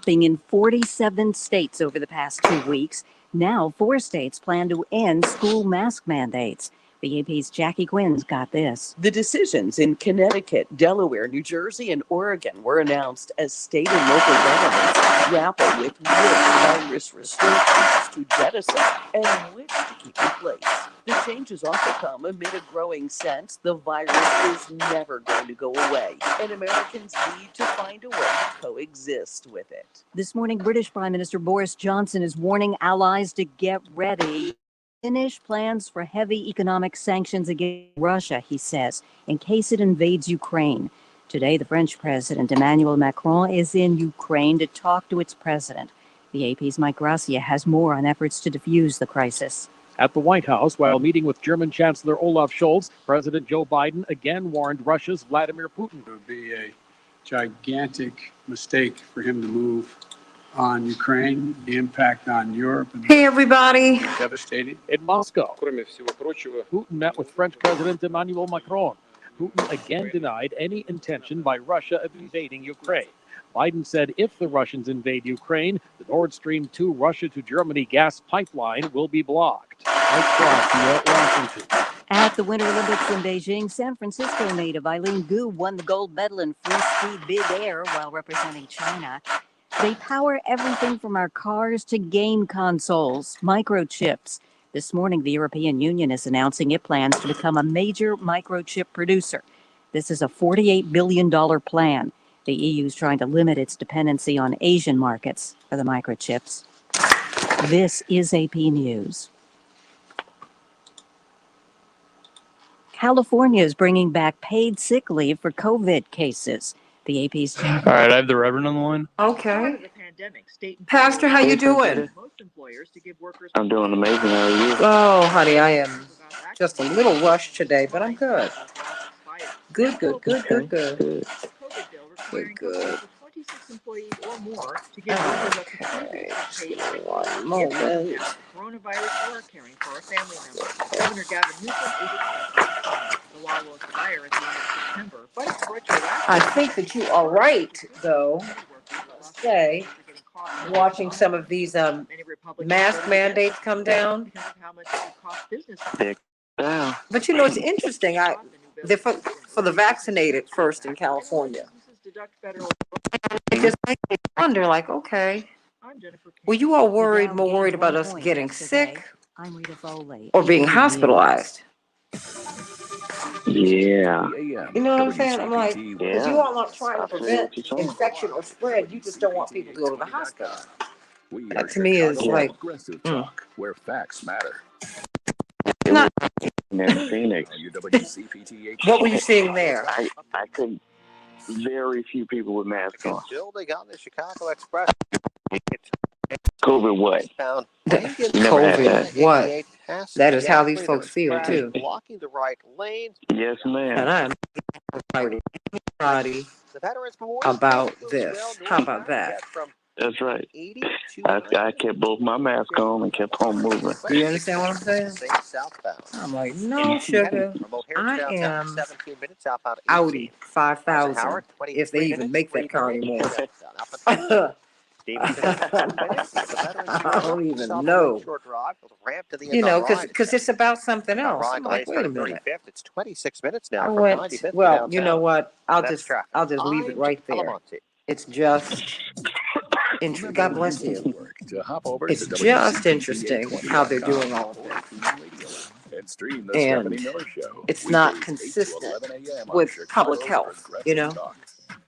In 47 states over the past 2 weeks. Now, 4 states plan to end school mask mandates. The AP's Jackie Quinn's got this. The decisions in Connecticut, Delaware, New Jersey, and Oregon were announced as state and local governments grapple with which virus restrictions to jettison and which to keep in place. The changes also come amid a growing sense the virus is never going to go away, and Americans need to find a way to coexist with it. This morning, British Prime Minister Boris Johnson is warning allies to get ready. Finish plans for heavy economic sanctions against Russia, he says, in case it invades Ukraine. Today, the French President Emmanuel Macron is in Ukraine to talk to its president. The AP's Mike Gracia has more on efforts to defuse the crisis. At the White House, while meeting with German Chancellor Olaf Scholz, President Joe Biden again warned Russia's Vladimir Putin. It would be a gigantic mistake for him to move on Ukraine, the impact on Europe. Hey, everybody. Devastating. In Moscow, Putin met with French President Emmanuel Macron. Putin again denied any intention by Russia of invading Ukraine. Biden said if the Russians invade Ukraine, the Nord Stream 2 Russia to Germany gas pipeline will be blocked. Washington. At the Winter Olympics in Beijing, San Francisco native Eileen Gu won the gold medal in free ski big air while representing China. They power everything from our cars to game consoles, microchips. This morning, the European Union is announcing it plans to become a major microchip producer. This is a $48 billion plan. The EU is trying to limit its dependency on Asian markets for the microchips. This is AP News. California is bringing back paid sick leave for COVID cases. The AP's... All right, I have the Reverend on the line. Okay. Pastor, how you doing? I'm doing amazing. How are you? Oh, honey, I am just a little rushed today, but I'm good. Good. Okay. Just give me 1 moment. Coronavirus or caring for a family member. Governor Gavin Newsom is expected. The law will expire at the end of September, but it's retroactive. I think that you are right, though. Say, watching some of these mask mandates come down. But you know, it's interesting. They're for the vaccinated first in California. It just makes me wonder, like, okay, were you all more worried about us getting sick or being hospitalized? Yeah. You know what I'm saying? I'm like, because you all aren't trying to prevent infection or spread. You just don't want people to go to the hospital. That to me is like, where facts matter. Not. In Phoenix. What were you seeing there? I could. Very few people with masks on. They got the Chicago Express. COVID what? COVID what? That is how these folks feel too. Blocking the right lane. Yes, ma'am. And I'm fighting anybody about this. How about that? That's right. I kept both my masks on and kept on moving. Do you understand what I'm saying? I'm like, no, sugar. I am Audi 5000 if they even make that car anymore. I don't even know. You know, because it's about something else. I'm like, wait a minute. It's 26 minutes now. I went, well, you know what? I'll just leave it right there. It's just interesting. God bless you. It's just interesting how they're doing all of this. And it's not consistent with public health, you know?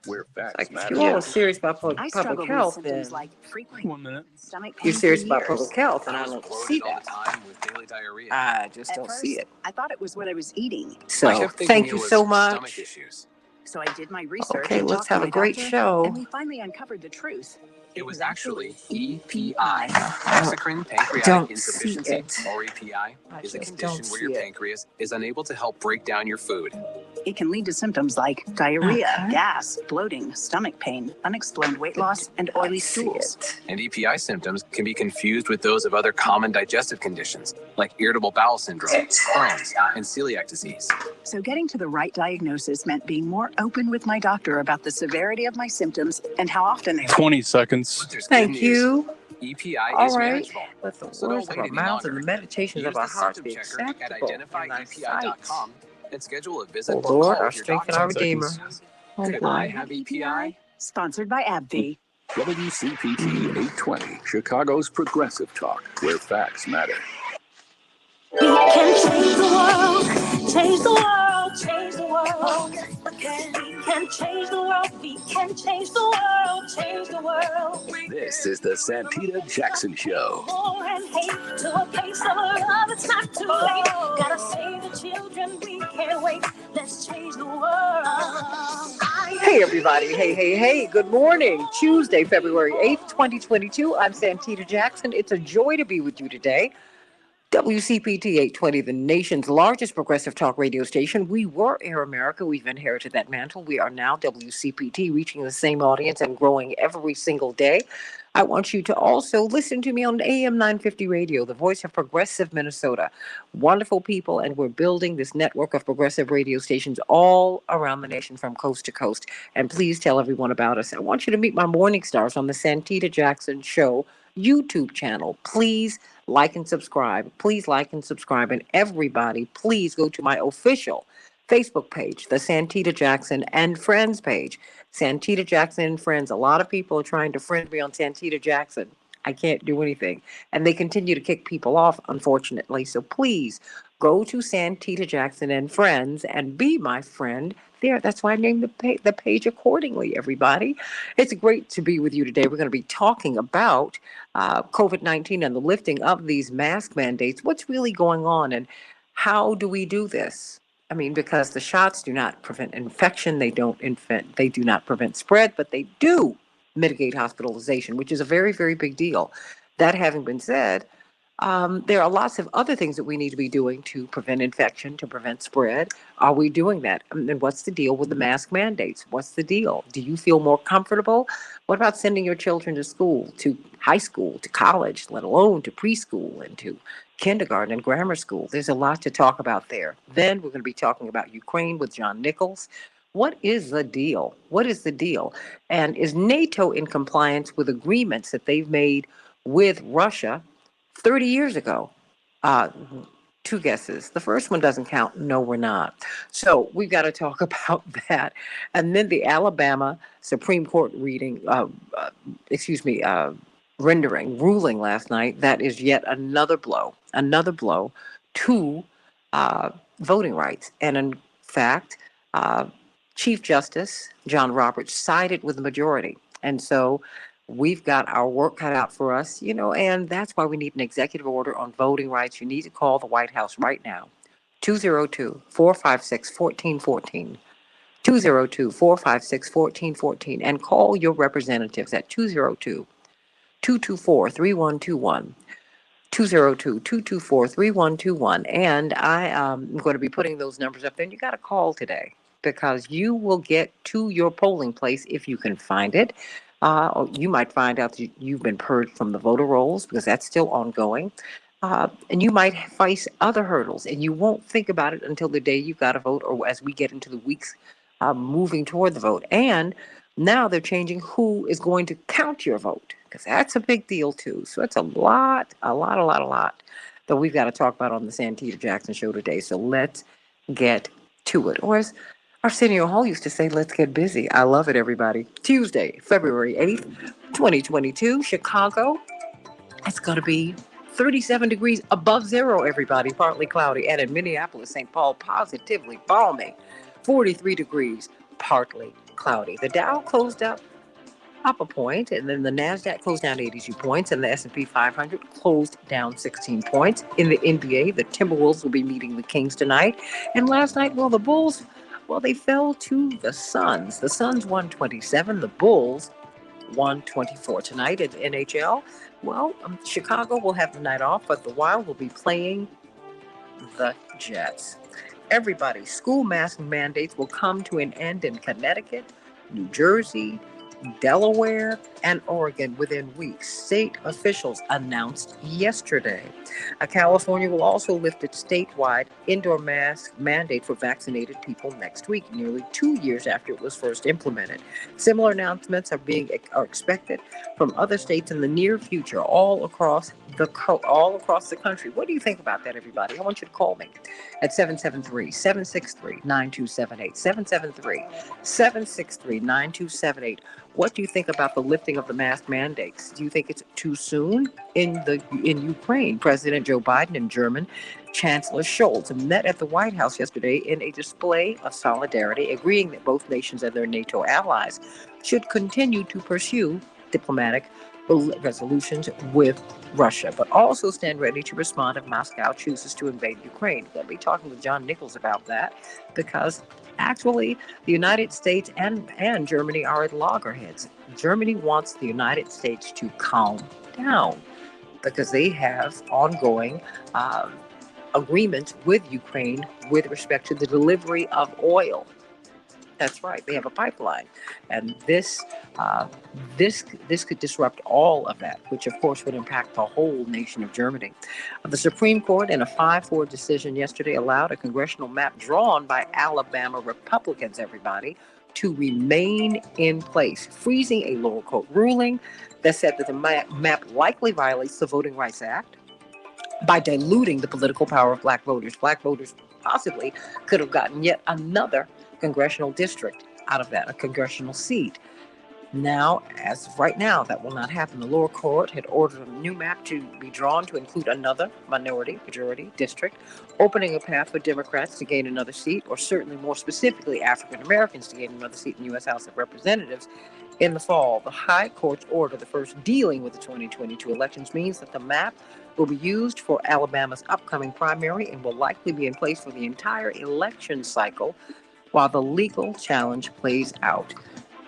Like, if you're all serious about public health, then you're serious about public health, and I don't see that. I just don't see it. I thought it was what I was eating. So, thank you so much. So I did my research. Okay, let's have a great show. And we finally uncovered the truth. It was actually EPI, exocrine pancreatic insufficiency, or EPI, is a condition where your pancreas is unable to help break down your food. It can lead to symptoms like diarrhea, gas, bloating, stomach pain, unexplained weight loss, and oily stools. And EPI symptoms can be confused with those of other common digestive conditions, like irritable bowel syndrome, Crohn's, and celiac disease. So getting to the right diagnosis meant being more open with my doctor about the severity of my symptoms and how often they 20 seconds. Thank you. EPI All is right. manageable. Let the So words don't of wait our any mouths and longer. the meditations Use of our the hearts symptom be checker at acceptable in thy sight. identifyepi.com and schedule a visit O or Lord, call our with your strength and doctor. our Redeemer. Oh, Could I have EPI? Sponsored by AbbVie. WCPT 820, Chicago's progressive talk, where facts matter. We can change the world, change the world, change the world. We can change the world, we can change the world, change the world. This is the Santita Jackson Show. War and hate to a place of love, it's not too late. Gotta save the children, we can't wait. Let's change the world. Hey, everybody. Hey. Good morning. Tuesday, February 8th, 2022. I'm Santita Jackson. It's a joy to be with you today. WCPT 820, the nation's largest progressive talk radio station. We were Air America. We've inherited that mantle. We are now WCPT, reaching the same audience and growing every single day. I want you to also listen to me on AM 950 radio, the voice of progressive Minnesota. Wonderful people, and we're building this network of progressive radio stations all around the nation from coast to coast. And please tell everyone about us. I want you to meet my morning stars on the Santita Jackson Show YouTube channel. Please like and subscribe. Please like and subscribe. And everybody, please go to my official Facebook page, the Santita Jackson and Friends page. Santita Jackson and Friends. A lot of people are trying to friend me on Santita Jackson. I can't do anything. And they continue to kick people off, unfortunately. So please go to Santita Jackson and Friends and be my friend there. That's why I named the page accordingly, everybody. It's great to be with you today. We're going to be talking about COVID-19 and the lifting of these mask mandates. What's really going on and how do we do this? I mean, because the shots do not prevent infection, they do not prevent spread, but they do mitigate hospitalization, which is a very, very big deal. That having been said, there are lots of other things that we need to be doing to prevent infection, to prevent spread. Are we doing that? And what's the deal with the mask mandates? What's the deal? Do you feel more comfortable? What about sending your children to school, to high school, to college, let alone to preschool and to kindergarten and grammar school? There's a lot to talk about there. Then we're going to be talking about Ukraine with John Nichols. What is the deal? What is the deal? And is NATO in compliance with agreements that they've made with Russia 30 years ago? Two guesses. The first one doesn't count. No, we're not. So we've got to talk about that. And then the Alabama Supreme Court ruling last night. That is yet another blow to voting rights. And in fact, Chief Justice John Roberts sided with the majority. And so we've got our work cut out for us, and that's why we need an executive order on voting rights. You need to call the White House right now, 202-456-1414, 202-456-1414, and call your representatives at 202-224-3121, 202-224-3121. And I am going to be putting those numbers up there, and you got to call today because you will get to your polling place if you can find it. Or you might find out that you've been purged from the voter rolls because that's still ongoing. And you might face other hurdles, and you won't think about it until the day you've got to vote or as we get into the weeks moving toward the vote. And now they're changing who is going to count your vote because that's a big deal, too. So it's a lot that we've got to talk about on the Santita Jackson Show today. So let's get to it. Or as Arsenio Hall used to say, let's get busy. I love it, everybody. Tuesday, February 8th, 2022, Chicago. It's going to be 37 degrees above zero, everybody, partly cloudy. And in Minneapolis, St. Paul, positively balmy, 43 degrees, partly cloudy. The Dow closed up a point, and then the NASDAQ closed down 82 points, and the S&P 500 closed down 16 points. In the NBA, the Timberwolves will be meeting the Kings tonight. And last night, the Bulls, they fell to the Suns. The Suns won 27, the Bulls won 24. Tonight at NHL, Chicago will have the night off, but the Wild will be playing the Jets. Everybody, school mask mandates will come to an end in Connecticut, New Jersey, Delaware, and Oregon within weeks, state officials announced yesterday. California will also lift its statewide indoor mask mandate for vaccinated people next week, nearly 2 years after it was first implemented. Similar announcements are expected from other states in the near future, all across the country. What do you think about that, everybody? I want you to call me at 773-763-9278. 773-763-9278. What do you think about the lifting of the mask mandates? Do you think it's too soon? In Ukraine, President Joe Biden and German Chancellor Scholz met at the White House yesterday in a display of solidarity, agreeing that both nations and their NATO allies should continue to pursue diplomatic resolutions with Russia, but also stand ready to respond if Moscow chooses to invade Ukraine. We'll be talking with John Nichols about that, because actually the United States and Germany are at loggerheads. Germany wants the United States to calm down because they have ongoing agreements with Ukraine with respect to the delivery of oil. That's right. They have a pipeline, and this could disrupt all of that, which of course would impact the whole nation of Germany. The Supreme Court, in a 5-4 decision yesterday, allowed a congressional map drawn by Alabama Republicans, everybody, to remain in place, freezing a lower court ruling that said that the map likely violates the Voting Rights Act by diluting the political power of black voters. Black voters possibly could have gotten yet another congressional district out of that, a congressional seat. Now, as of right now, that will not happen. The lower court had ordered a new map to be drawn to include another majority district, opening a path for Democrats to gain another seat, or certainly more specifically African Americans to gain another seat in the U.S. House of Representatives in the fall. The High Court's order, the first dealing with the 2022 elections, means that the map will be used for Alabama's upcoming primary and will likely be in place for the entire election cycle while the legal challenge plays out.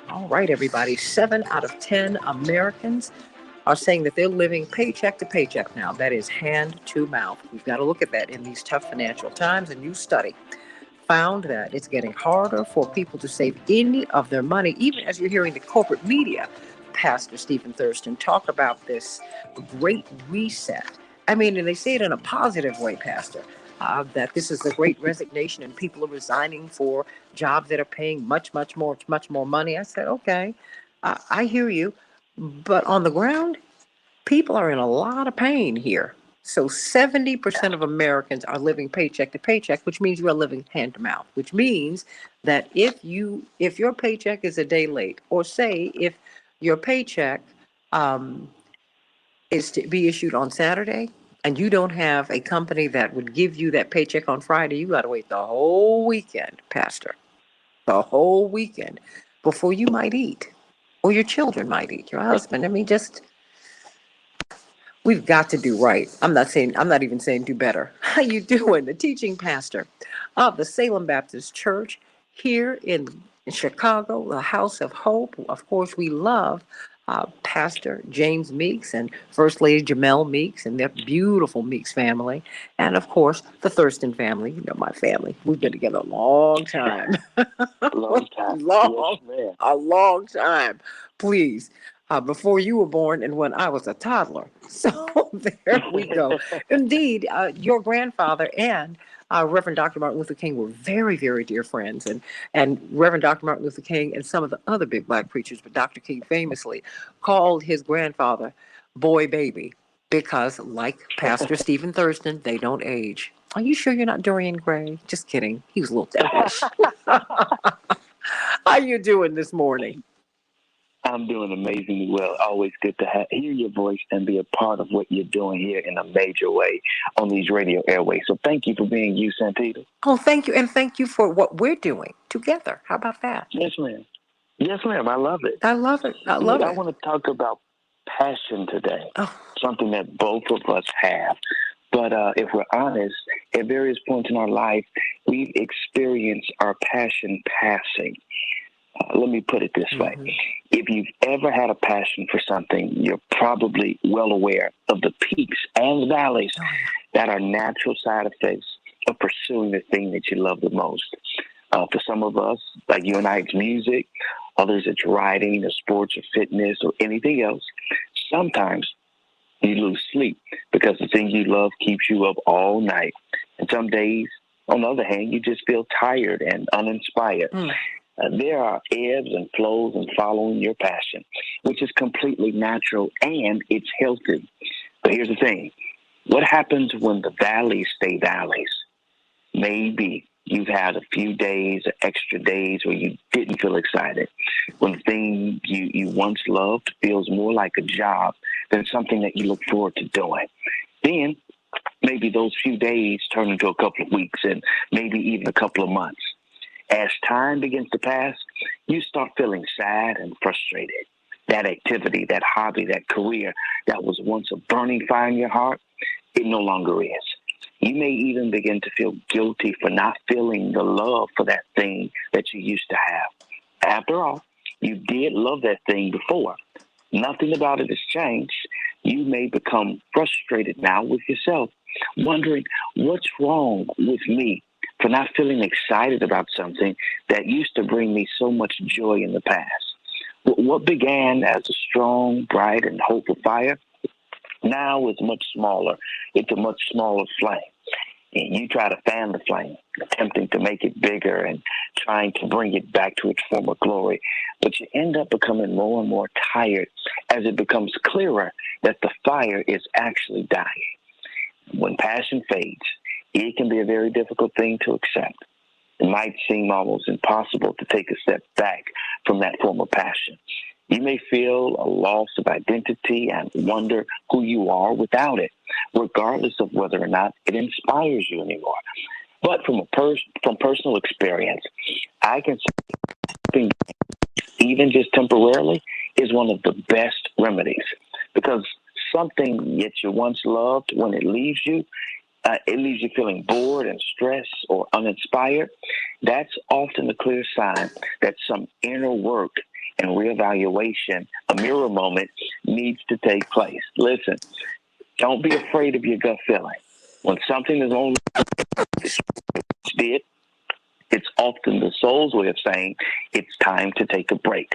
All right, everybody, 7 out of 10 Americans are saying that they're living paycheck to paycheck now. That is hand to mouth. We've got to look at that in these tough financial times. A new study found that it's getting harder for people to save any of their money, even as you're hearing the corporate media, Pastor Stephen Thurston, talk about this great reset. I mean, and they say it in a positive way, Pastor. That this is the great resignation and people are resigning for jobs that are paying much more money. I said, okay, I hear you. But on the ground, people are in a lot of pain here. So 70% of Americans are living paycheck to paycheck, which means you are living hand to mouth, which means that if your paycheck is a day late, or say if your paycheck is to be issued on Saturday, and you don't have a company that would give you that paycheck on Friday, you got to wait the whole weekend, Pastor, the whole weekend before you might eat, or your children might eat, your husband. I mean, we've got to do right. I'm not even saying do better. How you doing? The teaching pastor of the Salem Baptist Church here in Chicago, the House of Hope. Of course, we love Pastor James Meeks and First Lady Jamel Meeks and their beautiful Meeks family. And of course, the Thurston family. You know my family. We've been together a long time. A long time. A long time. Please. Before you were born and when I was a toddler. So there we go. Indeed, your grandfather and Reverend Dr. Martin Luther King were very, very dear friends. And Reverend Dr. Martin Luther King and some of the other big black preachers, but Dr. King famously called his grandfather Boy Baby because, like Pastor Stephen Thurston, they don't age. Are you sure you're not Dorian Gray? Just kidding. He was a little devilish. How you doing this morning? I'm doing amazingly well. Always good to hear your voice and be a part of what you're doing here in a major way on these radio airways. So thank you for being you, Santita. Oh, thank you. And thank you for what we're doing together. How about that? Yes, ma'am. Yes, ma'am. I love it. I love it. I want to talk about passion today, something that both of us have. But if we're honest, at various points in our life, we've experienced our passion passing. Let me put it this way. If you've ever had a passion for something, you're probably well aware of the peaks and valleys that are natural side effects of pursuing the thing that you love the most. For some of us, like you and I, it's music. Others, it's writing or sports or fitness or anything else. Sometimes you lose sleep because the thing you love keeps you up all night. And some days, on the other hand, you just feel tired and uninspired. There are ebbs and flows in following your passion, which is completely natural and it's healthy. But here's the thing. What happens when the valleys stay valleys? Maybe you've had a few days or extra days where you didn't feel excited. When the thing you once loved feels more like a job than something that you look forward to doing. Then maybe those few days turn into a couple of weeks and maybe even a couple of months. As time begins to pass, you start feeling sad and frustrated. That activity, that hobby, that career that was once a burning fire in your heart, it no longer is. You may even begin to feel guilty for not feeling the love for that thing that you used to have. After all, you did love that thing before. Nothing about it has changed. You may become frustrated now with yourself, wondering what's wrong with me for not feeling excited about something that used to bring me so much joy in the past. What began as a strong, bright, and hopeful fire now is much smaller. It's a much smaller flame. And you try to fan the flame, attempting to make it bigger and trying to bring it back to its former glory. But you end up becoming more and more tired as it becomes clearer that the fire is actually dying. When passion fades, it can be a very difficult thing to accept. It might seem almost impossible to take a step back from that form of passion. You may feel a loss of identity and wonder who you are without it, regardless of whether or not it inspires you anymore. But from personal experience, I can say even just temporarily is one of the best remedies, because something that you once loved, when it leaves you feeling bored and stressed or uninspired. That's often a clear sign that some inner work and reevaluation, a mirror moment, needs to take place. Listen, don't be afraid of your gut feeling. When something is only did, it's often the soul's way of saying it's time to take a break.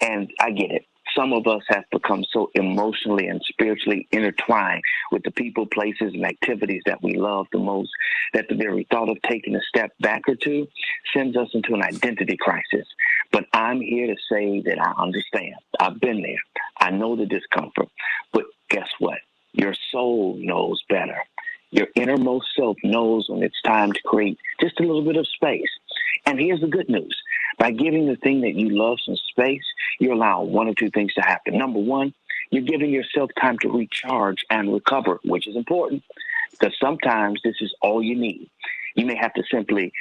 And I get it. Some of us have become so emotionally and spiritually intertwined with the people, places, and activities that we love the most that the very thought of taking a step back or two sends us into an identity crisis. But I'm here to say that I understand. I've been there. I know the discomfort. But guess what? Your soul knows better. Your innermost self knows when it's time to create just a little bit of space. And here's the good news. By giving the thing that you love some space, you're allowing one or two things to happen. Number one, you're giving yourself time to recharge and recover, which is important, because sometimes this is all you need. You may have to simply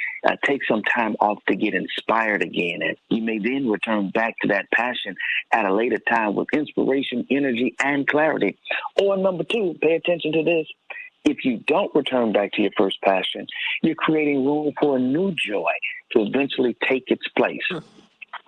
take some time off to get inspired again, and you may then return back to that passion at a later time with inspiration, energy, and clarity. Or number two, pay attention to this. If you don't return back to your first passion, you're creating room for a new joy to eventually take its place.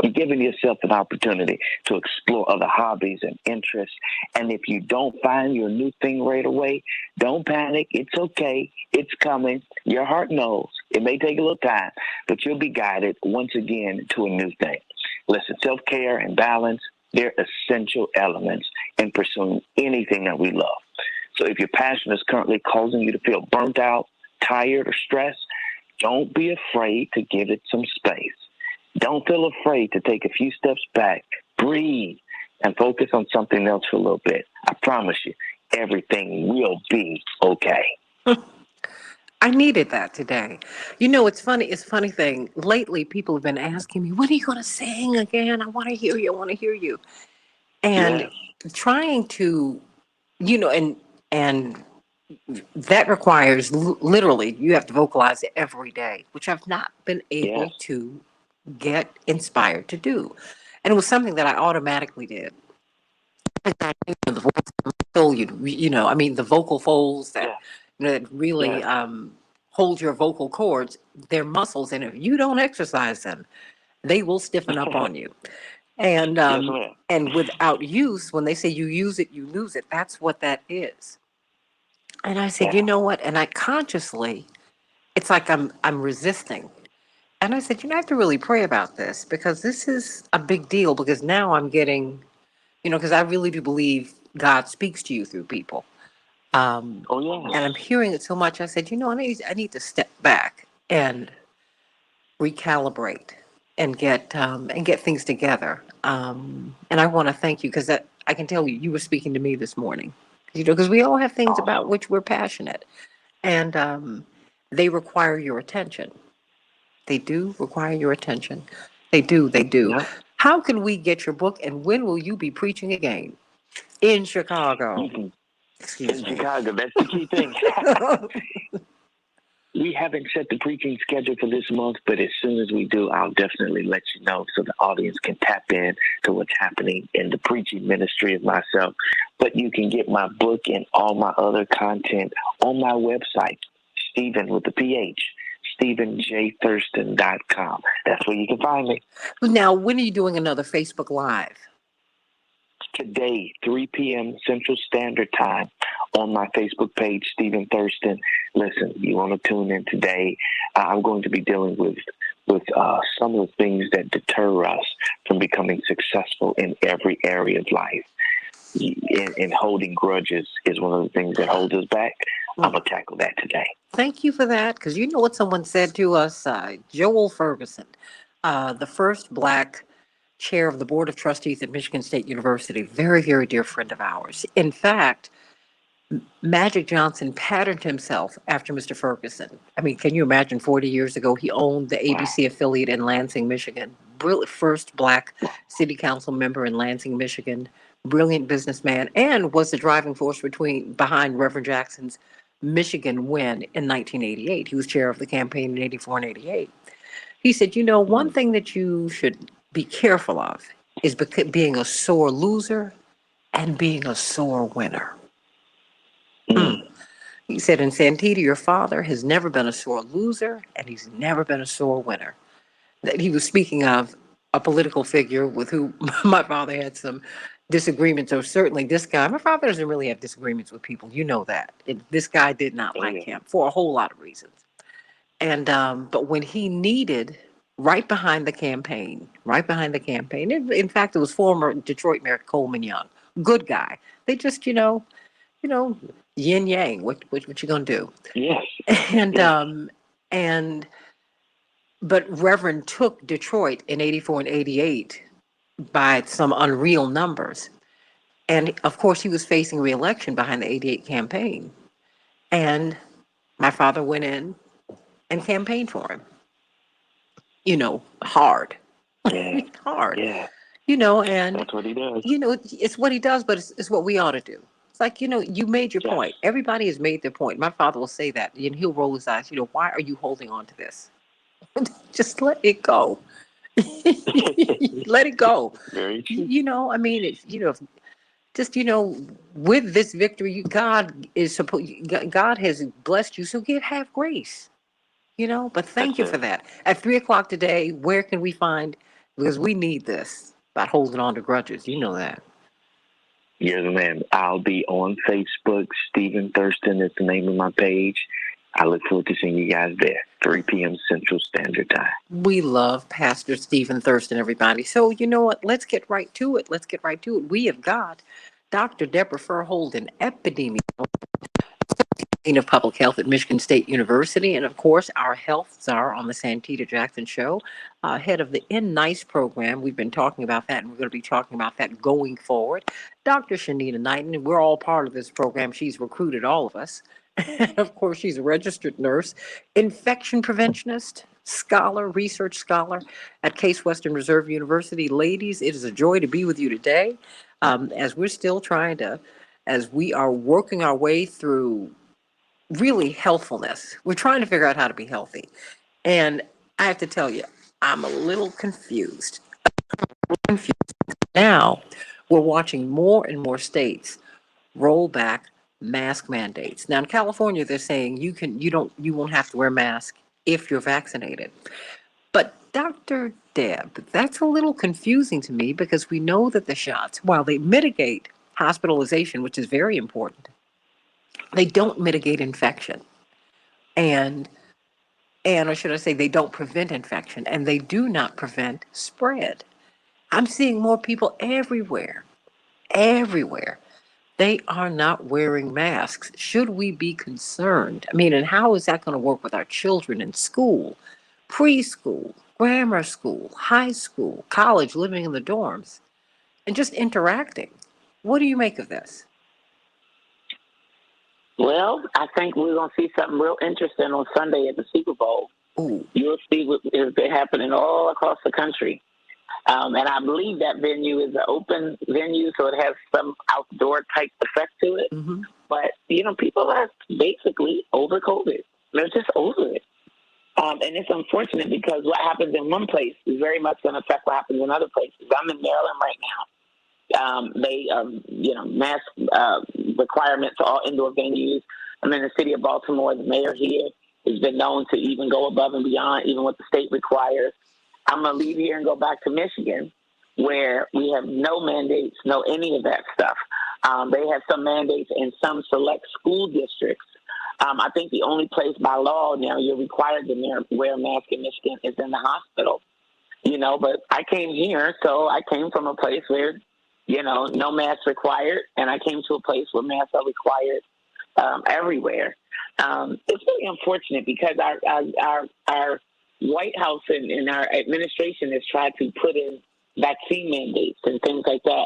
You're giving yourself an opportunity to explore other hobbies and interests. And if you don't find your new thing right away, don't panic. It's okay. It's coming. Your heart knows. It may take a little time, but you'll be guided once again to a new thing. Listen, self-care and balance, they're essential elements in pursuing anything that we love. So if your passion is currently causing you to feel burnt out, tired, or stressed, don't be afraid to give it some space. Don't feel afraid to take a few steps back, breathe, and focus on something else for a little bit. I promise you, everything will be okay. I needed that today. You know, it's funny. It's a funny thing. Lately, people have been asking me, when are you going to sing again? I want to hear you. I want to hear you. And trying to, you know, and that requires literally, you have to vocalize it every day, which I've not been able to get inspired to do. And it was something that I automatically did. The vocal, I mean, the vocal folds that, that really hold your vocal cords, they're muscles. And if you don't exercise them, they will stiffen up on you. And and without use, when they say you use it, you lose it. That's what that is. And I said, you know what? And I consciously it's like I'm resisting. And I said, I have to really pray about this because this is a big deal because now I'm getting, because I really do believe God speaks to you through people. Oh, yeah. And I'm hearing it so much. I said, I need to step back and recalibrate and get things together. And I want to thank you because I can tell you were speaking to me this morning. Because we all have things about which we're passionate, and they require your attention. They do require your attention. They do. They do. Yep. How can we get your book, and when will you be preaching again in Chicago? In Chicago, that's the key thing. We haven't set the preaching schedule for this month, but as soon as we do, I'll definitely let you know so the audience can tap in to what's happening in the preaching ministry of myself. But you can get my book and all my other content on my website, Stephen with the PH, StephenJThurston.com. That's where you can find me. Now, when are you doing another Facebook Live? Today, 3 p.m. Central Standard Time on my Facebook page, Stephen Thurston. Listen, you want to tune in today. I'm going to be dealing with some of the things that deter us from becoming successful in every area of life. And holding grudges is one of the things that holds us back. I'm going to tackle that today. Thank you for that, because you know what someone said to us? Joel Ferguson, the first Black chair of the Board of Trustees at Michigan State University, very, very dear friend of ours. In fact, Magic Johnson patterned himself after Mr. Ferguson. I mean, can you imagine 40 years ago, he owned the ABC affiliate in Lansing, Michigan. First Black city council member in Lansing, Michigan. Brilliant businessman, and was the driving force behind Reverend Jackson's Michigan win in 1988. He was chair of the campaign in 84 and 88. He said, one thing that you should be careful of is being a sore loser and being a sore winner. He said, in Santita, your father has never been a sore loser and he's never been a sore winner. That he was speaking of a political figure with who my father had some disagreements, or certainly this guy. My father doesn't really have disagreements with people. You know that. This guy did not like him for a whole lot of reasons. And but when he needed, right behind the campaign, in fact, it was former Detroit Mayor Coleman Young, good guy. They just, yin yang. What you gonna do? Yes. But Reverend took Detroit in 84 and 88 by some unreal numbers. And of course, he was facing re-election behind the 88 campaign. And my father went in and campaigned for him. Hard. Yeah. Hard. Yeah. And that's what he does. It's what he does, but it's what we ought to do. It's like, you made your point. Everybody has made their point. My father will say that, and he'll roll his eyes. Why are you holding on to this? Just let it go. Let it go. Very true. With this victory, God has blessed you, so have grace. But thank you for that. At 3:00 today, where can we find? Because we need this about holding on to grudges. You know that. You're the man. I'll be on Facebook. Stephen Thurston is the name of my page. I look forward to seeing you guys there, 3 p.m. Central Standard Time. We love Pastor Stephen Thurston, everybody. So you know what? Let's get right to it. We have got Dr. Deborah Furholden, epidemiologist of public health at Michigan State University, and of course, our health czar on the Santita Jackson Show, head of the Nice program. We've been talking about that, and we're going to be talking about that going forward. Dr. Shanita Knighton, and we're all part of this program. She's recruited all of us. And of course, she's a registered nurse, infection preventionist, scholar, research scholar at Case Western Reserve University. Ladies, it is a joy to be with you today, as we're still as we are working our way through really healthfulness. We're trying to figure out how to be healthy. And I have to tell you, I'm a little confused. Now, we're watching more and more states roll back mask mandates. Now in California, they're saying you won't have to wear a mask if you're vaccinated. But Dr. Deb, that's a little confusing to me because we know that the shots, while they mitigate hospitalization, which is very important, they don't mitigate infection. And or should I say, they don't prevent infection, and they do not prevent spread. I'm seeing more people everywhere, everywhere. They are not wearing masks. Should we be concerned? I mean, and how is that going to work with our children in school, preschool, grammar school, high school, college, living in the dorms, and just interacting? What do you make of this? Well, I think we're going to see something real interesting on Sunday at the Super Bowl. Ooh. You'll see what is happening all across the country. And I believe that venue is an open venue, so it has some outdoor type effect to it. Mm-hmm. But, people are basically over COVID. They're just over it. And it's unfortunate because what happens in one place is very much going to affect what happens in other places. I'm in Maryland right now. They, mask requirements for all indoor venues. I'm in the city of Baltimore. The mayor here has been known to even go above and beyond even what the state requires. I'm going to leave here and go back to Michigan, where we have no mandates, no any of that stuff. They have some mandates in some select school districts. I think the only place by law now you're required to wear a mask in Michigan is in the hospital. But I came here, so I came from a place where, no masks required, and I came to a place where masks are required everywhere. It's really unfortunate because our White House and our administration has tried to put in vaccine mandates and things like that,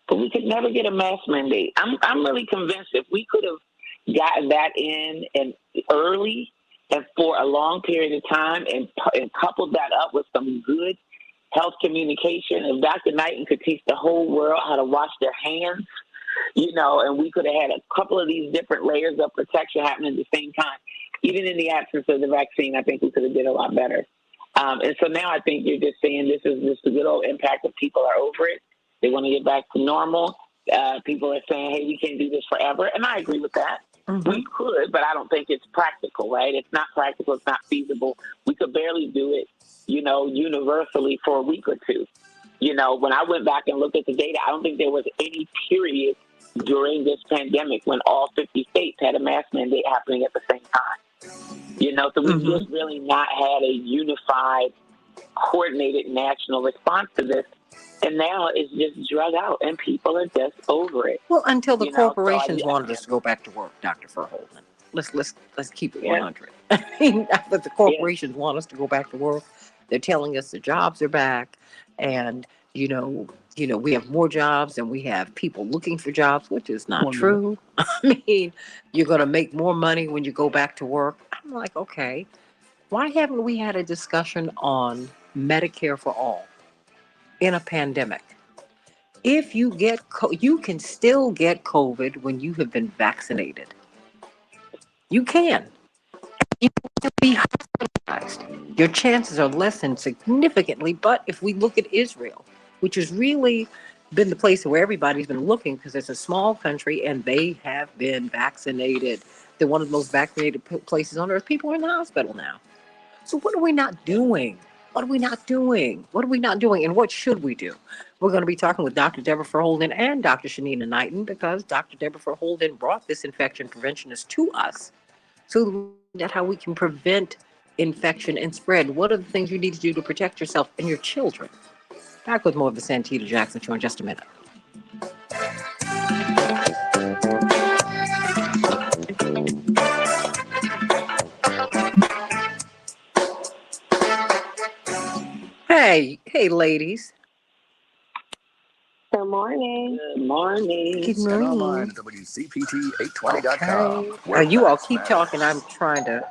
but we could never get a mask mandate. I'm really convinced if we could have gotten that in and early and for a long period of time and coupled that up with some good health communication, if Dr. Knighton could teach the whole world how to wash their hands, and we could have had a couple of these different layers of protection happening at the same time. Even in the absence of the vaccine, I think we could have did a lot better. And so now I think you're just saying this is just the good old impact of people are over it. They want to get back to normal. People are saying, hey, we can't do this forever. And I agree with that. Mm-hmm. We could, but I don't think it's practical, right? It's not practical. It's not feasible. We could barely do it, universally for a week or two. When I went back and looked at the data, I don't think there was any period during this pandemic when all 50 states had a mask mandate happening at the same time. So we've just really not had a unified, coordinated national response to this. And now it's just drug out, and people are just over it. Well, until the corporations wanted us to go back to work, Dr. Verholden. Let's keep it 100. I mean, but the corporations want us to go back to work. They're telling us the jobs are back, and we have more jobs and we have people looking for jobs, which is not true. I mean, you're going to make more money when you go back to work. I'm like, okay, why haven't we had a discussion on Medicare for all in a pandemic? If you get, you can still get COVID when you have been vaccinated. You can. You can be hospitalized. Your chances are lessened significantly. But if we look at Israel, which has really been the place where everybody's been looking because it's a small country and they have been vaccinated. They're one of the most vaccinated places on earth. People are in the hospital now. So what are we not doing? What are we not doing? What are we not doing? And what should we do? We're going to be talking with Dr. Deborah Verholden and Dr. Shanina Knighton because Dr. Deborah Verholden brought this infection preventionist to us so that how we can prevent infection and spread. What are the things you need to do to protect yourself and your children? Back with more of the Santita Jackson Show in just a minute. Hey, ladies. Good morning. Good morning. Good And online morning. at WCPT820.com. Okay. You all keep talking. I'm trying to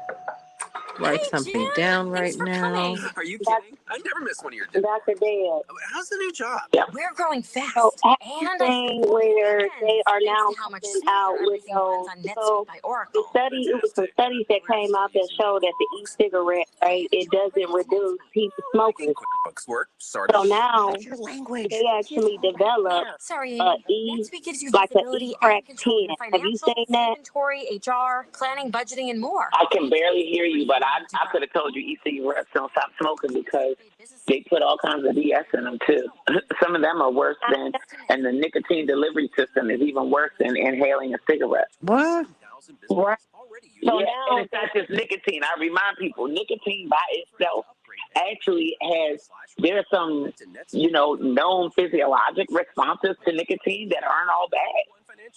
write something down right now. Are you kidding? I never miss one of your dinners. Dr. Dale. How's the new job? Yeah. We're growing fast. So And everything where they are now how much putting out with those. So the study, it was some studies that came out that showed that the e-cigarette, right, it doesn't reduce people smoking. QuickBooks work started. So now your language. they actually developed Sorry, NetSuite gives you like an visibility e-crack and control pen. your Have you financials, seen that? inventory, HR, planning, budgeting, and more. I can barely hear you, but I could have told you e-cigarettes don't stop smoking because they put all kinds of BS in them too. Some of them are worse than, and the nicotine delivery system is even worse than inhaling a cigarette. What? Right. So now, and it's not just nicotine. I remind people, nicotine by itself actually there's some, known physiologic responses to nicotine that aren't all bad,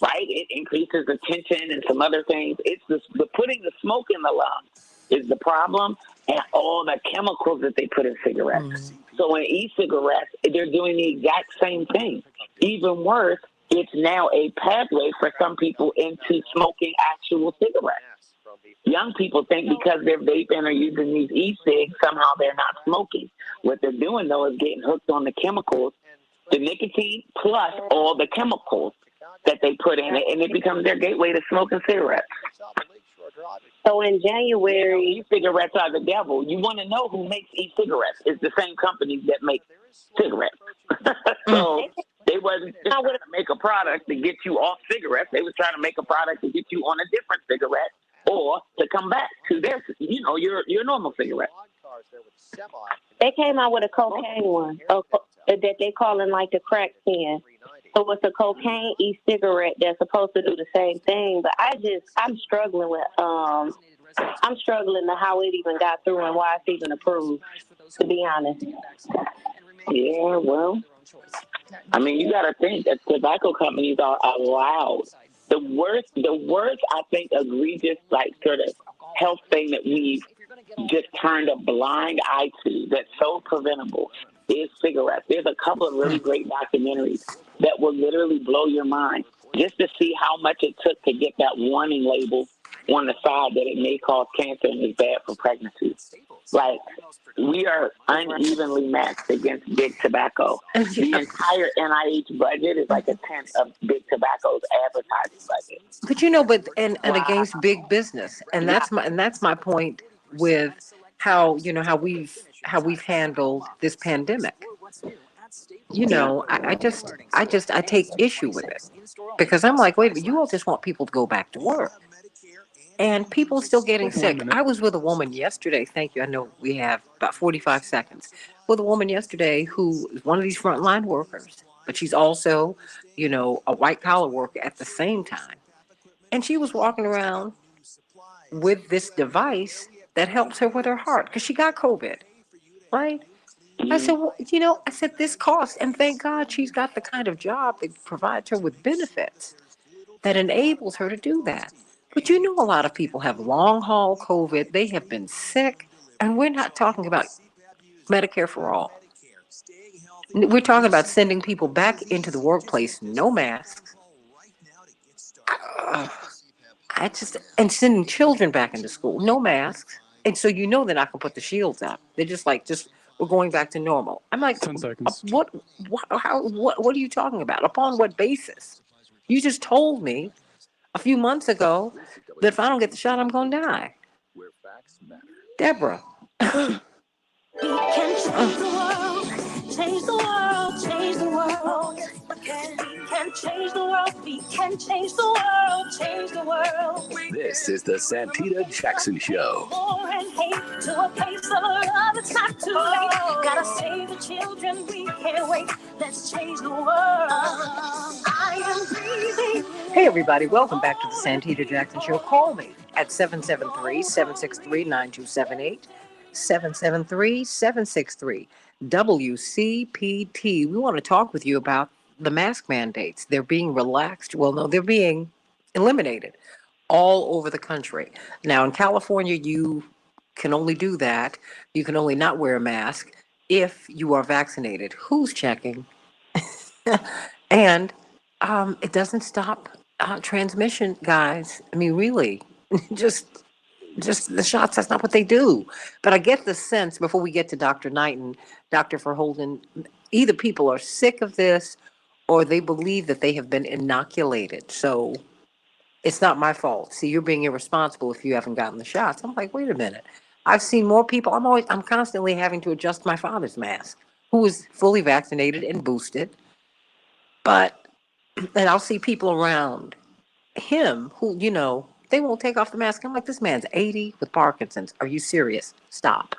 right? It increases attention and some other things. It's the putting the smoke in the lungs is the problem, and all the chemicals that they put in cigarettes. So in e-cigarettes, they're doing the exact same thing. Even worse, it's now a pathway for some people into smoking actual cigarettes. Young people think because they're vaping or using these e-cigs, somehow they're not smoking. What they're doing, though, is getting hooked on the chemicals, the nicotine plus all the chemicals that they put in it, and it becomes their gateway to smoking cigarettes. So in January, e-cigarettes are the devil. You want to know who makes e-cigarettes? It's the same companies that make cigarettes. So they wasn't just trying to make a product to get you off cigarettes. They was trying to make a product to get you on a different cigarette or to come back to their, your normal cigarette. they came out with a cocaine one that they calling like the crack pen. So it's a cocaine e-cigarette that's supposed to do the same thing. But I'm struggling with I'm struggling to how it even got through and why it's even approved, to be honest. Yeah, well, I mean, you got to think that tobacco companies are allowed. The worst, I think, egregious, sort of health thing that we've just turned a blind eye to that's so preventable is cigarettes. There's a couple of really great documentaries that will literally blow your mind just to see how much it took to get that warning label on the side that it may cause cancer and is bad for pregnancy. Like, we are unevenly matched against big tobacco. The entire NIH budget is like a tenth of big tobacco's advertising budget. But and against big business, and that's my point with how we've handled this pandemic. I take issue with it because I'm like, wait a minute, you all just want people to go back to work. And people still getting sick. I was with a woman yesterday. Thank you. I know we have about 45 seconds. With a woman yesterday who is one of these frontline workers, but she's also, a white collar worker at the same time. And she was walking around with this device that helps her with her heart because she got COVID, right? I said, well, this costs, and thank God she's got the kind of job that provides her with benefits that enables her to do that. But a lot of people have long haul COVID. They have been sick, and we're not talking about Medicare for all. We're talking about sending people back into the workplace, no masks. And sending children back into school, no masks. And so they're not going to put the shields up. They're just we're going back to normal. I'm like, 10 seconds. What are you talking about? Upon what basis? You just told me a few months ago that if I don't get the shot, I'm going to die. Deborah. We can change the world, change the world, change the world. We can change the world, we can change the world, change the world. This is the Santita Jackson Show. War and hate to a place of love, it's not too late. Gotta save the children, we can't wait. Let's change the world. I am breathing. Hey, everybody. Welcome back to the Santita Jackson Show. Call me at 773-763-9278. 773-763-WCPT. We want to talk with you about the mask mandates. They're being relaxed. Well, no, they're being eliminated all over the country. Now, in California, you can only do that. You can only not wear a mask if you are vaccinated. Who's checking? And it doesn't stop transmission, guys. I mean, really, just the shots, that's not what they do. But I get the sense, before we get to Dr. Knight and Dr. Verholden, either people are sick of this or they believe that they have been inoculated. So it's not my fault. See, you're being irresponsible if you haven't gotten the shots. I'm like, wait a minute. I've seen more people. I'm constantly having to adjust my father's mask, who is fully vaccinated and boosted. And I'll see people around him who, they won't take off the mask. I'm like, this man's 80 with Parkinson's. Are you serious? Stop.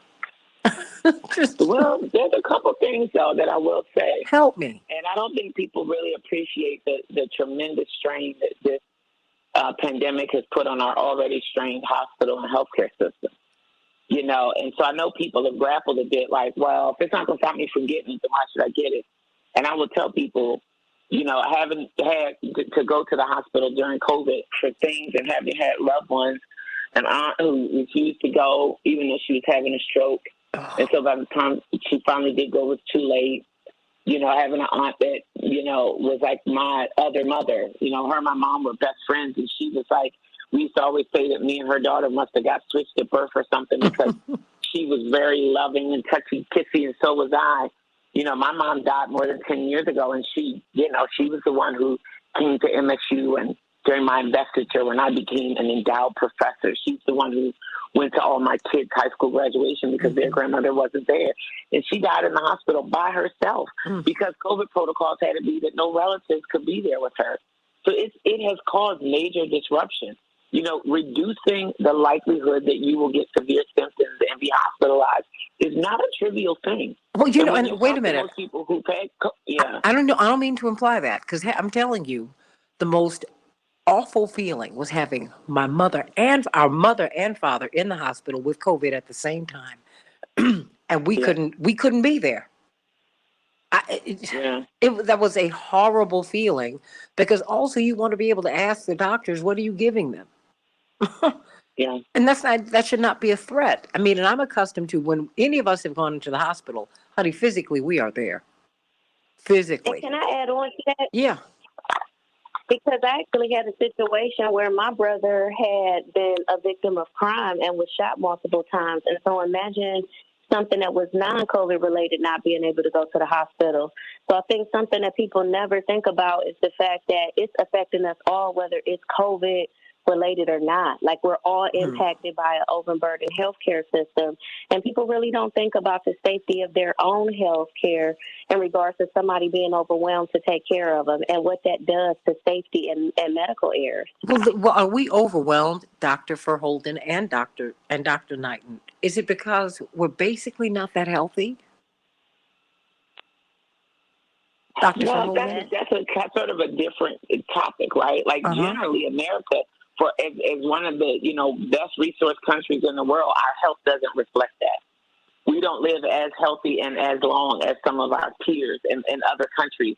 Well, there's a couple things, though, that I will say. Help me. And I don't think people really appreciate the tremendous strain that this pandemic has put on our already strained hospital and healthcare system. You know, and so I know people have grappled a bit like, well, if it's not going to stop me from getting it, then why should I get it? And I will tell people, you know, having had to go to the hospital during COVID for things and having had loved ones, an aunt who refused to go even though she was having a stroke. And so by the time she finally did go, it was too late. You know, having an aunt that, you know, was like my other mother. You know, her and my mom were best friends, and she was like, we used to always say that me and her daughter must have got switched at birth or something because she was very loving and touchy kissy, and so was I. You know, my mom died more than 10 years ago, and she, you know, she was the one who came to MSU and during my investiture when I became an endowed professor. She's the one who went to all my kids' high school graduation because their grandmother wasn't there. And she died in the hospital by herself because COVID protocols had to be that no relatives could be there with her. So it has caused major disruption. You know, reducing the likelihood that you will get severe symptoms and be hospitalized is not a trivial thing. Well, you know, and wait a minute. Most people who pay, yeah. I don't know. I don't mean to imply that because I'm telling you, the most awful feeling was having my mother and our mother and father in the hospital with COVID at the same time, and we couldn't be there. That was a horrible feeling because also you want to be able to ask the doctors, what are you giving them? Yeah. And that should not be a threat. I mean, and I'm accustomed to when any of us have gone into the hospital, honey, physically, we are there. Physically. And can I add on to that? Yeah. Because I actually had a situation where my brother had been a victim of crime and was shot multiple times. And so imagine something that was non-COVID related not being able to go to the hospital. So I think something that people never think about is the fact that it's affecting us all, whether it's COVID related or not. Like, we're all impacted by an overburdened healthcare system, and people really don't think about the safety of their own healthcare in regards to somebody being overwhelmed to take care of them and what that does to safety and medical errors. Well, are we overwhelmed, Dr. Verholden and Dr. Knighton? Is it because we're basically not that healthy? Dr. Well, that's a sort of a different topic, right? Like, generally, America, as one of the, you know, best resource countries in the world, our health doesn't reflect that. We don't live as healthy and as long as some of our peers in other countries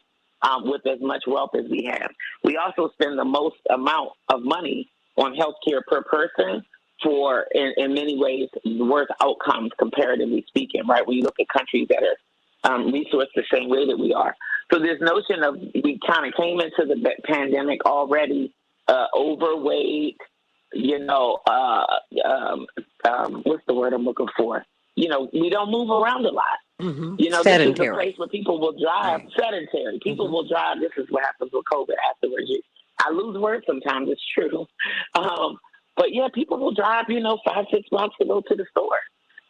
with as much wealth as we have. We also spend the most amount of money on healthcare per person for, in many ways, worse outcomes comparatively speaking, right? When you look at countries that are resourced the same way that we are. So this notion of we kind of came into the pandemic already overweight, you know, what's the word I'm looking for? You know, we don't move around a lot. You know, this is the place where people will drive. Sedentary. People will drive. This is what happens with COVID afterwards. I lose words sometimes. It's true. But yeah, people will drive, you know, 5-6 blocks to go to the store.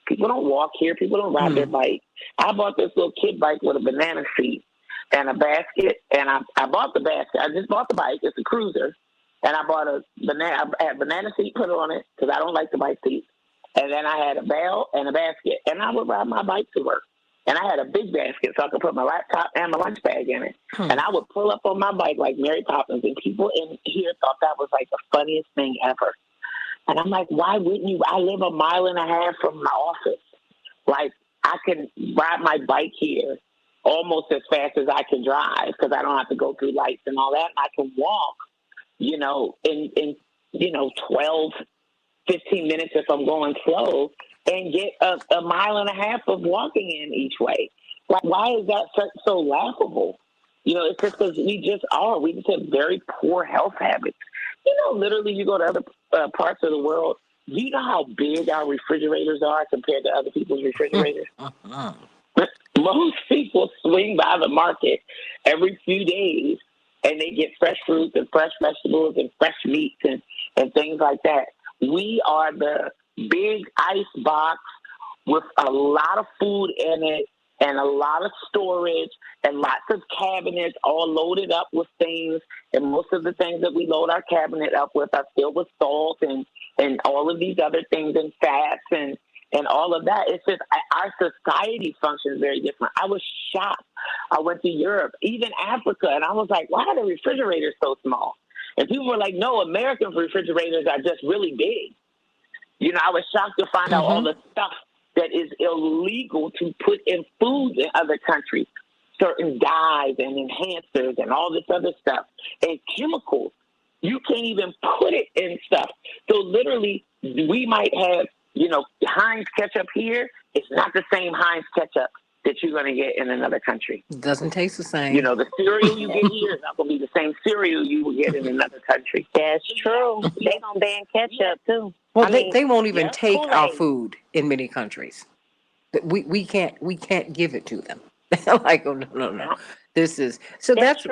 People don't walk here. People don't ride their bike. I bought this little kid bike with a banana seat and a basket, and I bought the basket. I just bought the bike. It's a cruiser. And I bought a banana seat put on it because I don't like the bike seat. And then I had a bell and a basket. And I would ride my bike to work. And I had a big basket so I could put my laptop and my lunch bag in it. And I would pull up on my bike like Mary Poppins. And people in here thought that was like the funniest thing ever. And I'm like, why wouldn't you? I live a mile and a half from my office. Like, I can ride my bike here almost as fast as I can drive because I don't have to go through lights and all that. And I can walk, you know, in 12, 15 minutes if I'm going slow and get a mile and a half of walking in each way. Like, why is that so laughable? You know, it's just because we just have very poor health habits. You know, literally you go to other parts of the world, do you know how big our refrigerators are compared to other people's refrigerators? Most people swing by the market every few days and they get fresh fruits and fresh vegetables and fresh meats and things like that. We are the big ice box with a lot of food in it and a lot of storage and lots of cabinets all loaded up with things. And most of the things that we load our cabinet up with are filled with salt and all of these other things and fats and all of that. It's just our society functions very different. I was shocked. I went to Europe, even Africa, and I was like, why are the refrigerators so small? And people were like, no, American refrigerators are just really big. You know, I was shocked to find out all the stuff that is illegal to put in foods in other countries. Certain dyes and enhancers and all this other stuff and chemicals. You can't even put it in stuff. So literally, we might have, you know, Heinz ketchup here. It's not the same Heinz ketchup that you're going to get in another country. It doesn't taste the same. You know, the cereal you get here is not going to be the same cereal you will get in another country. That's true. They're going to ban ketchup, too. Well, they won't even take our food in many countries. We can't give it to them. Like, oh, no. This is so that's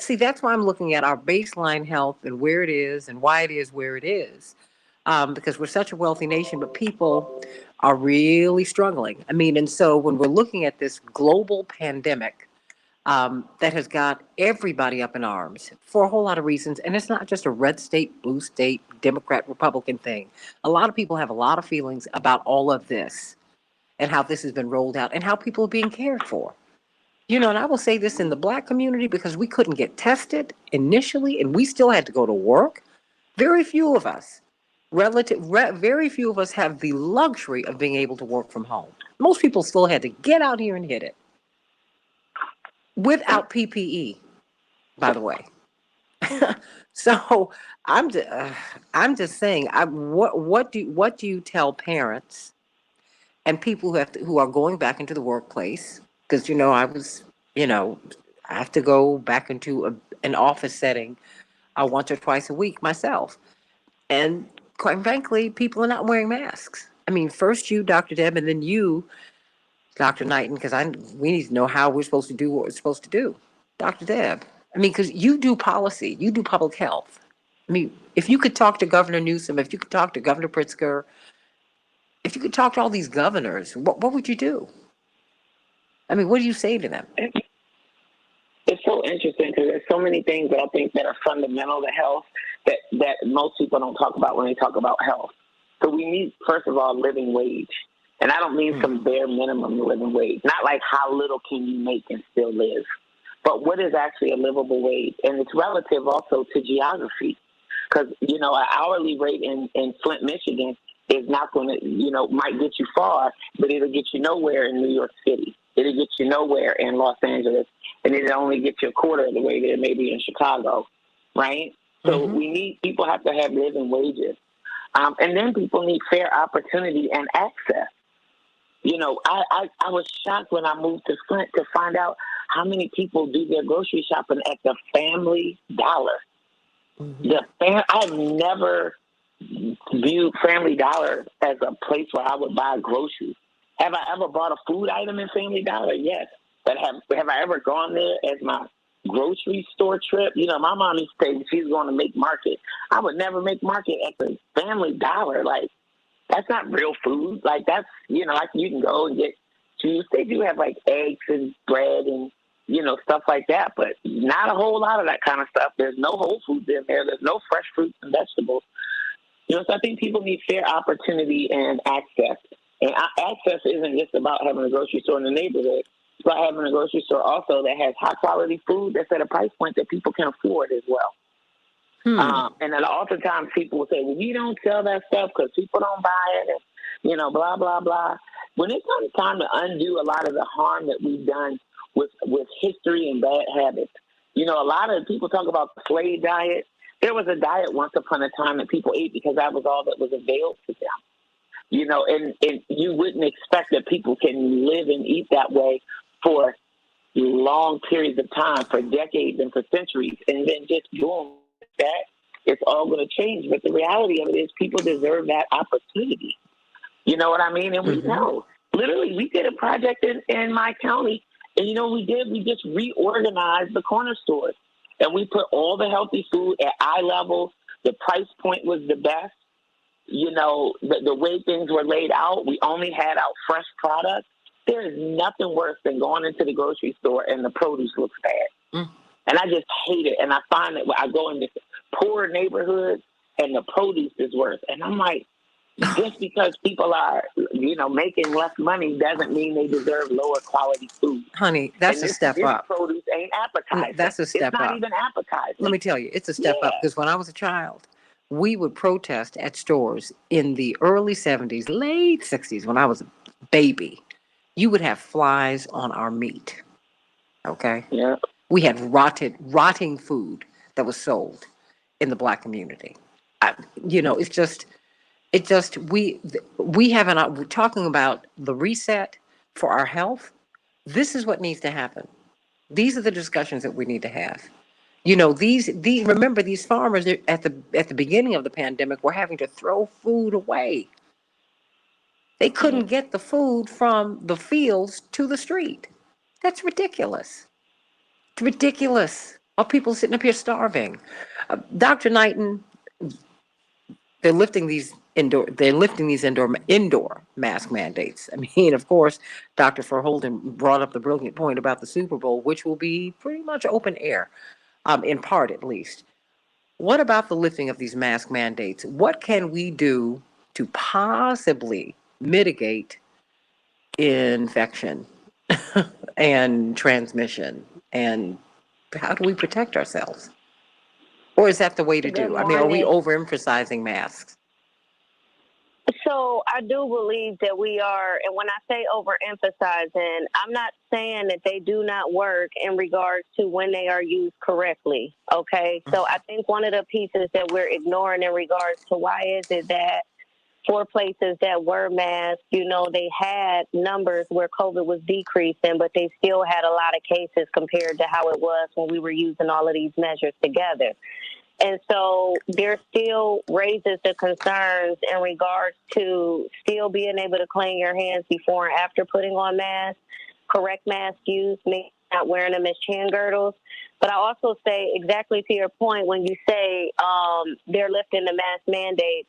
that's why I'm looking at our baseline health and where it is and why it is where it is, because we're such a wealthy nation, but people are really struggling. I mean, and so when we're looking at this global pandemic that has got everybody up in arms for a whole lot of reasons, and it's not just a red state, blue state, Democrat, Republican thing. A lot of people have a lot of feelings about all of this and how this has been rolled out and how people are being cared for. You know, and I will say this in the Black community, because we couldn't get tested initially and we still had to go to work. Very few of us, very few of us have the luxury of being able to work from home. Most people still had to get out here and hit it without PPE, by the way. So I'm just saying, what do you tell parents and people who are going back into the workplace? Because, you know, I have to go back into an office setting once or twice a week myself. And quite frankly, people are not wearing masks. I mean, first you, Dr. Deb, and then you, Dr. Knighton, because we need to know how we're supposed to do what we're supposed to do. Dr. Deb, I mean, because you do policy, you do public health. I mean, if you could talk to Governor Newsom, if you could talk to Governor Pritzker, if you could talk to all these governors, what would you do? I mean, what do you say to them? It's so interesting because there's so many things that I think that are fundamental to health that most people don't talk about when they talk about health. So we need, first of all, living wage. And I don't mean some bare minimum living wage, not like how little can you make and still live, but what is actually a livable wage? And it's relative also to geography, because, you know, an hourly rate in Flint, Michigan is not going to, you know, might get you far, but it'll get you nowhere in New York City. It'll get you nowhere in Los Angeles, and it'll only get you a quarter of the way there maybe in Chicago, right? So people have to have living wages. And then people need fair opportunity and access. You know, I was shocked when I moved to Flint to find out how many people do their grocery shopping at the Family Dollar. I've never viewed Family Dollar as a place where I would buy groceries. Have I ever bought a food item in Family Dollar? Yes. But have I ever gone there as my grocery store trip? You know, my mom used to say she's going to make market. I would never make market at the Family Dollar. Like, that's not real food. Like, that's, you know, like you can go and get juice. They do have like eggs and bread and, you know, stuff like that, but not a whole lot of that kind of stuff. There's no Whole Foods in there. There's no fresh fruits and vegetables. You know, so I think people need fair opportunity and access. And access isn't just about having a grocery store in the neighborhood. It's about having a grocery store also that has high-quality food that's at a price point that people can afford as well. And then oftentimes people will say, well, we don't sell that stuff because people don't buy it, and, you know, blah, blah, blah. When it comes time to undo a lot of the harm that we've done with history and bad habits, you know, a lot of people talk about the slave diet. There was a diet once upon a time that people ate because that was all that was available to them. You know, and you wouldn't expect that people can live and eat that way for long periods of time, for decades and for centuries, and then just boom, that it's all going to change. But the reality of it is people deserve that opportunity. You know what I mean? And we know. Literally, we did a project in my county, and you know what we did? We just reorganized the corner stores, and we put all the healthy food at eye level. The price point was the best. You know, the way things were laid out, we only had out fresh products. There is nothing worse than going into the grocery store and the produce looks bad. And I just hate it. And I find that when I go into poor neighborhoods and the produce is worse. And I'm like, Just because people are, making less money doesn't mean they deserve lower quality food. Honey, that's a step up. This produce ain't appetizing. That's a step up. It's not up. even appetizing. Let me tell you, it's a step up because when I was a child, we would protest at stores in the early 70s, late 60s, when I was a baby. You would have flies on our meat. Okay? Yeah. We had rotting food that was sold in the Black community. We haven't, we're talking about the reset for our health. This is what needs to happen. These are the discussions that we need to have. Remember, these farmers at the beginning of the pandemic were having to throw food away. They couldn't get the food from the fields to the street. That's ridiculous. It's ridiculous. Are people sitting up here starving? Dr. Knighton, they're lifting these indoor mask mandates. I mean, of course, Dr. Verholden brought up the brilliant point about the Super Bowl, which will be pretty much open air, in part at least. What about the lifting of these mask mandates? What can we do to possibly mitigate infection and transmission? And how do we protect ourselves? Or is that the way to do? I mean, are we overemphasizing masks? So I do believe that we are, and when I say overemphasizing, I'm not saying that they do not work in regards to when they are used correctly, okay? So I think one of the pieces that we're ignoring in regards to why is it that for places that were masked, they had numbers where COVID was decreasing, but they still had a lot of cases compared to how it was when we were using all of these measures together. And so there still raises the concerns in regards to still being able to clean your hands before and after putting on masks, correct mask use, not wearing them as chin girdles. But I also say exactly to your point when you say they're lifting the mask mandate,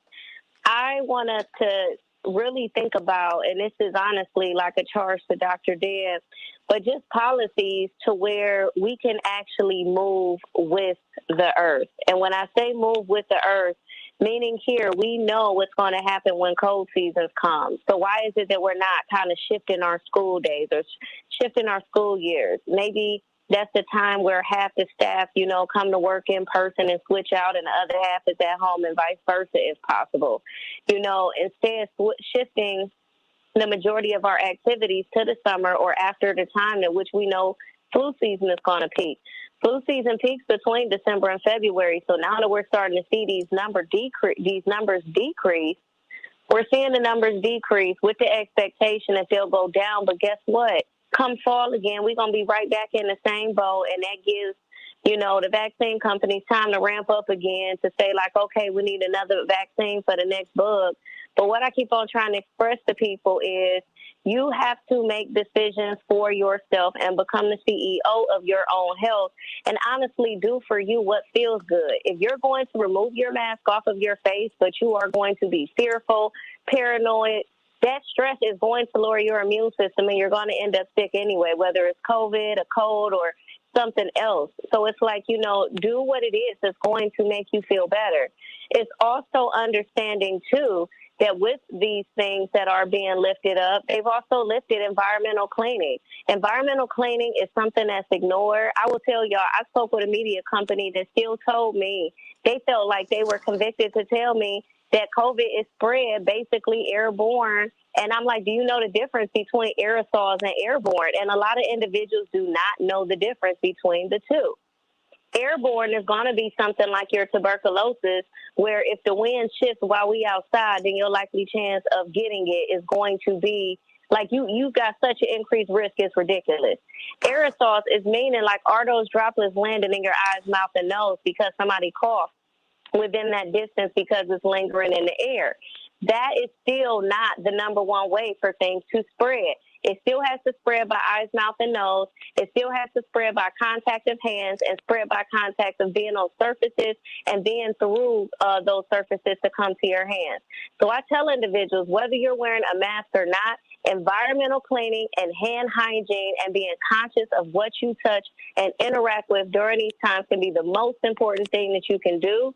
I want us to really think about, and this is honestly like a charge to Dr. Deb, but just policies to where we can actually move with the earth. And when I say move with the earth, meaning here, we know what's going to happen when cold seasons come. So why is it that we're not kind of shifting our school days or shifting our school years? Maybe that's the time where half the staff, come to work in person and switch out and the other half is at home and vice versa if possible. Instead shifting the majority of our activities to the summer or after the time in which we know flu season is going to peak. Flu season peaks between December and February. So now that we're starting to see these numbers decrease, we're seeing the numbers decrease with the expectation that they'll go down. But guess what? Come fall again, we're going to be right back in the same boat. And that gives, the vaccine companies time to ramp up again to say like, okay, we need another vaccine for the next bug. But what I keep on trying to express to people is you have to make decisions for yourself and become the CEO of your own health and honestly do for you what feels good. If you're going to remove your mask off of your face, but you are going to be fearful, paranoid, that stress is going to lower your immune system and you're going to end up sick anyway, whether it's COVID, a cold, or something else. So it's like, do what it is that's going to make you feel better. It's also understanding, too, that with these things that are being lifted up, they've also lifted environmental cleaning. Environmental cleaning is something that's ignored. I will tell y'all, I spoke with a media company that still told me they felt like they were convicted to tell me that COVID is spread basically airborne. And I'm like, do you know the difference between aerosols and airborne? And a lot of individuals do not know the difference between the two. Airborne is going to be something like your tuberculosis, where if the wind shifts while we outside, then your likely chance of getting it is going to be like you've got such an increased risk, it's ridiculous. Aerosols is meaning like, are those droplets landing in your eyes, mouth, and nose because somebody coughed within that distance because it's lingering in the air? That is still not the number one way for things to spread. It still has to spread by eyes, mouth, and nose. It still has to spread by contact of hands and spread by contact of being on surfaces and being through those surfaces to come to your hands. So I tell individuals, whether you're wearing a mask or not, environmental cleaning and hand hygiene and being conscious of what you touch and interact with during these times can be the most important thing that you can do.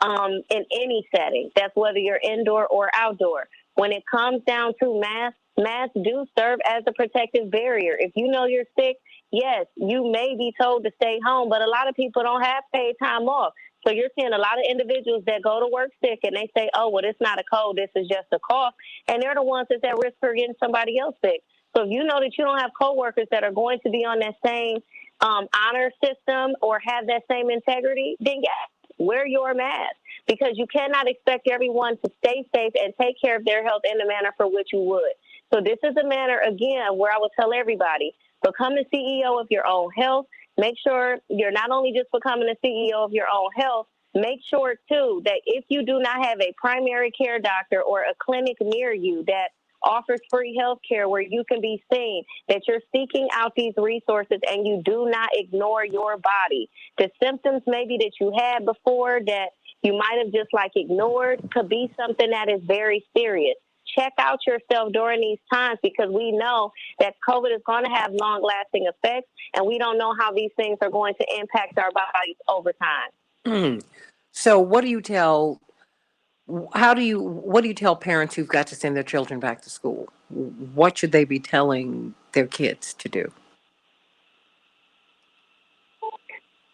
in any setting. That's whether you're indoor or outdoor. When it comes down to masks do serve as a protective barrier. If you know you're sick, yes, you may be told to stay home, but a lot of people don't have paid time off. So you're seeing a lot of individuals that go to work sick and they say, oh, well, it's not a cold, this is just a cough. And they're the ones that's at risk for getting somebody else sick. So if you know that you don't have coworkers that are going to be on that same honor system or have that same integrity, then yes, wear your mask, because you cannot expect everyone to stay safe and take care of their health in the manner for which you would. So this is a manner, again, where I would tell everybody, become the CEO of your own health. Make sure you're not only just becoming the CEO of your own health, make sure, too, that if you do not have a primary care doctor or a clinic near you that offers free health care where you can be seen, that you're seeking out these resources and you do not ignore your body. The symptoms maybe that you had before that you might have just ignored could be something that is very serious. Check out yourself during these times, because we know that COVID is going to have long-lasting effects, and we don't know how these things are going to impact our bodies over time. So what do you tell parents who've got to send their children back to school? What should they be telling their kids to do?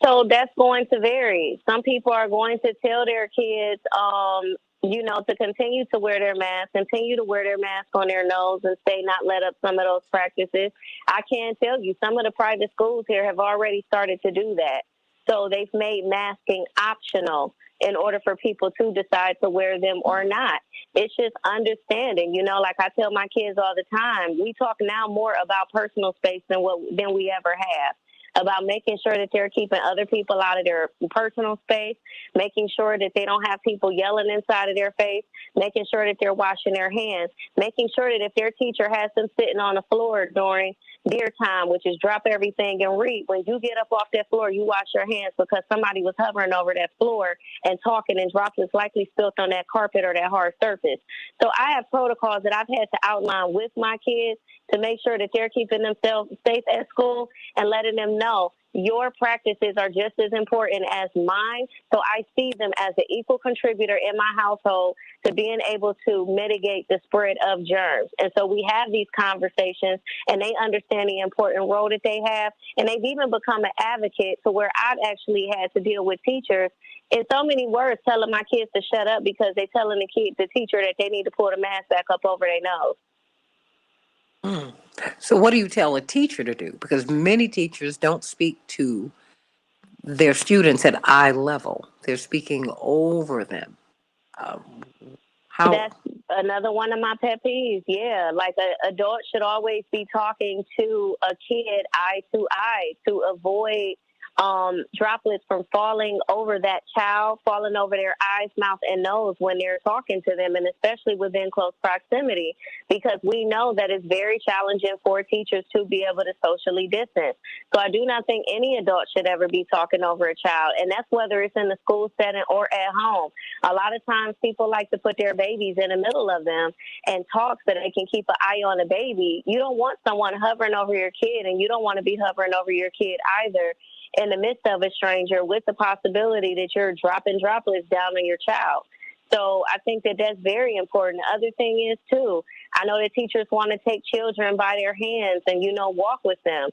So that's going to vary. Some people are going to tell their kids, to continue to wear their mask, continue to wear their mask on their nose and stay not let up some of those practices. I can tell you some of the private schools here have already started to do that. So they've made masking optional in order for people to decide to wear them or not. It's just understanding, like I tell my kids all the time, we talk now more about personal space than we ever have. About making sure that they're keeping other people out of their personal space, making sure that they don't have people yelling inside of their face, making sure that they're washing their hands, making sure that if their teacher has them sitting on the floor during their time, which is drop everything and read, when you get up off that floor, you wash your hands, because somebody was hovering over that floor and talking, and droplets likely spilled on that carpet or that hard surface. So I have protocols that I've had to outline with my kids to make sure that they're keeping themselves safe at school and letting them know your practices are just as important as mine. So I see them as an equal contributor in my household to being able to mitigate the spread of germs. And so we have these conversations, and they understand the important role that they have. And they've even become an advocate to where I've actually had to deal with teachers in so many words telling my kids to shut up because they're telling the teacher that they need to pull the mask back up over their nose. So what do you tell a teacher to do? Because many teachers don't speak to their students at eye level. They're speaking over them. That's another one of my pet peeves. Yeah, like an adult should always be talking to a kid eye to eye to avoid droplets from falling over that child, falling over their eyes, mouth, and nose when they're talking to them, and especially within close proximity, because we know that it's very challenging for teachers to be able to socially distance. So I do not think any adult should ever be talking over a child, and that's whether it's in the school setting or at home. A lot of times people like to put their babies in the middle of them and talk so they can keep an eye on the baby. You don't want someone hovering over your kid, and you don't want to be hovering over your kid either in the midst of a stranger with the possibility that you're dropping droplets down on your child. So I think that that's very important. The other thing is, too, I know that teachers want to take children by their hands and, walk with them.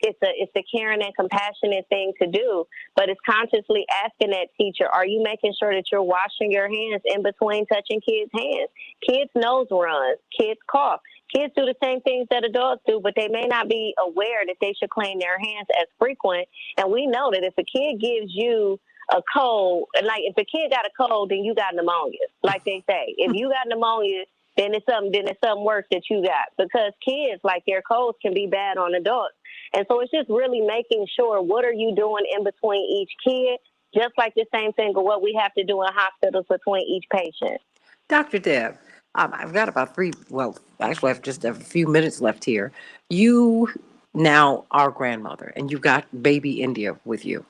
It's a caring and compassionate thing to do, but it's consciously asking that teacher, are you making sure that you're washing your hands in between touching kids' hands? Kids' nose runs, kids cough. Kids do the same things that adults do, but they may not be aware that they should clean their hands as frequent. And we know that if a kid gives you a cold, like if a kid got a cold, then you got pneumonia, like they say. If you got pneumonia, then it's something worse that you got, because kids, like their colds can be bad on adults. And so it's just really making sure, what are you doing in between each kid, just like the same thing of what we have to do in hospitals between each patient. Dr. Deb, I've got about actually I have just a few minutes left here. You now are grandmother, and you've got baby India with you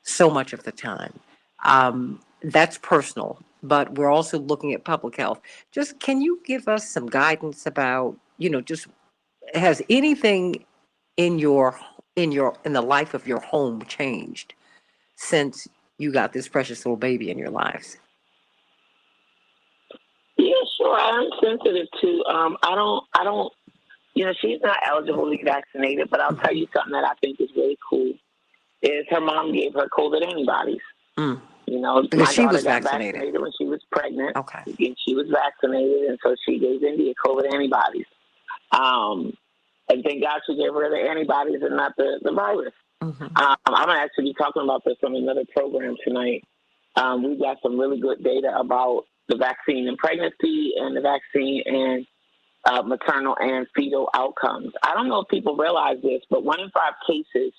so much of the time. That's personal, but we're also looking at public health. Just, can you give us some guidance about, just, has anything in the life of your home changed since you got this precious little baby in your lives? Yeah, sure. I'm sensitive to. I don't. She's not eligible to be vaccinated, but I'll tell you something that I think is really cool. Is her mom gave her COVID antibodies. Because my she daughter was got vaccinated when she was pregnant. Okay. And she was vaccinated, and so she gave India COVID antibodies. And thank God she gave her the antibodies and not the virus. I'm going to actually be talking about this on another program tonight. We've got some really good data about the vaccine in pregnancy and the vaccine and maternal and fetal outcomes. I don't know if people realize this, but 1 in 5 cases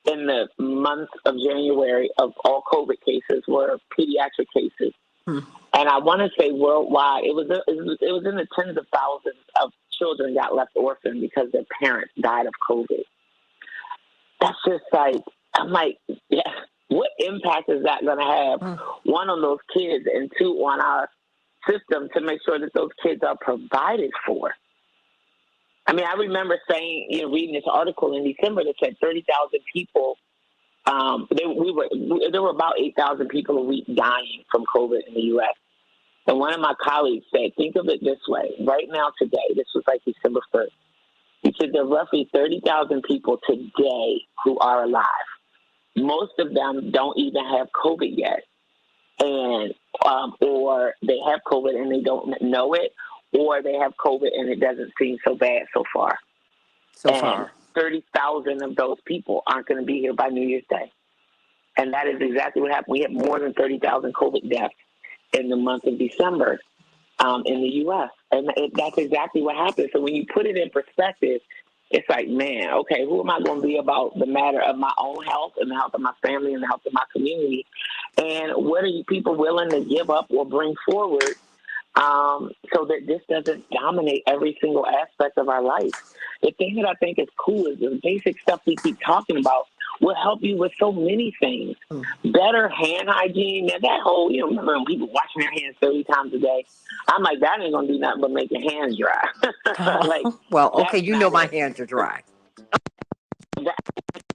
in the month of January of all COVID cases were pediatric cases. And I want to say worldwide, it was in the tens of thousands of children got left orphaned because their parents died of COVID. That's just like, I'm like, yeah, what impact is that going to have? One, on those kids, and two, on our system to make sure that those kids are provided for. I mean, I remember reading this article in December that said 30,000 people. There were about 8,000 people a week dying from COVID in the U.S. And one of my colleagues said, think of it this way. Right now, today, this was like December 1st. He said there are roughly 30,000 people today who are alive. Most of them don't even have COVID yet, and or they have COVID and they don't know it, or they have COVID and it doesn't seem so bad so far. 30,000 of those people aren't going to be here by New Year's Day. And that is exactly what happened. We had more than 30,000 COVID deaths in the month of December in the U.S. And that's exactly what happened. So when you put it in perspective, it's like, man, okay, who am I going to be about the matter of my own health and the health of my family and the health of my community? And what are you people willing to give up or bring forward so that this doesn't dominate every single aspect of our life? The thing that I think is cool is the basic stuff we keep talking about will help you with so many things. Better hand hygiene. Now that whole, remember when people washing their hands 30 times a day? I'm like, that ain't going to do nothing but make your hands dry. Well, okay, my hands are dry.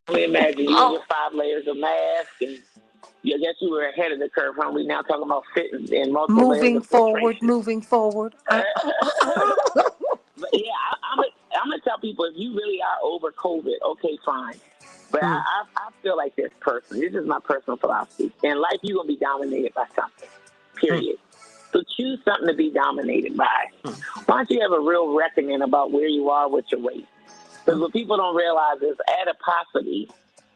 Imagine you with 5 layers of mask, and I guess you were ahead of the curve, huh? We now talking about fitting in multiple layers of Moving forward. But yeah, I'm gonna tell people, if you really are over COVID, okay, fine. But I feel like this personally. This is my personal philosophy. In life, you're gonna be dominated by something. Period. So choose something to be dominated by. Why don't you have a real reckoning about where you are with your weight? Because what people don't realize is adiposity,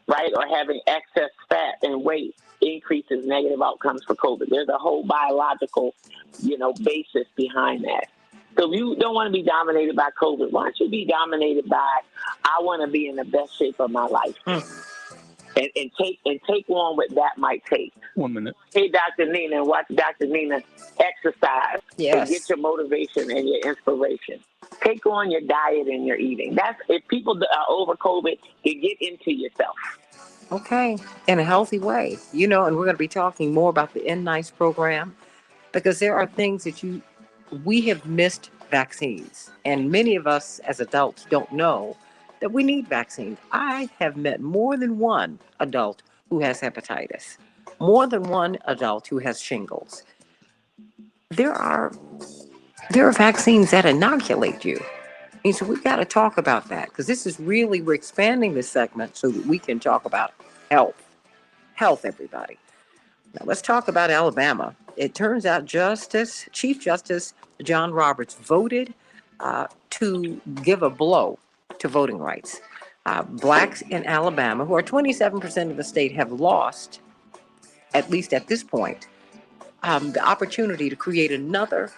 right, or having excess fat and weight increases negative outcomes for COVID. There's a whole biological, basis behind that. So if you don't want to be dominated by COVID, why don't you be dominated by, I want to be in the best shape of my life. And take on what that might take. 1 minute. Hey, Dr. Nina, and watch Dr. Nina exercise and get your motivation and your inspiration. Take on your diet and your eating. That's if people are over COVID, you get into yourself. Okay, in a healthy way, and we're going to be talking more about the N-Nice program, because there are things that we have missed vaccines, and many of us as adults don't know that we need vaccines. I have met more than one adult who has hepatitis, more than one adult who has shingles. There are vaccines that inoculate you. And so we've got to talk about that, because this is really, we're expanding this segment so that we can talk about health, everybody. Now let's talk about Alabama. It turns out Chief Justice John Roberts voted to give a blow to voting rights. Blacks in Alabama, who are 27% of the state, have lost, at least at this point, the opportunity to create another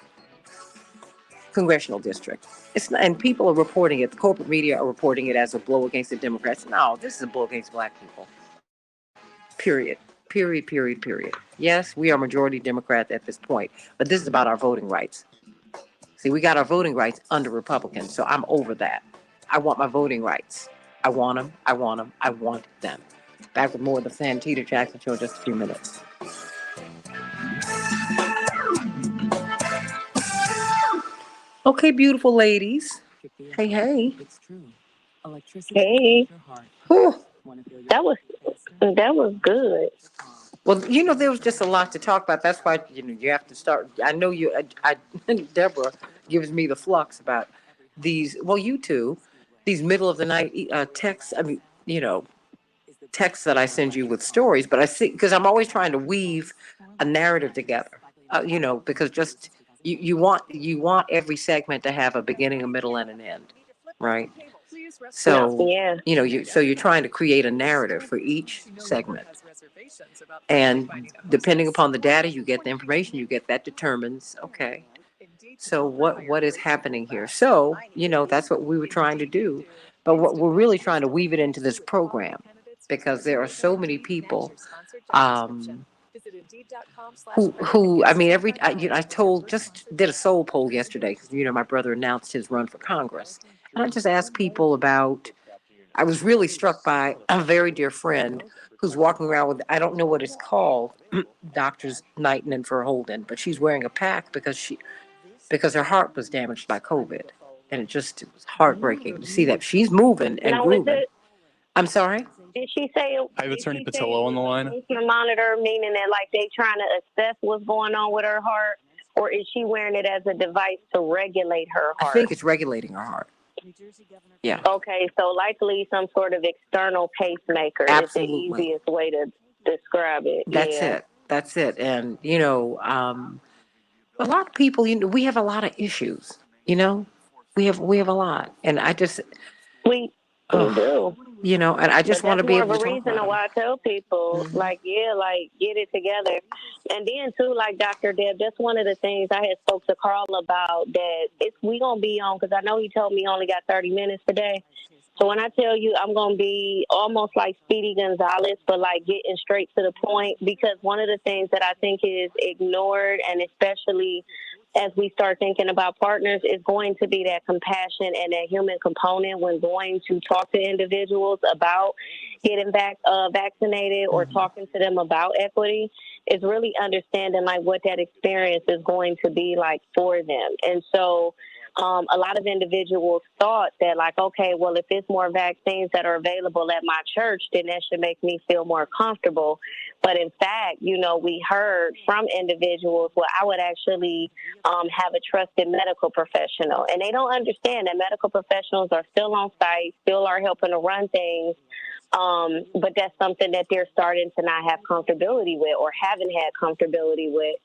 congressional district. And people are reporting it, the corporate media are reporting it as a blow against the Democrats. No, this is a blow against Black people. Period. Yes, we are majority Democrat at this point, but this is about our voting rights. See, we got our voting rights under Republicans, so I'm over that. I want my voting rights. I want them. Back with more of the Santita Jackson Show in just a few minutes. Okay, beautiful ladies. Hey. It's true. Electricity. Hey. Your heart. Whew. That was good. Well, there was just a lot to talk about. That's why, you have to start. I know Deborah gives me the flux about these, well, you two, these middle of the night texts. I mean, texts that I send you with stories, but I see, because I'm always trying to weave a narrative together, because just, you want every segment to have a beginning, a middle, and an end, right? So, Yeah. you're trying to create a narrative for each segment. And depending upon the data, you get the information you get, that determines, okay, so what is happening here? So, that's what we were trying to do. But what we're really trying to weave it into this program, because there are so many people who I mean, just did a soul poll yesterday, because, my brother announced his run for Congress. And I just asked people about, I was really struck by a very dear friend who's walking around with, I don't know what it's called, Doctors Knighton and Verholden, but she's wearing a pack because her heart was damaged by COVID. And it was heartbreaking to see that she's moving and grooving. I'm sorry? Did she say I have Attorney Patillo on the line. Monitor, meaning that like they trying to assess what's going on with her heart, or is she wearing it as a device to regulate her heart? I think it's regulating her heart. Yeah. Okay, so likely some sort of external pacemaker. Absolutely. Is the easiest way to describe it. That's it. And, a lot of people, we have a lot of issues, we have a lot. And I just, we do. And I just want to be able to talk about it. That's more of a reason why I tell people, get it together. And then, too, like Dr. Deb, that's one of the things I had spoke to Carl about, that we going to be on, because I know he told me he only got 30 minutes today. So when I tell you I'm going to be almost like Speedy Gonzalez, but like getting straight to the point, because one of the things that I think is ignored, and especially as we start thinking about partners, is going to be that compassion and that human component when going to talk to individuals about getting vaccinated or talking to them about equity, is really understanding like what that experience is going to be like for them. And so a lot of individuals thought that like, okay, well, if there's more vaccines that are available at my church, then that should make me feel more comfortable. But in fact, we heard from individuals, well, I would actually have a trusted medical professional. And they don't understand that medical professionals are still on site, still are helping to run things. But that's something that they're starting to not have comfortability with, or haven't had comfortability with.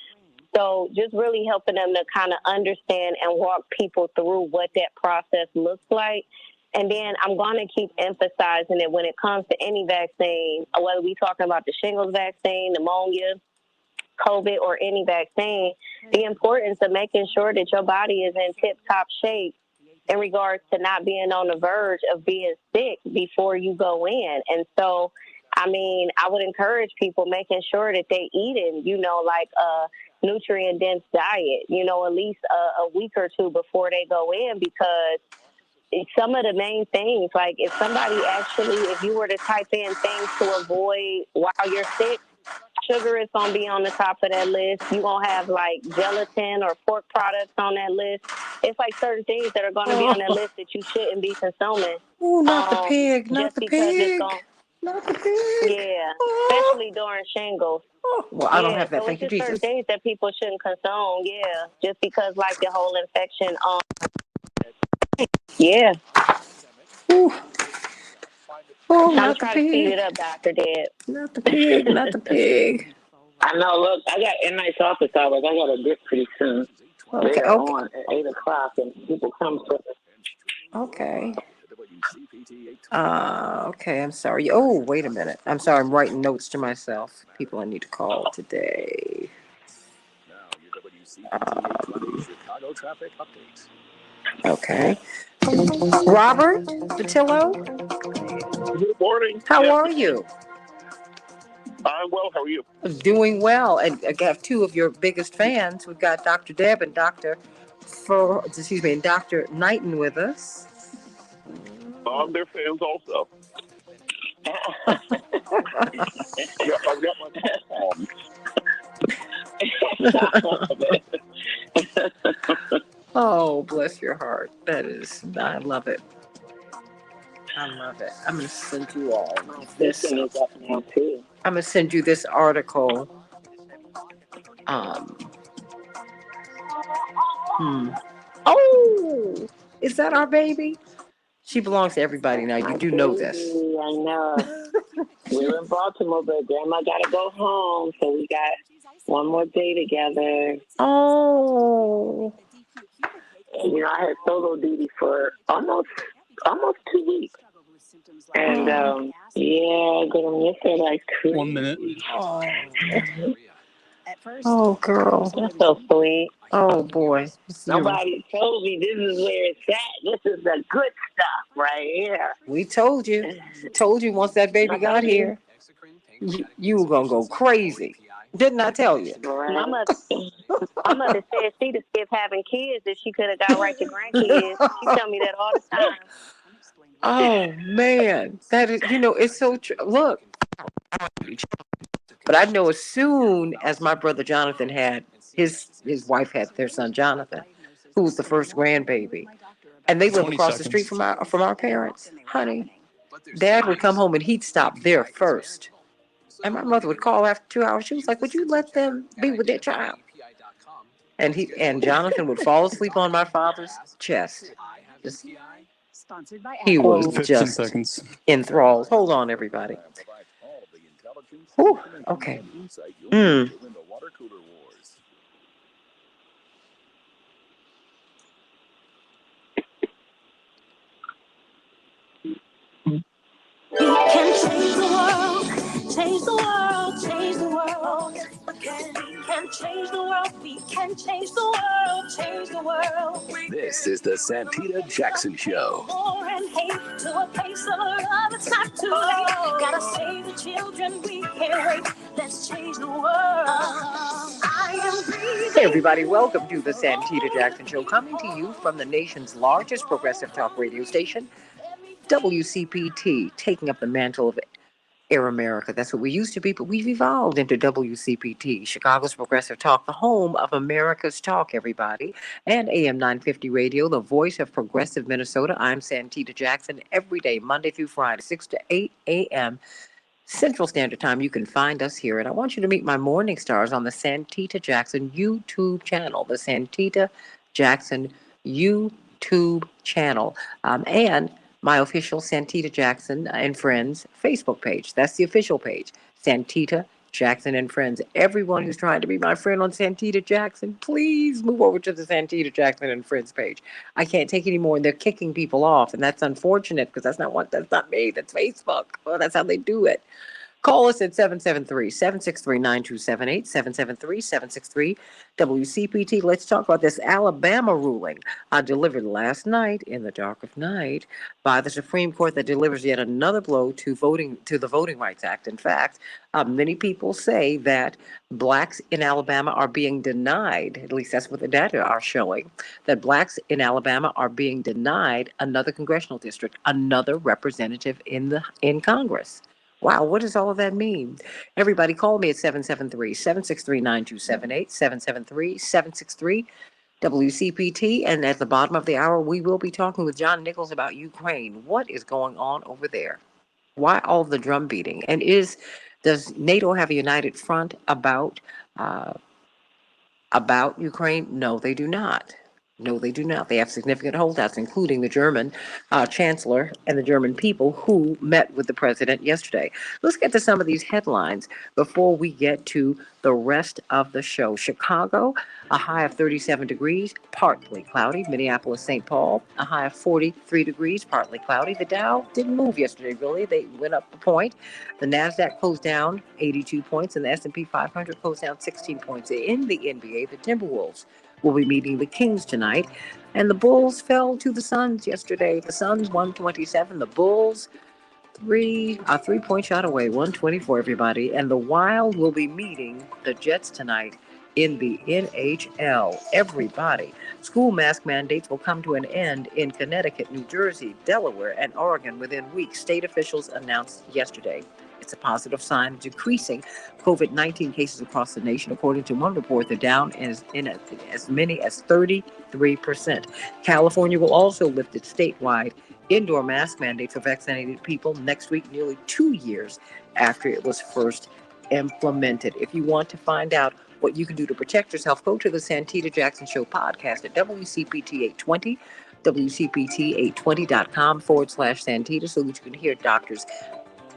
So just really helping them to kind of understand and walk people through what that process looks like. And then I'm going to keep emphasizing it when it comes to any vaccine, whether we're talking about the shingles vaccine, pneumonia, COVID, or any vaccine, the importance of making sure that your body is in tip-top shape in regards to not being on the verge of being sick before you go in. And so, I mean, I would encourage people making sure that they eating, like a nutrient-dense diet, at least a week or two before they go in, because some of the main things, like if you were to type in things to avoid while you're sick, sugar is going to be on the top of that list. You're going to have like gelatin or pork products on that list. It's like certain things that are going to be on that list that you shouldn't be consuming. Oh, not the pig, not the pig. Not the pig. Yeah, especially during shingles. Well, I don't have that. So Thank you, it's just Jesus. certain things that people shouldn't consume. Yeah, just because like the whole infection. Yeah. Ooh. Oh, I'm trying to speed it up, Dr. Deb. Not the pig, not the pig. I know. Look, I got nice office hours. I got to get pretty soon. Okay. They're on at 8:00, and people come to. Okay. Okay, I'm sorry. Oh, wait a minute. I'm sorry. I'm writing notes to myself. People I need to call today. Chicago traffic updates. Okay. Robert Patillo. Good morning. How are you? I'm well. How are you? Doing well. And I got two of your biggest fans. We've got Dr. Deb and Dr. Knighton with us. I'm their fans also. I've got my Oh, bless your heart. I love it. I love it. I'm going to send you all this. Is up now too. I'm going to send you this article. Oh, is that our baby? She belongs to everybody now. You do know this. I know. We're in Baltimore, but Grandma got to go home, so we got one more day together. Oh. And, I had solo duty for almost 2 weeks. And, yeah, gonna miss her like crazy. 1 minute. Oh, girl. That's so sweet. Oh, boy. Nobody told me this is where it's at. This is the good stuff right here. We told you. Told you once that baby got here, you were going to go crazy. Didn't I tell you? My mother said she'd have skipped having kids if she could have got right to grandkids. She tell me that all the time. Oh, man. That is, it's so true. Look. But I know as soon as my brother Jonathan had, his wife had their son Jonathan, who was the first grandbaby. And they live across the street from our parents. Honey, Dad would come home and he'd stop there first. And my mother would call after 2 hours. She was like, would you let them be with their child? And Jonathan would fall asleep on my father's chest. He was just enthralled. Hold on, everybody. Whew, okay. We can change the world, change the world, change the world. We can change the world, we can change the world, change the world. This is the Santita Jackson Show. War and hate to a place of love, it's not too late. Gotta save the children, we can't wait. Let's change the world. Hey everybody, welcome to the Santita Jackson Show, coming to you from the nation's largest progressive talk radio station, WCPT, taking up the mantle of Air America. That's what we used to be, but we've evolved into WCPT, Chicago's progressive talk, the home of America's talk, everybody, and AM 950 radio, the voice of progressive Minnesota. I'm Santita Jackson, every day, Monday through Friday, 6 to 8 a.m. Central Standard Time. You can find us here, and I want you to meet my morning stars on the Santita Jackson YouTube channel, the Santita Jackson YouTube channel, and my official Santita Jackson and Friends Facebook page. That's the official page, Santita Jackson and Friends. Everyone who's trying to be my friend on Santita Jackson, please move over to the Santita Jackson and Friends page. I can't take any more, and they're kicking people off, and that's unfortunate because that's not me. That's Facebook. Well, that's how they do it. Call us at 773-763-9278, 773-763-WCPT. Let's talk about this Alabama ruling delivered last night in the dark of night by the Supreme Court that delivers yet another blow to the Voting Rights Act. In fact, many people say that blacks in Alabama are being denied, at least that's what the data are showing, that blacks in Alabama are being denied another congressional district, another representative in Congress. Wow, what does all of that mean? Everybody call me at 773-763-9278, 773-763-WCPT. And at the bottom of the hour, we will be talking with John Nichols about Ukraine. What is going on over there? Why all the drum beating? And does NATO have a united front about Ukraine? No, they do not. No, they do not. They have significant holdouts, including the German chancellor and the German people who met with the president yesterday. Let's get to some of these headlines before we get to the rest of the show. Chicago, a high of 37 degrees, partly cloudy. Minneapolis, St. Paul, a high of 43 degrees, partly cloudy. The Dow didn't move yesterday, really. They went up a point. The NASDAQ closed down 82 points, and the S&P 500 closed down 16 points. In the NBA, the Timberwolves will be meeting the Kings tonight. And the Bulls fell to the Suns yesterday. The Suns 127. The Bulls a 3-point shot away, 124, everybody. And the Wild will be meeting the Jets tonight in the NHL. Everybody. School mask mandates will come to an end in Connecticut, New Jersey, Delaware, and Oregon within weeks, state officials announced yesterday. It's a positive sign of decreasing COVID-19 cases across the nation. According to one report, they're down as many as 33%. California will also lift its statewide indoor mask mandate for vaccinated people next week, nearly 2 years after it was first implemented. If you want to find out what you can do to protect yourself, go to the Santita Jackson Show podcast at WCPT 820, WCPT820.com/Santita, so that you can hear doctors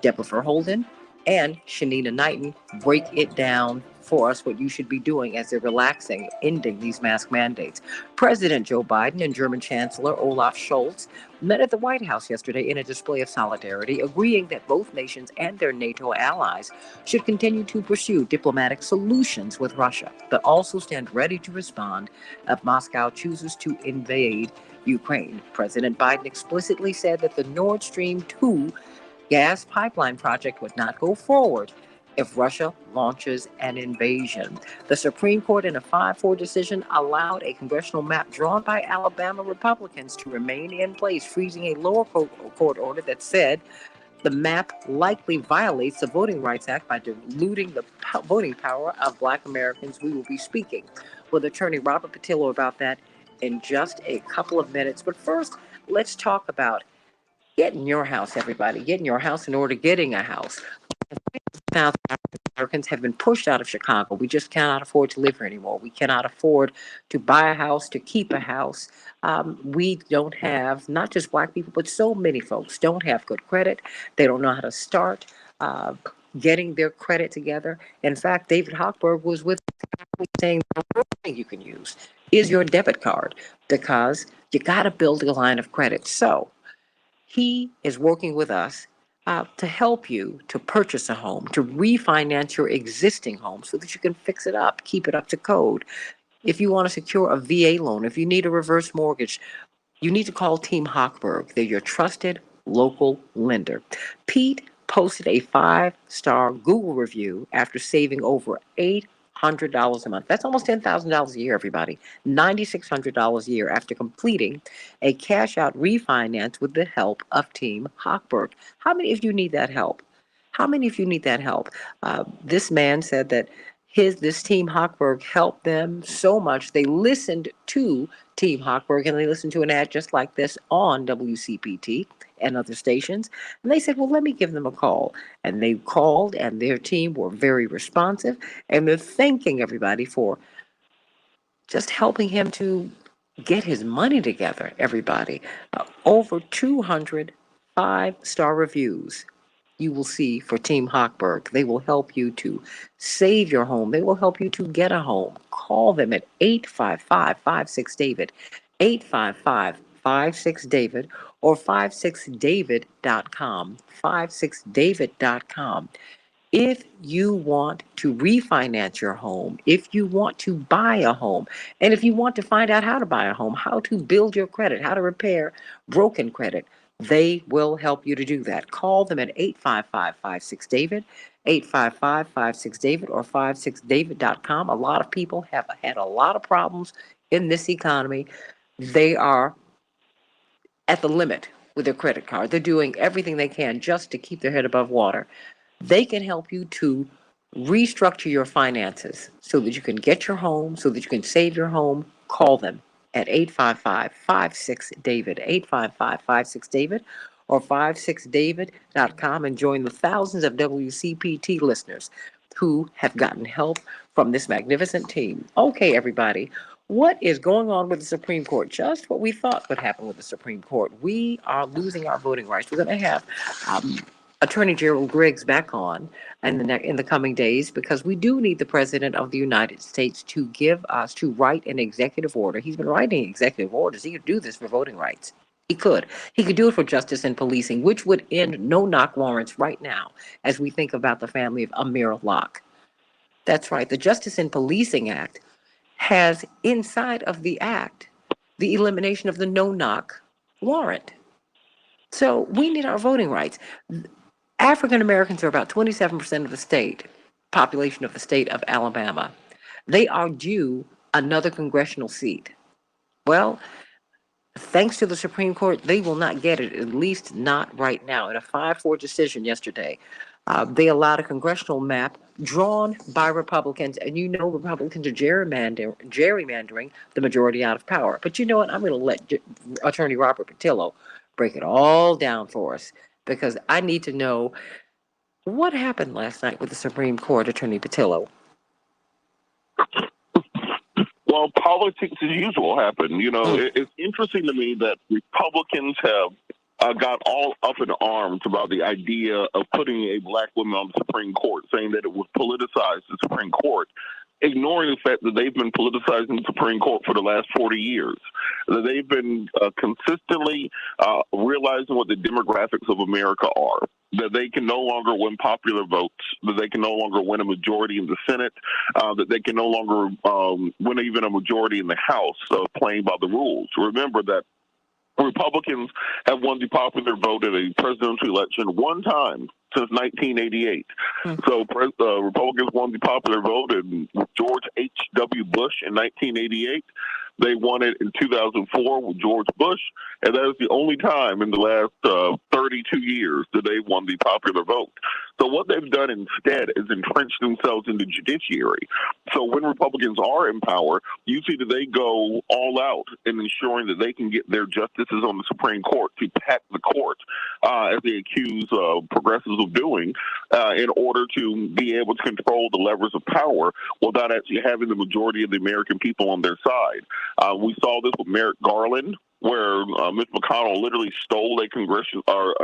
Deborah Verholden and Shanina Knighton break it down for us what you should be doing as they're relaxing, ending these mask mandates. President Joe Biden and German Chancellor Olaf Scholz met at the White House yesterday in a display of solidarity, agreeing that both nations and their NATO allies should continue to pursue diplomatic solutions with Russia, but also stand ready to respond if Moscow chooses to invade Ukraine. President Biden explicitly said that the Nord Stream 2 gas pipeline project would not go forward if Russia launches an invasion. The Supreme Court, in a 5-4 decision, allowed a congressional map drawn by Alabama Republicans to remain in place, freezing a lower court order that said the map likely violates the Voting Rights Act by diluting the voting power of Black Americans. We will be speaking with attorney Robert Patillo about that in just a couple of minutes. But first, let's talk about getting your house, everybody. Getting your house in order, getting a house. Thousands of Americans have been pushed out of Chicago. We just cannot afford to live here anymore. We cannot afford to buy a house, to keep a house. We don't have, not just Black people, but so many folks don't have good credit. They don't know how to start getting their credit together. In fact, David Hochberg was with me saying the first thing you can use is your debit card, because you got to build a line of credit. So he is working with us to help you to purchase a home, to refinance your existing home so that you can fix it up, keep it up to code. If you want to secure a VA loan, if you need a reverse mortgage, you need to call Team Hochberg. They're your trusted local lender. Pete posted a 5-star Google review after saving over $800 a month. That's almost $10,000 a year, everybody. $9,600 a year after completing a cash-out refinance with the help of Team Hochberg. How many of you need that help? How many of you need that help? This man said that this Team Hochberg helped them so much. They listened to Team Hochberg, and they listened to an ad just like this on WCPT and other stations. And they said, well, let me give them a call. And they called, and their team were very responsive. And they're thanking everybody for just helping him to get his money together, everybody. Over 200 5-star reviews you will see for Team Hochberg. They will help you to save your home. They will help you to get a home. Call them at 855-56-DAVID, 855-56-DAVID, or 56david.com, 56david.com. If you want to refinance your home, if you want to buy a home, and if you want to find out how to buy a home, how to build your credit, how to repair broken credit, they will help you to do that. Call them at 855-56-DAVID, 855-56-DAVID, or 56david.com. A lot of people have had a lot of problems in this economy. They are at the limit with their credit card. They're doing everything they can just to keep their head above water. They can help you to restructure your finances so that you can get your home, so that you can save your home. Call them at 855-56-DAVID, 855-56-DAVID, or 56david.com, and join the thousands of WCPT listeners who have gotten help from this magnificent team. Okay, everybody, what is going on with the Supreme Court? Just what we thought would happen with the Supreme Court. We are losing our voting rights. We're going to have Attorney Gerald Griggs back on in the coming days, because we do need the President of the United States to write an executive order. He's been writing executive orders. He could do this for voting rights. He could do it for justice and policing, which would end no-knock warrants right now as we think about the family of Amir Locke. That's right. The Justice and Policing Act has inside of the act the elimination of the no-knock warrant. So we need our voting rights. African Americans are about 27% of the population of the state of Alabama. They are due another congressional seat. Well, thanks to the Supreme Court, they will not get it, at least not right now. In a 5-4 decision yesterday, They allowed a congressional map drawn by Republicans, and you know Republicans are gerrymandering the majority out of power. But you know what? I'm going to let Attorney Robert Patillo break it all down for us, because I need to know what happened last night with the Supreme Court, Attorney Patillo. Well, politics as usual happened. You know, it's interesting to me that Republicans have got all up in arms about the idea of putting a black woman on the Supreme Court, saying that it would politicize the Supreme Court, ignoring the fact that they've been politicizing the Supreme Court for the last 40 years. That they've been consistently realizing what the demographics of America are, that they can no longer win popular votes, that they can no longer win a majority in the Senate, that they can no longer win even a majority in the House, playing by the rules. Remember that Republicans have won the popular vote in a presidential election one time since 1988. So Republicans won the popular vote in George H.W. Bush in 1988. They won it in 2004 with George Bush, and that is the only time in the last 32 years that they won the popular vote. So what they've done instead is entrenched themselves in the judiciary. So when Republicans are in power, you see that they go all out in ensuring that they can get their justices on the Supreme Court to pack the court, as they accuse progressives of doing, in order to be able to control the levers of power without actually having the majority of the American people on their side. We saw this with Merrick Garland, where Mitch McConnell literally stole a congressional or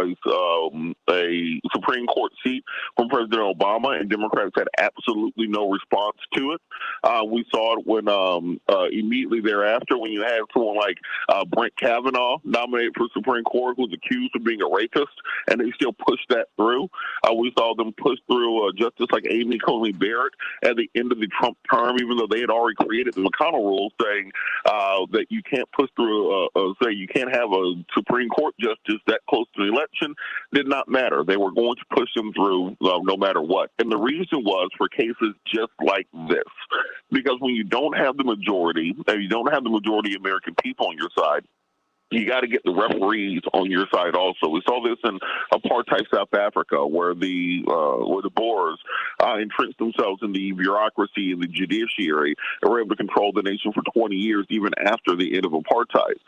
a Supreme Court seat from President Obama, and Democrats had absolutely no response to it. We saw it when immediately thereafter, when you had someone like Brett Kavanaugh nominated for the Supreme Court, who's accused of being a rapist, and they still pushed that through. We saw them push through justice like Amy Coney Barrett at the end of the Trump term, even though they had already created the McConnell rules saying that you can't push through say you can't have a Supreme Court justice that close to the election. Did not matter. They were going to push them through no matter what. And the reason was for cases just like this. Because when you don't have the majority, and you don't have the majority of American people on your side, you got to get the referees on your side also. We saw this in apartheid South Africa, where the Boers entrenched themselves in the bureaucracy and the judiciary and were able to control the nation for 20 years, even after the end of apartheid.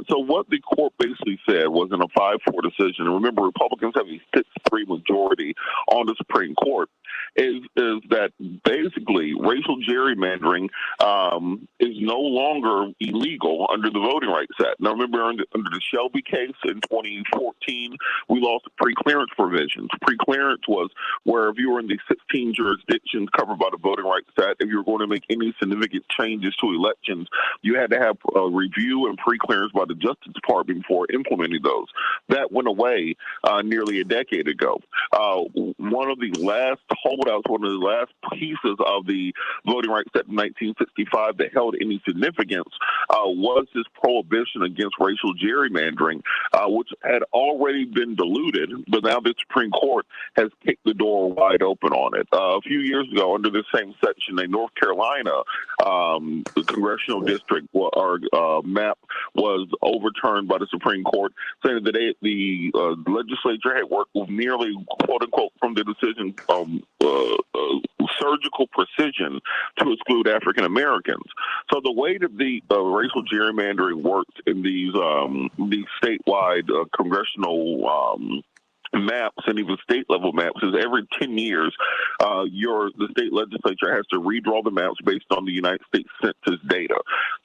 So what the court basically said was in a 5-4 decision, and remember, Republicans have a 6-3 majority on the Supreme Court, is that basically racial gerrymandering is no longer illegal under the Voting Rights Act. Now, remember, under the Shelby case in 2014, we lost the pre-clearance provisions. Pre-clearance was where if you were in the 16 jurisdictions covered by the Voting Rights Act, if you were going to make any significant changes to elections, you had to have a review and pre-clearance by the Justice Department before implementing those. That went away nearly a decade ago. One of the last holdouts, one of the last pieces of the Voting Rights Act of 1965 that held any significance was this prohibition against racial gerrymandering, which had already been diluted, but now the Supreme Court has kicked the door wide open on it. A few years ago, under the same section, a North Carolina the congressional district or map was overturned by the Supreme Court, saying that the legislature had worked with nearly, quote unquote, from the decision, surgical precision to exclude African Americans. So the way that the racial gerrymandering works in these statewide congressional maps and even state level maps is every 10 years the state legislature has to redraw the maps based on the United States Census data.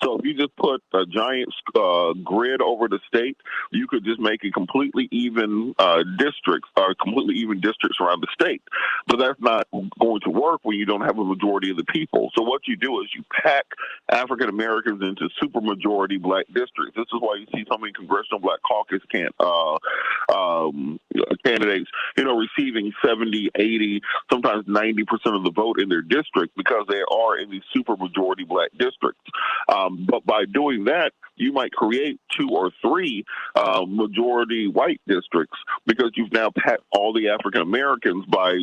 So if you just put a giant grid over the state, you could just make a completely even districts around the state. But that's not going to work when you don't have a majority of the people. So what you do is you pack African Americans into supermajority black districts. This is why you see so many congressional black caucus candidates, receiving 70, 80, sometimes 90% of the vote in their district because they are in these supermajority black districts. But by doing that, you might create 2 or 3 majority white districts because you've now packed all the African Americans by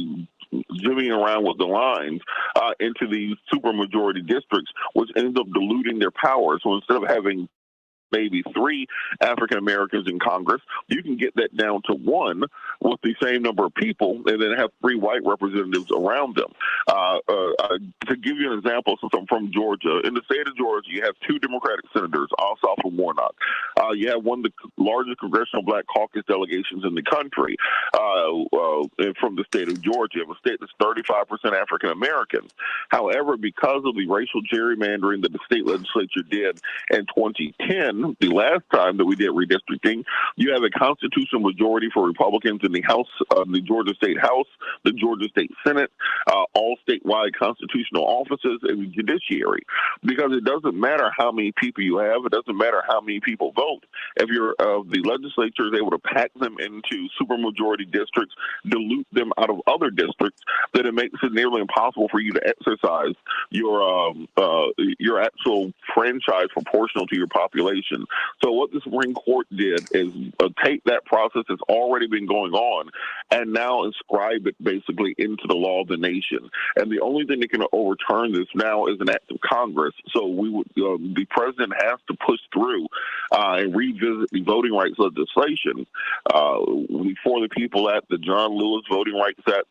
jimmying around with the lines into these supermajority districts, which ends up diluting their power. So instead of having maybe 3 African Americans in Congress. You can get that down to 1 with the same number of people, and then have 3 white representatives around them. To give you an example, since I'm from Georgia, in the state of Georgia, you have 2 Democratic senators, Ossoff and Warnock. You have one of the largest congressional Black caucus delegations in the country from the state of Georgia. You have a state that's 35% African Americans. However, because of the racial gerrymandering that the state legislature did in 2010, the last time that we did redistricting, you have a constitutional majority for Republicans in the House, the Georgia State House, the Georgia State Senate, all statewide constitutional offices, and the judiciary. Because it doesn't matter how many people you have, it doesn't matter how many people vote. If the legislature is able to pack them into supermajority districts, dilute them out of other districts, then it makes it nearly impossible for you to exercise your actual franchise proportional to your population. So what the Supreme Court did is take that process that's already been going on and now inscribe it basically into the law of the nation. And the only thing that can overturn this now is an act of Congress. So the president has to push through and revisit the voting rights legislation. For the People Act, the John Lewis Voting Rights Act,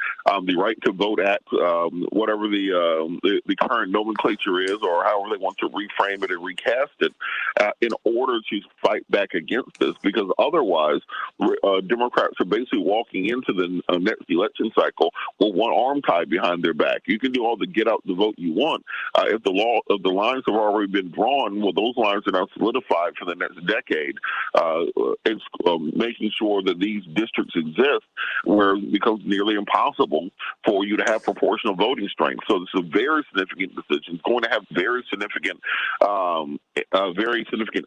the Right to Vote Act, whatever the current nomenclature is, or however they want to reframe it and recast it, in order to fight back against this. Because otherwise, Democrats are basically walking into the next election cycle with one arm tied behind their back. You can do all the get out the vote you want. If the lines have already been drawn, well, those lines are now solidified for the next decade. It's making sure that these districts exist where it becomes nearly impossible for you to have proportional voting strength. So it's a very significant decision. It's going to have very significant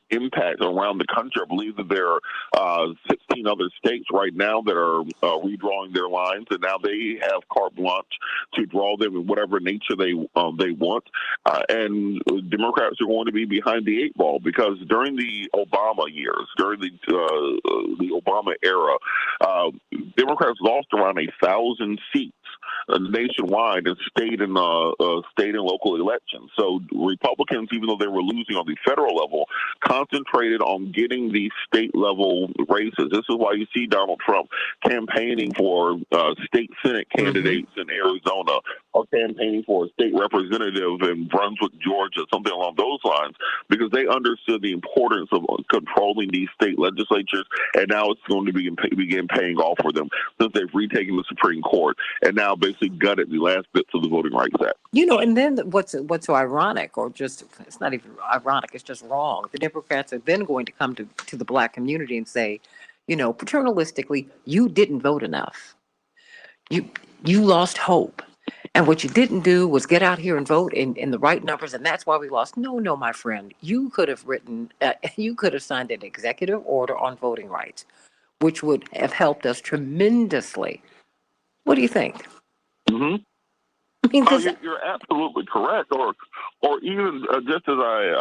impact around the country. I believe that there are 16 other states right now that are redrawing their lines, and now they have carte blanche to draw them in whatever nature they want. And Democrats are going to be behind the 8 ball, because during the Obama years, during the Obama era, Democrats lost around 1,000 seats nationwide in state and local elections. So Republicans, even though they were losing on the federal level, concentrated on getting these state level races. This is why you see Donald Trump campaigning for state Senate candidates in Arizona, or campaigning for a state representative in Brunswick, Georgia, something along those lines, because they understood the importance of controlling these state legislatures, and now it's going to begin paying off for them since they've retaken the Supreme Court and now basically gutted the last bits of the Voting Rights Act. And then what's so ironic, or just, it's not even ironic, it's just wrong. The Democrats are then going to come to the Black community and say, paternalistically, you didn't vote enough. You lost hope. And what you didn't do was get out here and vote in the right numbers, and that's why we lost. No, my friend. You could have signed an executive order on voting rights, which would have helped us tremendously. What do you think? Mm-hmm. You're absolutely correct. Or even just as I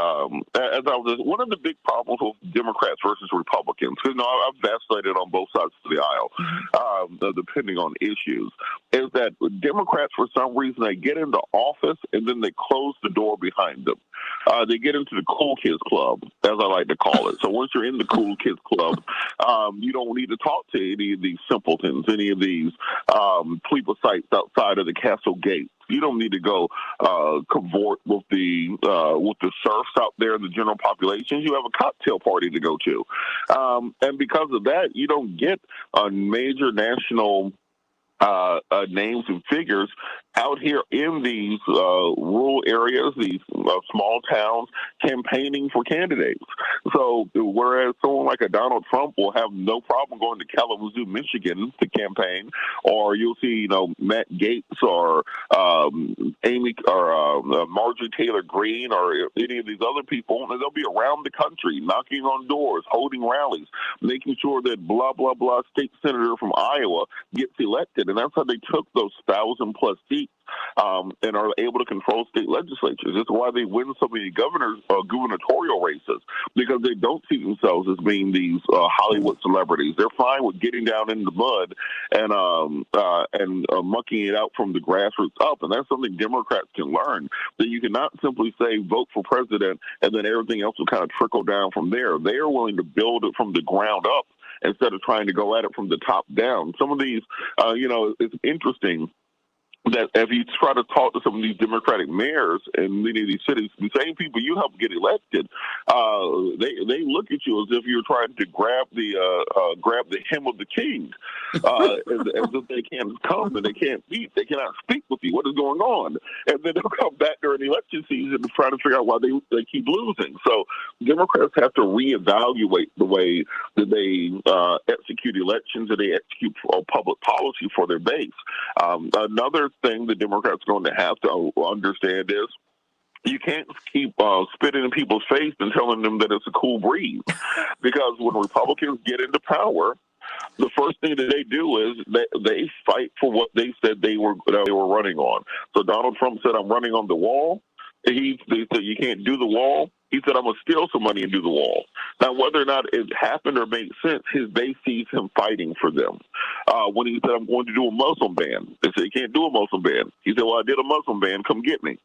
was, one of the big problems with Democrats versus Republicans, because I've vacillated on both sides of the aisle, depending on issues, is that Democrats, for some reason, they get into office and then they close the door behind them. They get into the cool kids club, as I like to call it. So once you're in the cool kids club, you don't need to talk to any of these simpletons, any of these plebiscites outside of the castle gate. You don't need to go cavort with the serfs out there, the general population. You have a cocktail party to go to, and because of that, you don't get a major national names and figures out here in these rural areas, these small towns, campaigning for candidates. So whereas someone like a Donald Trump will have no problem going to Kalamazoo, Michigan to campaign, or you'll see, Matt Gaetz or Amy or Marjorie Taylor Greene or any of these other people, and they'll be around the country knocking on doors, holding rallies, making sure that blah, blah, blah state senator from Iowa gets elected. And that's how they took those 1,000+ seats seats and are able to control state legislatures. It's why they win so many gubernatorial races, because they don't see themselves as being these Hollywood celebrities. They're fine with getting down in the mud and mucking it out from the grassroots up. And that's something Democrats can learn, that you cannot simply say vote for president and then everything else will kind of trickle down from there. They are willing to build it from the ground up instead of trying to go at it from the top down. Some of these, it's interesting that if you try to talk to some of these Democratic mayors in many of these cities, the same people you help get elected, they look at you as if you're trying to grab the hem of the king, as if they can't come and they can't meet, they cannot speak with you. What is going on? And then they'll come back during election season and try to figure out why they keep losing. So Democrats have to reevaluate the way that they execute elections and they execute public policy for their base. Another thing the Democrats are going to have to understand is you can't keep spitting in people's face and telling them that it's a cool breeze, because when Republicans get into power, the first thing that they do is they fight for what they said they were running on. So Donald Trump said, "I'm running on the wall." They said, "You can't do the wall." He said, "I'm going to steal some money and do the wall." Now, whether or not it happened or made sense, his base sees him fighting for them. When he said, "I'm going to do a Muslim ban," they said, "You can't do a Muslim ban." He said, "Well, I did a Muslim ban. Come get me."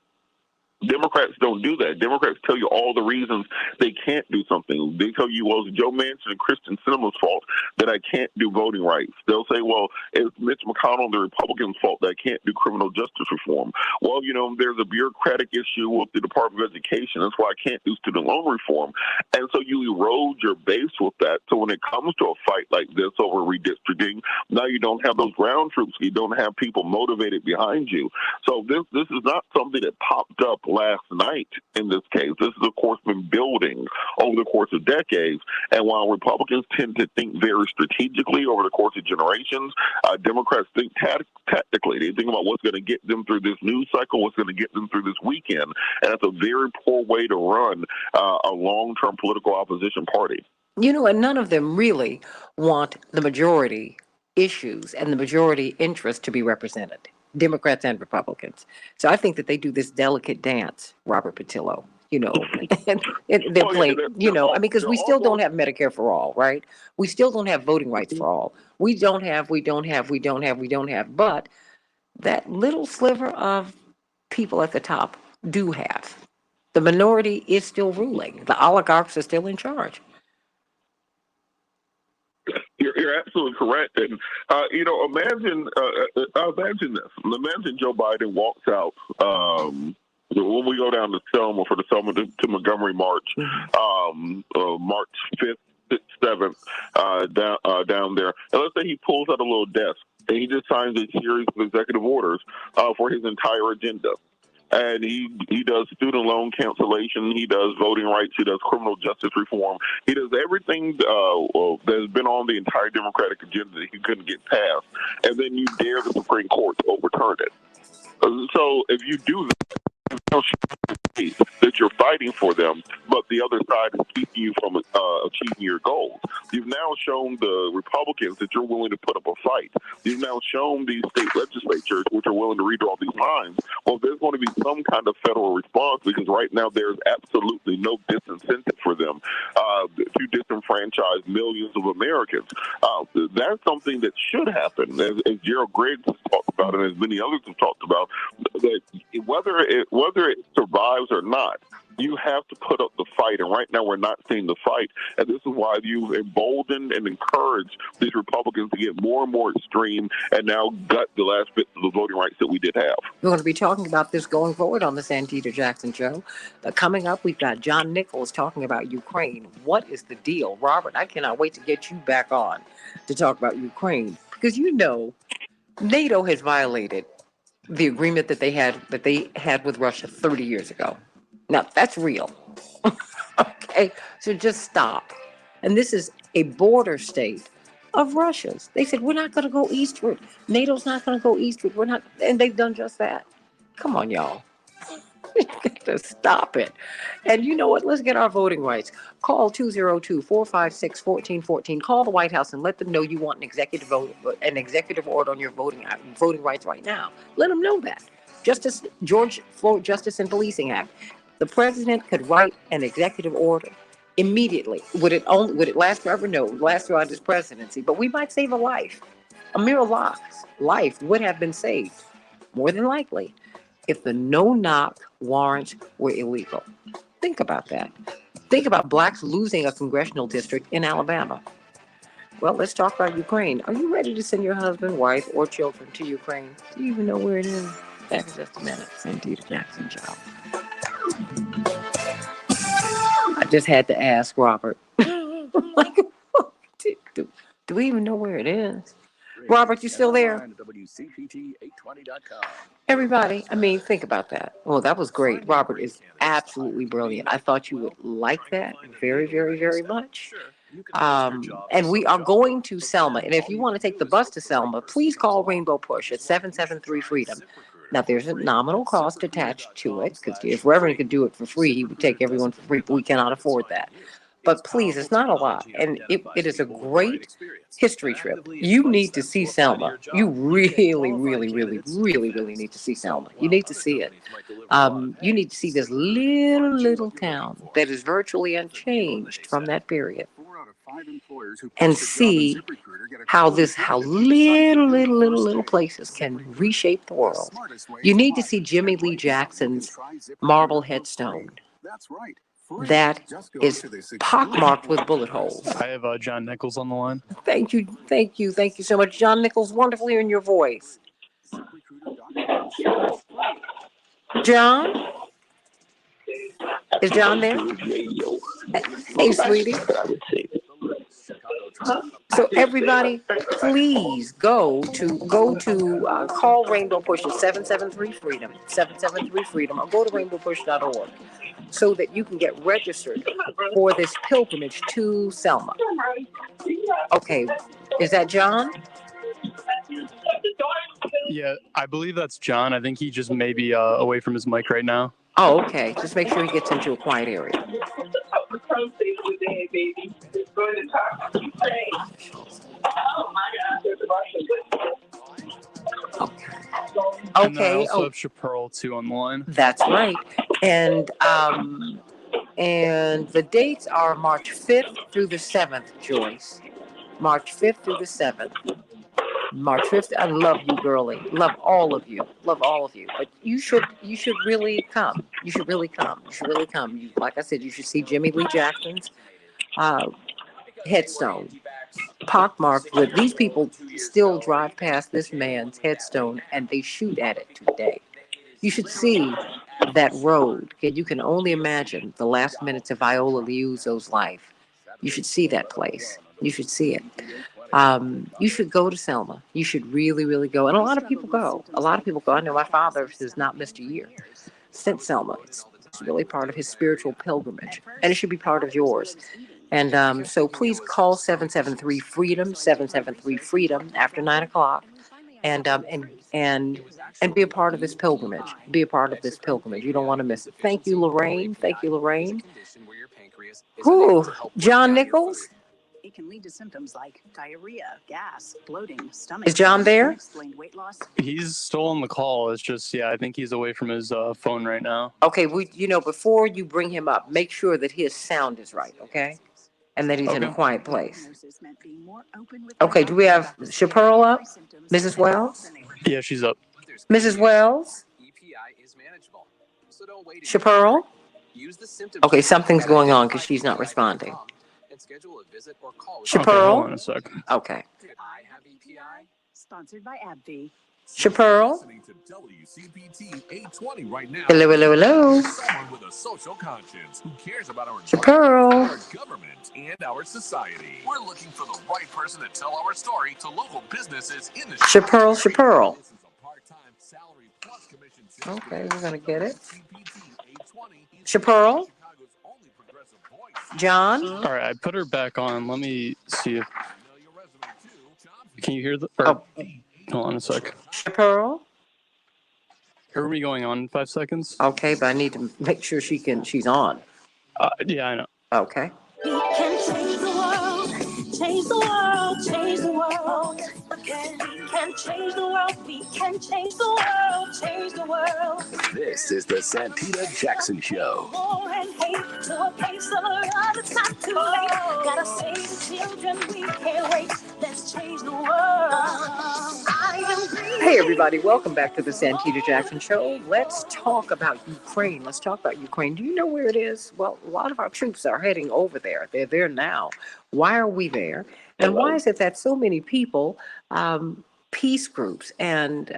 Democrats don't do that. Democrats tell you all the reasons they can't do something. They tell you, well, it's Joe Manchin and Kristen Sinema's fault that I can't do voting rights. They'll say, well, it's Mitch McConnell and the Republicans' fault that I can't do criminal justice reform. Well, there's a bureaucratic issue with the Department of Education. That's why I can't do student loan reform. And so you erode your base with that. So when it comes to a fight like this over redistricting, now you don't have those ground troops. You don't have people motivated behind you. So this is not something that popped up last night in this case. This has, of course, been building over the course of decades. And while Republicans tend to think very strategically over the course of generations, Democrats think tactically. They think about what's going to get them through this news cycle, what's going to get them through this weekend. And that's a very poor way to run a long-term political opposition party. And none of them really want the majority issues and the majority interest to be represented. Democrats and Republicans. So I think that they do this delicate dance, Robert Patillo, and they're playing, because we still don't have Medicare for all, right? We still don't have voting rights for all. We don't have, but that little sliver of people at the top do have. The minority is still ruling. The oligarchs are still in charge. You're absolutely correct. And, imagine this. Imagine Joe Biden walks out when we go down to Selma for the Selma to Montgomery March, March 5th, 6th, 7th, down there. And let's say he pulls out a little desk and he just signs a series of executive orders for his entire agenda. And he does student loan cancellation, he does voting rights, he does criminal justice reform, he does everything that's been on the entire Democratic agenda that he couldn't get passed. And then you dare the Supreme Court to overturn it. So if you do that, that you're fighting for them, but the other side is keeping you from achieving your goals. You've now shown the Republicans that you're willing to put up a fight. You've now shown these state legislatures which are willing to redraw these lines. Well, there's going to be some kind of federal response, because right now there's absolutely no disincentive for them to disenfranchise millions of Americans. That's something that should happen, as Gerald Griggs has talked about and as many others have talked about, that whether it survives or not, you have to put up the fight. And right now we're not seeing the fight. And this is why you've emboldened and encouraged these Republicans to get more and more extreme and now gut the last bits of the voting rights that we did have. We're going to be talking about this going forward on the Santita Jackson Show. Coming up, we've got John Nichols talking about Ukraine. What is the deal? Robert, I cannot wait to get you back on to talk about Ukraine, because NATO has violated the agreement that they had with Russia 30 years ago. Now, that's real. Okay, so just stop. And this is a border state of Russia's. They said, we're not going to go eastward. NATO's not going to go eastward. We're not, and they've done just that. Come on, y'all. To stop it. And you know what? Let's get our voting rights. Call 202-456-1414. Call the White House and let them know you want an executive order on your voting rights right now. Let them know that. George Floyd Justice and Policing Act. The president could write an executive order immediately. Would it last forever? No, it would last throughout his presidency. But we might save a life. A mere life would have been saved, more than likely, if the no-knock warrants were illegal. Think about that. Think about blacks losing a congressional district in Alabama. Well, let's talk about Ukraine. Are you ready to send your husband, wife, or children to Ukraine? Do you even know where it is? Back in just a minute. Santita Jackson, child. I just had to ask Robert. Like, do we even know where it is? Robert, you still there? Everybody, I mean, think about that. Oh, that was great. Robert is absolutely brilliant. I thought you would like that very, very, very much. And we are going to Selma. And if you want to take the bus to Selma, please call Rainbow Push at 773-FREEDOM. Now, there's a nominal cost attached to it, because if Reverend could do it for free, he would take everyone for free, but we cannot afford that. But please, it's not a lot. And it is a great history trip. You need to see Selma. You really, really, really, really, really need to see Selma. You need to see it. You need to see this little town that is virtually unchanged from that period. And see how little places can reshape the world. You need to see Jimmy Lee Jackson's marble headstone. That is pockmarked with bullet holes. I have John Nichols on the line. Thank you so much, John Nichols. Wonderful hearing your voice. John? Is John there? Hey, sweetie. So everybody, please go to call Rainbow Push at 773-FREEDOM, 773-FREEDOM, or go to rainbowpush.org so that you can get registered for this pilgrimage to Selma. Okay, is that John? Yeah, I believe that's John. I think he just may be away from his mic right now. Oh, okay. Just make sure he gets into a quiet area. And I also have Chaparral too on the line. That's right. And the dates are March 5th through the 7th, Joyce. March 5th through the 7th. March 5th. I love you, girlie. Love all of you. Love all of you. But you should really come. You should really come. Like I said, you should see Jimmy Lee Jackson's headstone. Pockmarked with, these people still drive past this man's headstone and they shoot at it today. You should see that road. You can only imagine the last minutes of Viola Liuzzo's life. You should see that place. You should see it. You should go to Selma. You should really, really go. And a lot of people go. I know my father has not missed a year since Selma. It's really part of his spiritual pilgrimage. And it should be part of yours. And so please call 773-FREEDOM, 773-FREEDOM after 9 o'clock. And be a part of this pilgrimage. Be a part of this pilgrimage. You don't want to miss it. Thank you, Lorraine. Whew. John Nichols? It can lead to symptoms like diarrhea, gas, bloating, stomach. Is John there? Weight loss. He's still on the call. It's just, I think he's away from his phone right now. Okay, before you bring him up, make sure that his sound is right, okay? And that he's in a quiet place. Okay, do we have Chaparral up? Mrs. Wells? Yeah, she's up. Mrs. Wells? Chaparral? Okay, something's going on because she's not responding. Chaparral? Okay, hold on a sec. Okay. Sponsored by AbbVie. Chaparral? Right now. Hello. Someone with a social conscience who cares about our Chaparral. our government, and our society. We're looking for the right person to tell our story to local businesses in the Chaparral. Okay, we're gonna get it. Chaparral? John? All right, I put her back on. Let me see if... Can you hear the... Hold on a sec. Chaparral? Are we going on in 5 seconds? Okay, but I need to make sure she's on. Yeah, I know. Okay. We can change the world, change the world, change the world. We can change the world, we can change the world, change the world. This is the Santita Jackson Show. War and hate to a place of love, it's not too late. Gotta save the children, we can't wait. Let's change the world. I am green. Hey, everybody. Welcome back to the Santita Jackson Show. Let's talk about Ukraine. Let's talk about Ukraine. Do you know where it is? Well, a lot of our troops are heading over there. They're there now. Why are we there? And why is it that so many people, peace groups and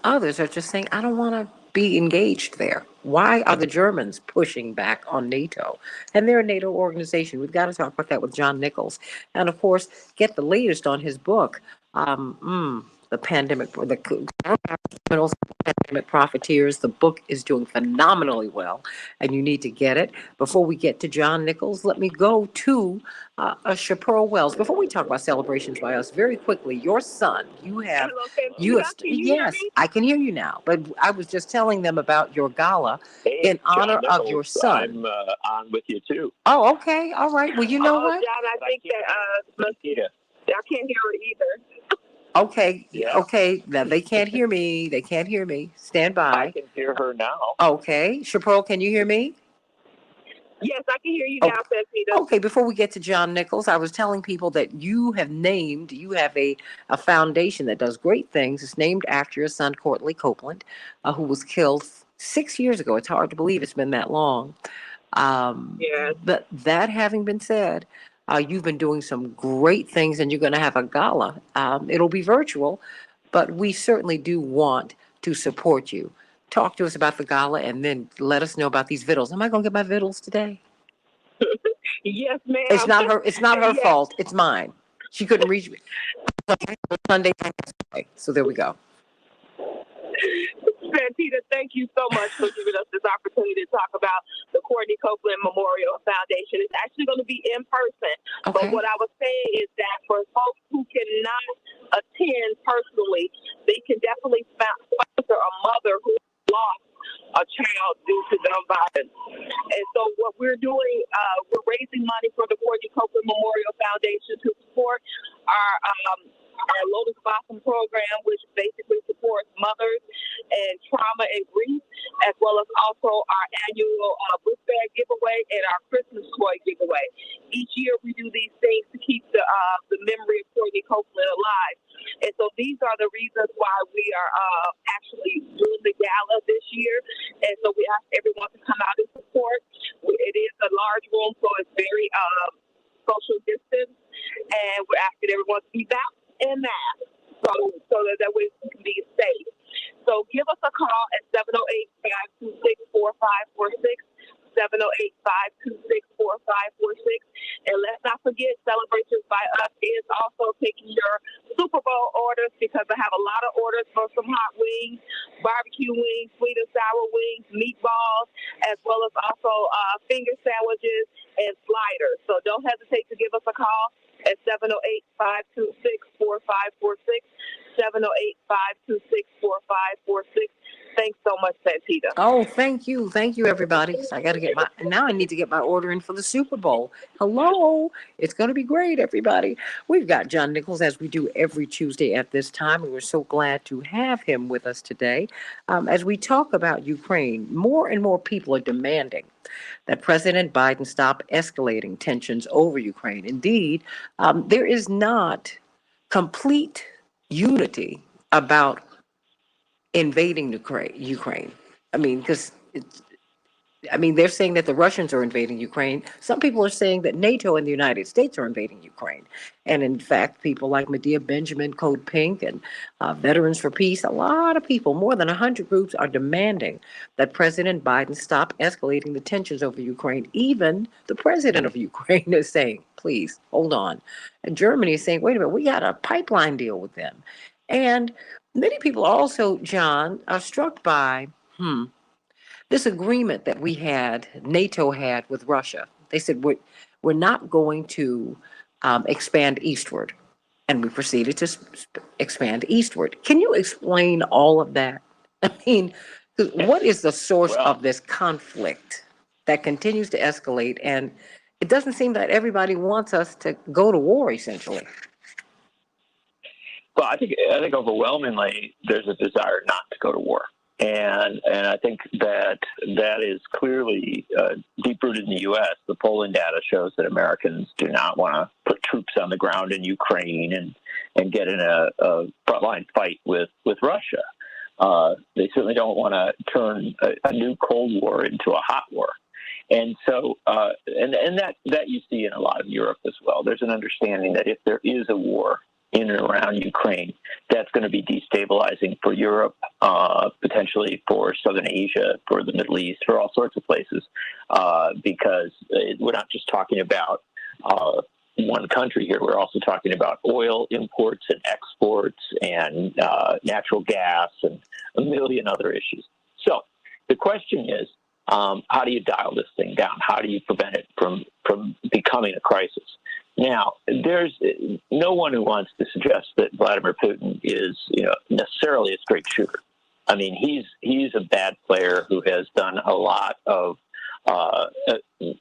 others are just saying, I don't want to be engaged there? Why are the Germans pushing back on NATO? And they're a NATO organization. We've got to talk about that with John Nichols. And, of course, get the latest on his book, The Pandemic, Pandemic Profiteers. The book is doing phenomenally well, and you need to get it. Before we get to John Nichols, let me go to Chaparral Wells. Before we talk about celebrations by us, very quickly, your son, yes, I can hear you now, but I was just telling them about your gala in honor of your son. I'm on with you too. Oh, okay, all right. Well, you know what? John, I think that I can't hear her either. Okay, Yeah. okay. Now they can't hear me. They can't hear me. Stand by. I can hear her now. Okay, Chaparral, can you hear me? Yes, I can hear you now, Santita. Okay, before we get to John Nichols, I was telling people that you have a foundation that does great things. It's named after your son, Courtney Copeland, who was killed 6 years ago. It's hard to believe it's been that long. But that having been said, you've been doing some great things, and you're going to have a gala. It'll be virtual, but we certainly do want to support you. Talk to us about the gala, and then let us know about these vittles. Am I going to get my vittles today? Yes, ma'am. It's not her fault. It's mine. She couldn't reach me Sunday, so there we go. Santita, thank you so much for giving us this opportunity to talk about the Courtney Copeland Memorial Foundation. It's actually going to be in person. Okay. But what I was saying is that for folks who cannot attend personally, they can definitely sponsor a mother who lost a child due to gun violence. And so what we're doing, we're raising money for the Courtney Copeland Memorial Foundation to support our Lotus Blossom program, which basically supports mothers and trauma and grief, as well as also our annual book bag giveaway and our Christmas toy giveaway. Each year we do these things to keep the memory of Courtney Copeland alive. And so these are the reasons why we are actually doing the gala this year. And so we ask everyone to come out and support. It is a large room, so it's very social distance. And we're asking everyone to be back and mask so that way we can be safe. So give us a call at 708-526-4546, 708-526-4546. And let's not forget, Celebrations by Us is also taking your Super Bowl orders, because I have a lot of orders for some hot wings, barbecue wings, sweet and sour wings, meatballs, as well as also finger sandwiches and sliders. So don't hesitate to give us a call at 708-526-4546, 708-526-4546. Thanks so much, Santita. Oh, thank you. Thank you, everybody. So I need to get my order in for the Super Bowl. Hello. It's going to be great, everybody. We've got John Nichols, as we do every Tuesday at this time, and we're so glad to have him with us today. As we talk about Ukraine, more and more people are demanding that President Biden stop escalating tensions over Ukraine. Indeed, there is not complete unity about invading Ukraine. I mean, they're saying that the Russians are invading Ukraine. Some people are saying that NATO and the United States are invading Ukraine. And in fact, people like Medea Benjamin, Code Pink, and Veterans for Peace, a lot of people, more than 100 groups, are demanding that President Biden stop escalating the tensions over Ukraine. Even the president of Ukraine is saying, please, hold on. And Germany is saying, wait a minute, we got a pipeline deal with them. And many people also, John, are struck by this agreement that NATO had with Russia. They said, we're not going to expand eastward. And we proceeded to expand eastward. Can you explain all of that? I mean, what is the source of this conflict that continues to escalate? And it doesn't seem that everybody wants us to go to war, essentially. Well, I think overwhelmingly there's a desire not to go to war. And I think that is clearly deep rooted in the U.S. The polling data shows that Americans do not want to put troops on the ground in Ukraine and get in a frontline fight with Russia. They certainly don't want to turn a new Cold War into a hot war. And so, and that you see in a lot of Europe as well. There's an understanding that if there is a war in and around Ukraine, that's going to be destabilizing for Europe, potentially for Southern Asia, for the Middle East, for all sorts of places, because we're not just talking about one country here. We're also talking about oil imports and exports and natural gas and a million other issues. So the question is, how do you dial this thing down? How do you prevent it from becoming a crisis? Now, there's no one who wants to suggest that Vladimir Putin is, necessarily a straight shooter. I mean, he's a bad player who has done a lot of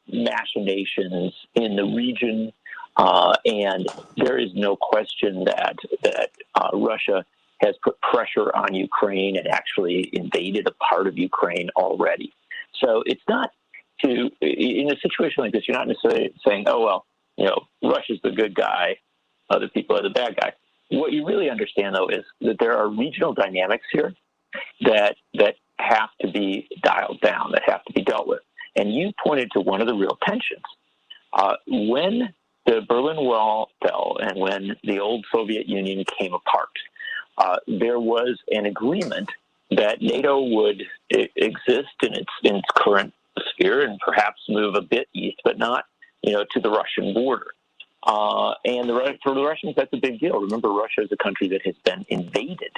machinations in the region, and there is no question that Russia has put pressure on Ukraine and actually invaded a part of Ukraine already. So it's not in a situation like this, you're not necessarily saying, oh, well, Russia's the good guy, other people are the bad guy. What you really understand, though, is that there are regional dynamics here that have to be dialed down, that have to be dealt with. And you pointed to one of the real tensions. When the Berlin Wall fell and when the old Soviet Union came apart, there was an agreement that NATO would exist in its current sphere and perhaps move a bit east, but not to the Russian border. And for the Russians, that's a big deal. Remember, Russia is a country that has been invaded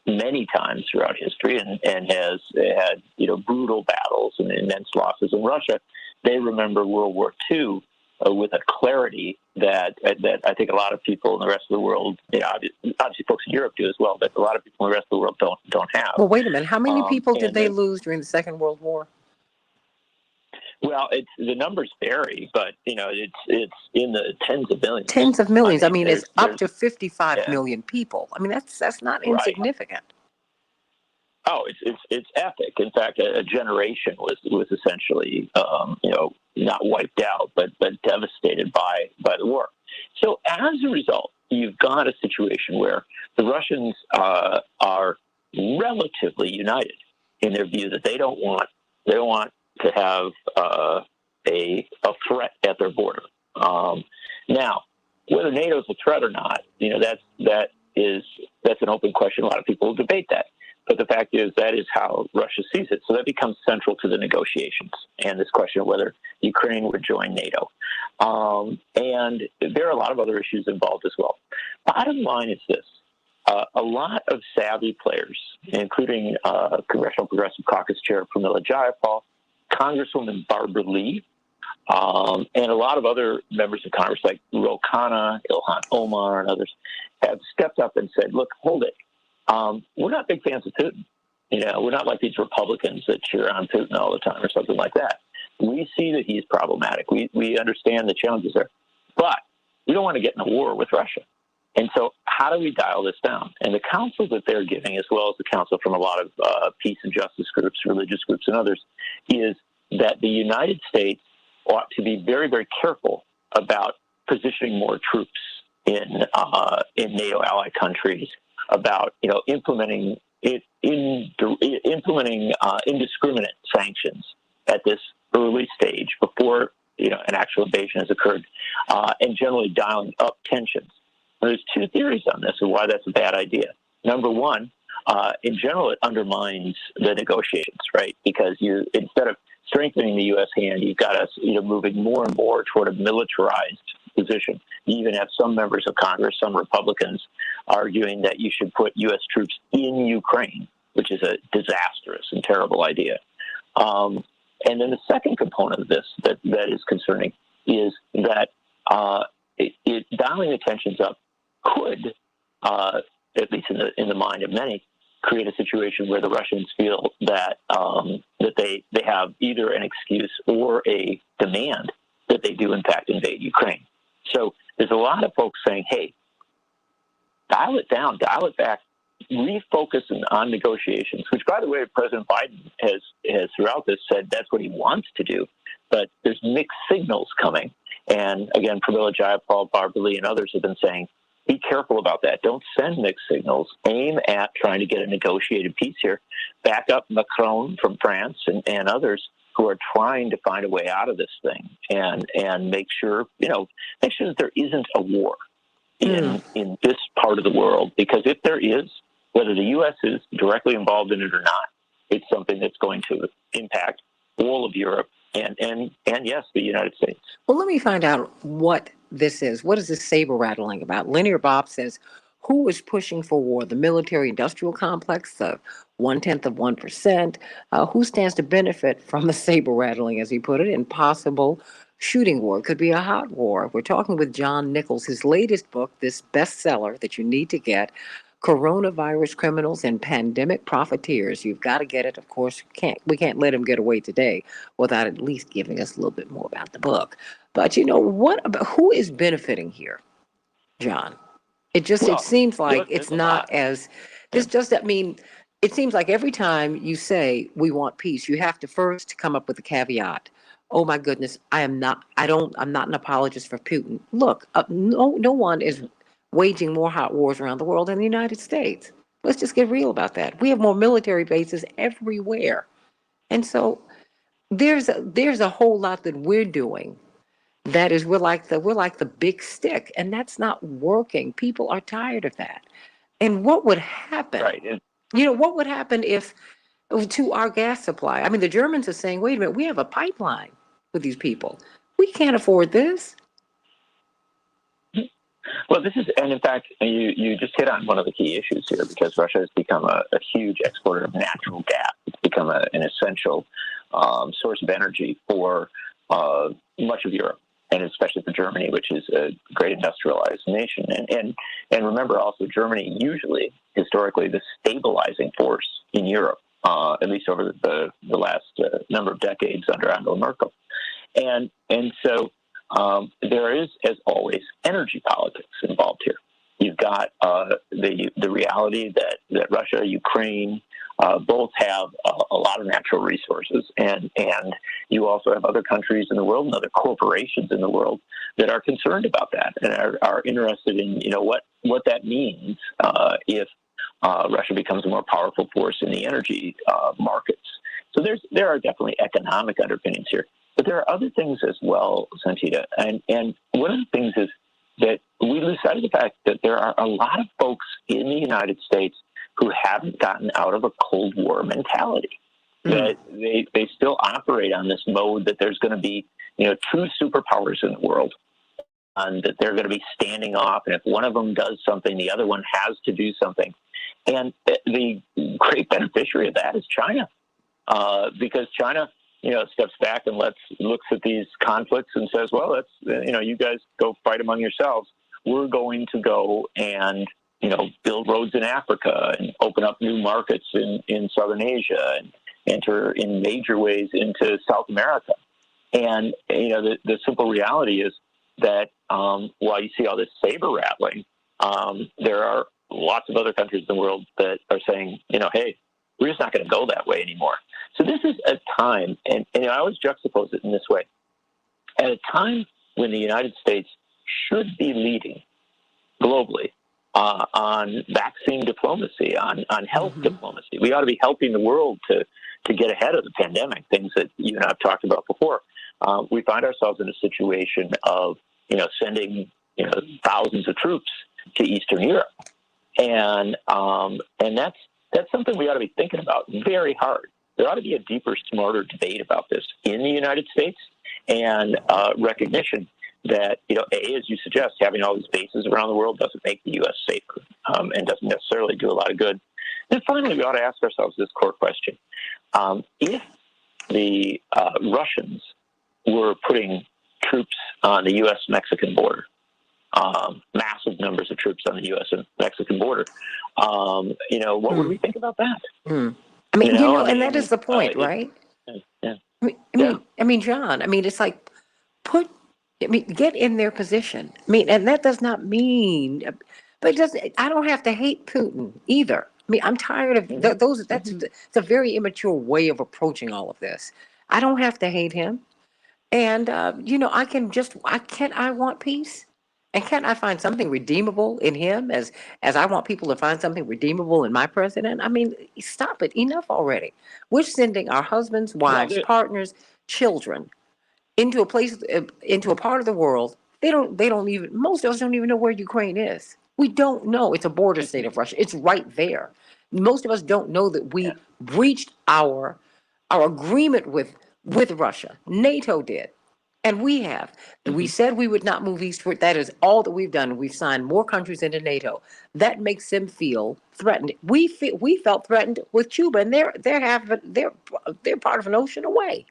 many times throughout history and has had brutal battles and immense losses. In Russia, they remember World War II with a clarity that I think a lot of people in the rest of the world, obviously folks in Europe do as well, but a lot of people in the rest of the world don't have. Well, wait a minute. How many people did they lose during the Second World War? Well, the numbers vary, but it's in the tens of millions. Tens of millions. I mean, it's up to 55 million people. I mean, that's not insignificant. Right. Oh, it's epic. In fact, a generation was essentially not wiped out, but devastated by the war. So as a result, you've got a situation where the Russians are relatively united in their view that they don't want to have a threat at their border. Now, whether NATO is a threat or not, that's an open question. A lot of people will debate that. But the fact is that is how Russia sees it. So that becomes central to the negotiations and this question of whether Ukraine would join NATO. And there are a lot of other issues involved as well. Bottom line is this. A lot of savvy players, including Congressional Progressive Caucus Chair Pramila Jayapal, Congresswoman Barbara Lee, and a lot of other members of Congress like Ro Khanna, Ilhan Omar, and others have stepped up and said, look, hold it. We're not big fans of Putin. We're not like these Republicans that cheer on Putin all the time or something like that. We see that he's problematic. We understand the challenges there. But we don't want to get in a war with Russia. And so how do we dial this down? And the counsel that they're giving, as well as the counsel from a lot of peace and justice groups, religious groups, and others, is that the United States ought to be very, very careful about positioning more troops in NATO ally countries, about implementing indiscriminate sanctions at this early stage before an actual invasion has occurred, and generally dialing up tensions. There's two theories on this and why that's a bad idea. Number one, in general, it undermines the negotiations, right? Because instead of strengthening the U.S. hand, you've got us moving more and more toward a militarized position. You even have some members of Congress, some Republicans, arguing that you should put U.S. troops in Ukraine, which is a disastrous and terrible idea. And then the second component of this that is concerning is that dialing the tensions up could, at least in the mind of many, create a situation where the Russians feel that that they have either an excuse or a demand that they do in fact invade Ukraine. So there's a lot of folks saying, hey, dial it down, dial it back, refocus on negotiations, which, by the way, President Biden has throughout this said that's what he wants to do. But there's mixed signals coming. And again, Pramila Jayapal, Barbara Lee, and others have been saying, be careful about that. Don't send mixed signals. Aim at trying to get a negotiated peace here. Back up Macron from France and others who are trying to find a way out of this thing and make sure that there isn't a war in this part of the world. Because if there is, whether the U.S. is directly involved in it or not, it's something that's going to impact all of Europe and yes, the United States. Well, let me find out what this is. What is this saber rattling about? Linear Bob says, who is pushing for war? The military-industrial complex, the 0.1%? Who stands to benefit from the saber rattling, as he put it, in possible shooting war? It could be a hot war. We're talking with John Nichols. His latest book, this bestseller that you need to get, Coronavirus Criminals and Pandemic Profiteers. You've got to get it. Of course, we can't let him get away today without at least giving us a little bit more about the book. But who is benefiting here, John? It seems like it's not as, it seems like every time you say we want peace, you have to first come up with a caveat. Oh my goodness, I'm not an apologist for Putin. Look, no one is waging more hot wars around the world than the United States. Let's just get real about that. We have more military bases everywhere. And so there's a whole lot that we're doing that is we're like the big stick, and that's not working. People are tired of that. And what would happen? Right. What would happen if to our gas supply? I mean, the Germans are saying, wait a minute, we have a pipeline with these people. We can't afford this. Well, and in fact, you just hit on one of the key issues here, because Russia has become a huge exporter of natural gas. It's become an essential source of energy for much of Europe, and especially for Germany, which is a great industrialized nation. And remember also, Germany usually, historically, the stabilizing force in Europe, at least over the last number of decades under Angela Merkel. And so there is, as always, energy politics involved here. You've got the reality that Russia, Ukraine, both have a lot of natural resources, and you also have other countries in the world and other corporations in the world that are concerned about that and are interested in what that means if Russia becomes a more powerful force in the energy markets. So there are definitely economic underpinnings here. But there are other things as well, Santita. And one of the things is that we lose sight of the fact that there are a lot of folks in the United States who haven't gotten out of a Cold War mentality. That they still operate on this mode that there's going to be, two superpowers in the world, and that they're going to be standing off. And if one of them does something, the other one has to do something. And the great beneficiary of that is China, because China, steps back and looks at these conflicts and says, well, let's, you guys go fight among yourselves. We're going to go and, build roads in Africa and open up new markets in Southern Asia and enter in major ways into South America. And, the simple reality is that while you see all this saber rattling, there are lots of other countries in the world that are saying, hey, we're just not going to go that way anymore. So this is a time, and I always juxtapose it in this way, at a time when the United States should be leading globally on vaccine diplomacy, on health diplomacy. We ought to be helping the world to get ahead of the pandemic, things that you and I have talked about before. We find ourselves in a situation of, sending, thousands of troops to Eastern Europe. And that's something we ought to be thinking about very hard. There ought to be a deeper, smarter debate about this in the United States, and recognition that, as you suggest, having all these bases around the world doesn't make the U.S. safer and doesn't necessarily do a lot of good. And finally, we ought to ask ourselves this core question. If the Russians were putting troops on the U.S.-Mexican border, massive numbers of troops on the U.S. and Mexican border. What would we think about that? I mean, and that is the point, right? Yeah. I mean, John, it's like get in their position. And that does not mean, but I don't have to hate Putin either. I'm tired of those. It's a very immature way of approaching all of this. I don't have to hate him. And, I want peace? And can't I find something redeemable in him as I want people to find something redeemable in my president? Stop it. Enough already. We're sending our husbands, wives, partners, children into a place, into a part of the world. Most of us don't even know where Ukraine is. We don't know. It's a border state of Russia. It's right there. Most of us don't know that we breached our agreement with Russia. NATO did. And we have. We said we would not move eastward. That is all that we've done. We've signed more countries into NATO. That makes them feel threatened. We felt threatened with Cuba, and they're part of an ocean away,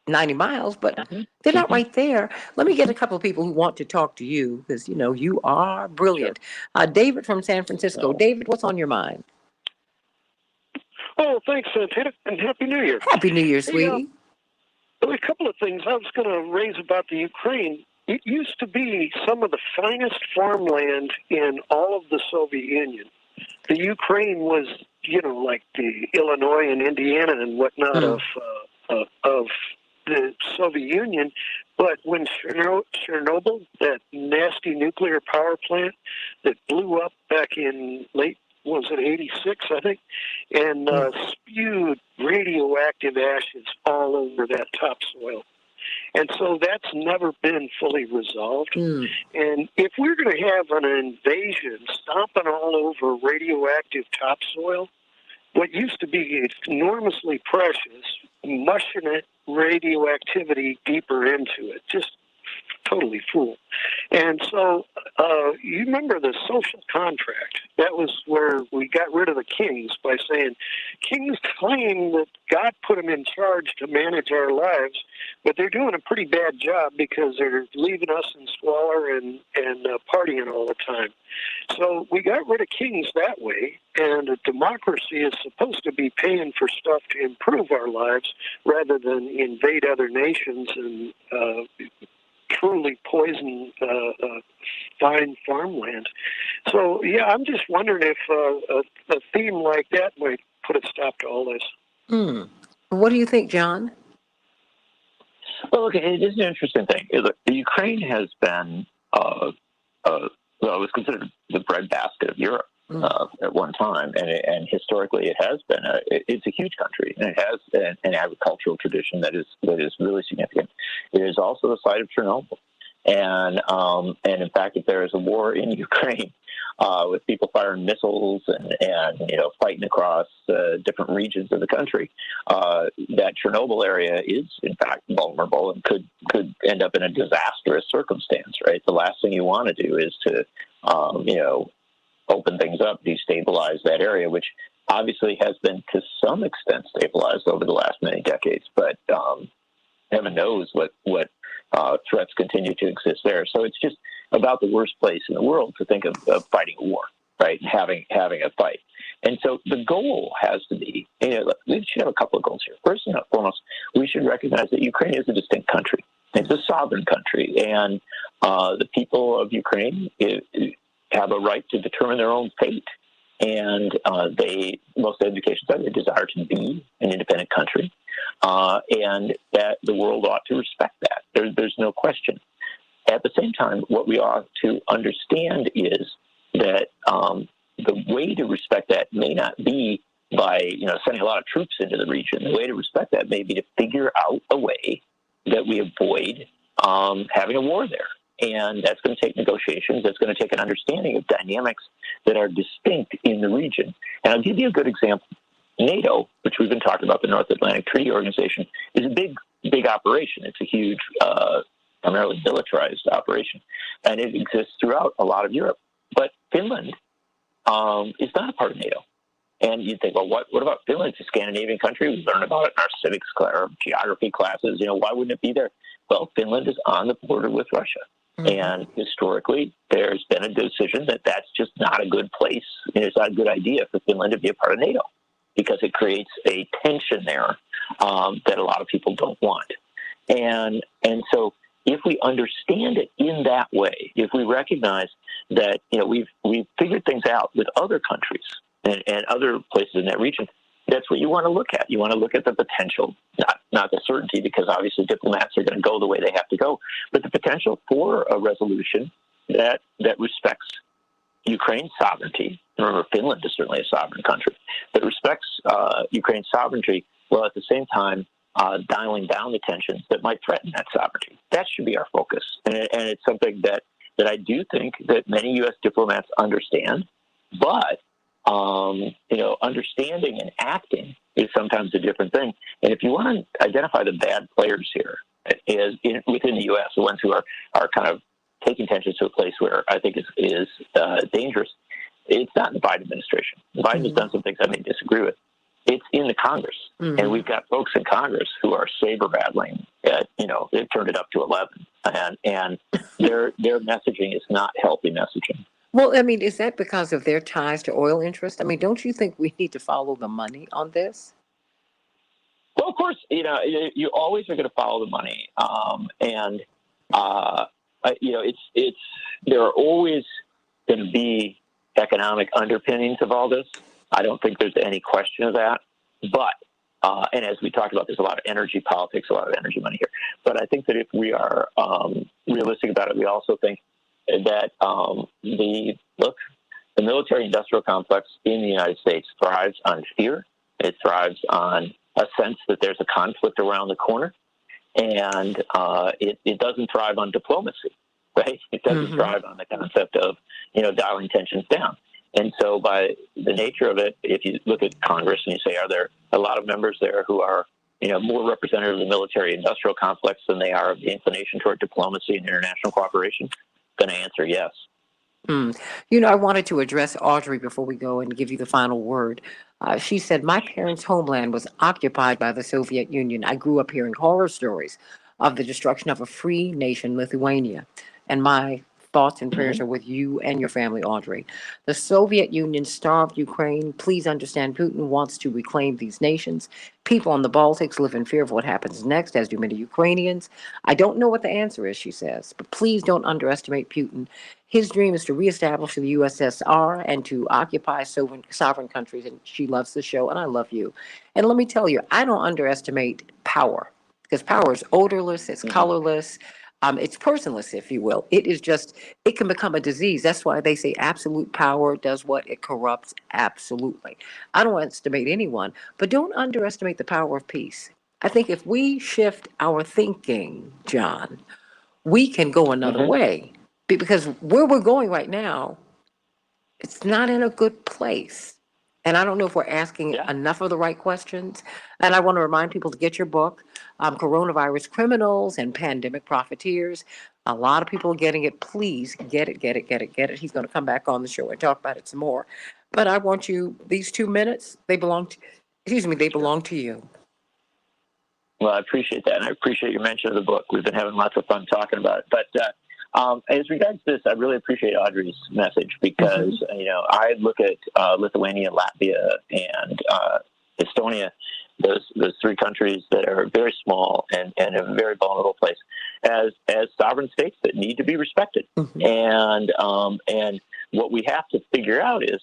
90 miles, but they're not right there. Let me get a couple of people who want to talk to you because you are brilliant. David from San Francisco. David, what's on your mind? Oh, thanks, Santita, and Happy New Year. Happy New Year, sweetie. A couple of things I was going to raise about the Ukraine. It used to be some of the finest farmland in all of the Soviet Union. The Ukraine was, like the Illinois and Indiana and whatnot of the Soviet Union. But when Chernobyl, that nasty nuclear power plant that blew up back in late, was it 86, I think, and spewed radioactive ashes all over that topsoil. And so that's never been fully resolved. And if we're going to have an invasion stomping all over radioactive topsoil, what used to be enormously precious, mushing it radioactivity deeper into it, just totally fool. And so you remember the social contract. That was where we got rid of the kings by saying, kings claim that God put them in charge to manage our lives, but they're doing a pretty bad job because they're leaving us in squalor and partying all the time. So we got rid of kings that way, and a democracy is supposed to be paying for stuff to improve our lives rather than invade other nations and truly poison fine farmland. So, I'm just wondering if a theme like that might put a stop to all this. What do you think, John? Well, look, it is an interesting thing. Look, the Ukraine has been, it was considered the breadbasket of Europe at one time, and historically it has been. It's a huge country, and it has an agricultural tradition that is really significant. It is also the site of Chernobyl, and in fact, if there is a war in Ukraine with people firing missiles and fighting across different regions of the country, that Chernobyl area is in fact vulnerable and could end up in a disastrous circumstance. Right, the last thing you want to do is to open things up, destabilize that area, which obviously has been to some extent stabilized over the last many decades, but heaven knows what threats continue to exist there. So it's just about the worst place in the world to think of fighting a war, right, and having a fight. And so the goal has to be, we should have a couple of goals here. First and foremost, we should recognize that Ukraine is a distinct country. It's a sovereign country, and the people of Ukraine have a right to determine their own fate. And most education said they desire to be an independent country, and that the world ought to respect that. There's no question. At the same time, what we ought to understand is that the way to respect that may not be by sending a lot of troops into the region. The way to respect that may be to figure out a way that we avoid having a war there. And that's going to take negotiations. That's going to take an understanding of dynamics that are distinct in the region. And I'll give you a good example. NATO, which we've been talking about, the North Atlantic Treaty Organization, is a big operation. It's a huge, primarily militarized operation. And it exists throughout a lot of Europe. But Finland is not a part of NATO. And you'd think, well, what about Finland? It's a Scandinavian country. We learn about it in our civics or geography classes. Why wouldn't it be there? Well, Finland is on the border with Russia. And historically, there's been a decision that that's just not a good place. And it's not a good idea for Finland to be a part of NATO because it creates a tension there that a lot of people don't want. And so if we understand it in that way, if we recognize that, we've figured things out with other countries and other places in that region, that's what you want to look at. You want to look at the potential, not the certainty, because obviously diplomats are going to go the way they have to go, but the potential for a resolution that respects Ukraine's sovereignty. Remember, Finland is certainly a sovereign country that respects Ukraine's sovereignty, while at the same time dialing down the tensions that might threaten that sovereignty. That should be our focus, and it's something that I do think that many U.S. diplomats understand, but understanding and acting is sometimes a different thing. And if you want to identify the bad players here within the U.S., the ones who are kind of taking tensions to a place where I think is dangerous, it's not in the Biden administration. Biden has done some things I may disagree with. It's in the Congress. And we've got folks in Congress who are saber battling. They've turned it up to 11. And their messaging is not healthy messaging. Well, I mean, is that because of their ties to oil interests? I mean, don't you think we need to follow the money on this? Well, of course, you always are going to follow the money. There are always going to be economic underpinnings of all this. I don't think there's any question of that. But, and as we talked about, there's a lot of energy politics, a lot of energy money here. But I think that if we are realistic about it, we also think that the military-industrial complex in the United States thrives on fear. It thrives on a sense that there's a conflict around the corner, and it doesn't thrive on diplomacy, right? It doesn't thrive on the concept of dialing tensions down. And so, by the nature of it, if you look at Congress and you say, are there a lot of members there who are more representative of the military-industrial complex than they are of the inclination toward diplomacy and international cooperation? Going to answer yes. I wanted to address Audrey before we go and give you the final word. She said, my parents' homeland was occupied by the Soviet Union. I grew up hearing horror stories of the destruction of a free nation, Lithuania. And my thoughts and prayers are with you and your family, Audrey. The Soviet Union starved Ukraine. Please understand, Putin wants to reclaim these nations. People on the Baltics live in fear of what happens next, as do many Ukrainians. I don't know what the answer is, she says, but please don't underestimate Putin. His dream is to reestablish the USSR and to occupy sovereign countries, and she loves the show, and I love you. And let me tell you, I don't underestimate power, because power is odorless, it's colorless, it's personless, if you will. It is just, it can become a disease. That's why they say absolute power does what? It corrupts absolutely. I don't underestimate anyone, but don't underestimate the power of peace. I think if we shift our thinking, John, we can go another way. Because where we're going right now, it's not in a good place. And I don't know if we're asking enough of the right questions. And I want to remind people to get your book, Coronavirus Criminals and Pandemic Profiteers. A lot of people are getting it. Please get it, get it, get it, get it. He's going to come back on the show and talk about it some more. But I want you, these 2 minutes, they belong to you. Well, I appreciate that. And I appreciate your mention of the book. We've been having lots of fun talking about it. But as regards this, I really appreciate Audrey's message because, I look at Lithuania, Latvia, and Estonia, those three countries that are very small and in a very vulnerable place, as sovereign states that need to be respected. And what we have to figure out is,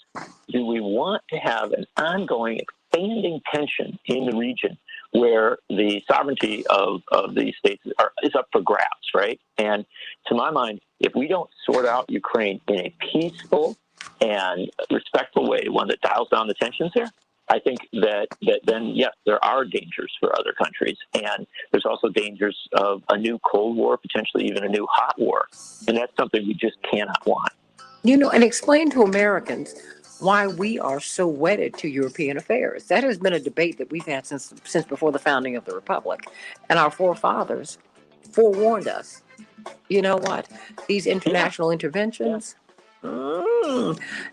do we want to have an ongoing expanding tension in the region where the sovereignty of these states is up for grabs, right? And to my mind, if we don't sort out Ukraine in a peaceful and respectful way, one that dials down the tensions there, I think that then, yes, there are dangers for other countries. And there's also dangers of a new Cold War, potentially even a new hot war. And that's something we just cannot want. And explain to Americans why we are so wedded to European affairs. That has been a debate that we've had since before the founding of the Republic. And our forefathers forewarned us. You know what? These international interventions,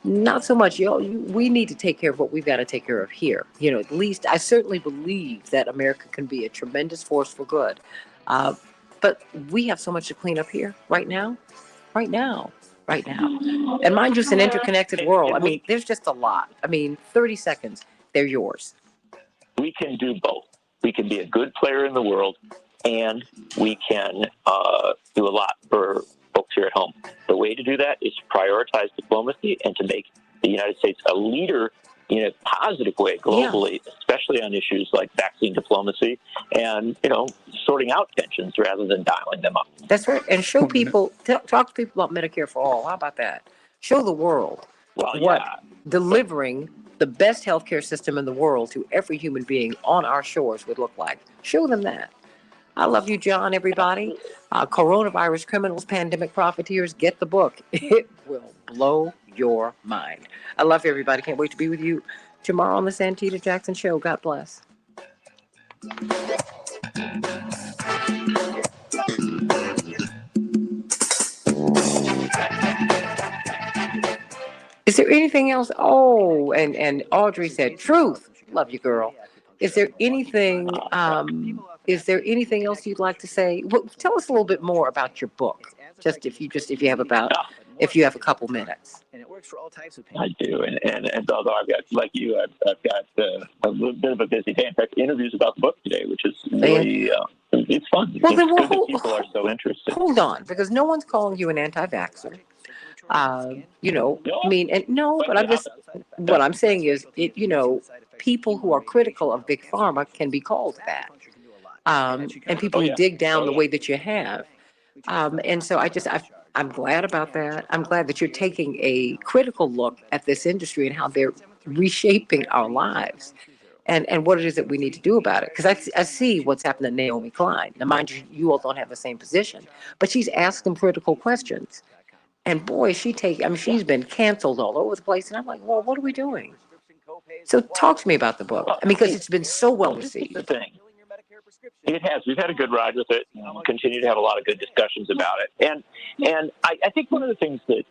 not so much. We need to take care of what we've got to take care of here. At least I certainly believe that America can be a tremendous force for good. But we have so much to clean up here right now. And mind you, it's an interconnected world. I mean, there's just a lot. I mean, 30 seconds, they're yours. We can do both. We can be a good player in the world, and we can do a lot for folks here at home. The way to do that is to prioritize diplomacy and to make the United States a leader in a positive way globally, especially on issues like vaccine diplomacy and, sorting out tensions rather than dialing them up. That's right. And show people, talk to people about Medicare for All. How about that? Show the world delivering the best healthcare system in the world to every human being on our shores would look like. Show them that. I love you, John, everybody. Coronavirus Criminals, Pandemic Profiteers, get the book. It will blow your mind. I love you, everybody. Can't wait to be with you tomorrow on the Santita Jackson Show. God bless. Is there anything else? Oh, and Audrey said, truth. Love you, girl. Is there anything else you'd like to say? Well, tell us a little bit more about your book. If you have a couple minutes. And it works for all types of pain. I do, and although I've got, like you, I've got a little bit of a busy day. In fact, interviews about the book today, which is really it's fun. Well, it's good that people are so interested. Hold on, because no one's calling you an anti-vaxxer. What I'm saying is, people who are critical of big pharma can be called that, and people who dig down the way that you have. And so I'm glad about that. I'm glad that you're taking a critical look at this industry and how they're reshaping our lives and what it is that we need to do about it. Because I see what's happened to Naomi Klein. Now, mind you, you all don't have the same position, but she's asked them critical questions. And boy, she's been canceled all over the place. And I'm like, well, what are we doing? So talk to me about the book. Because it's been so well received. The thing. It has. We've had a good ride with it. We'll continue to have a lot of good discussions about it. And I think one of the things that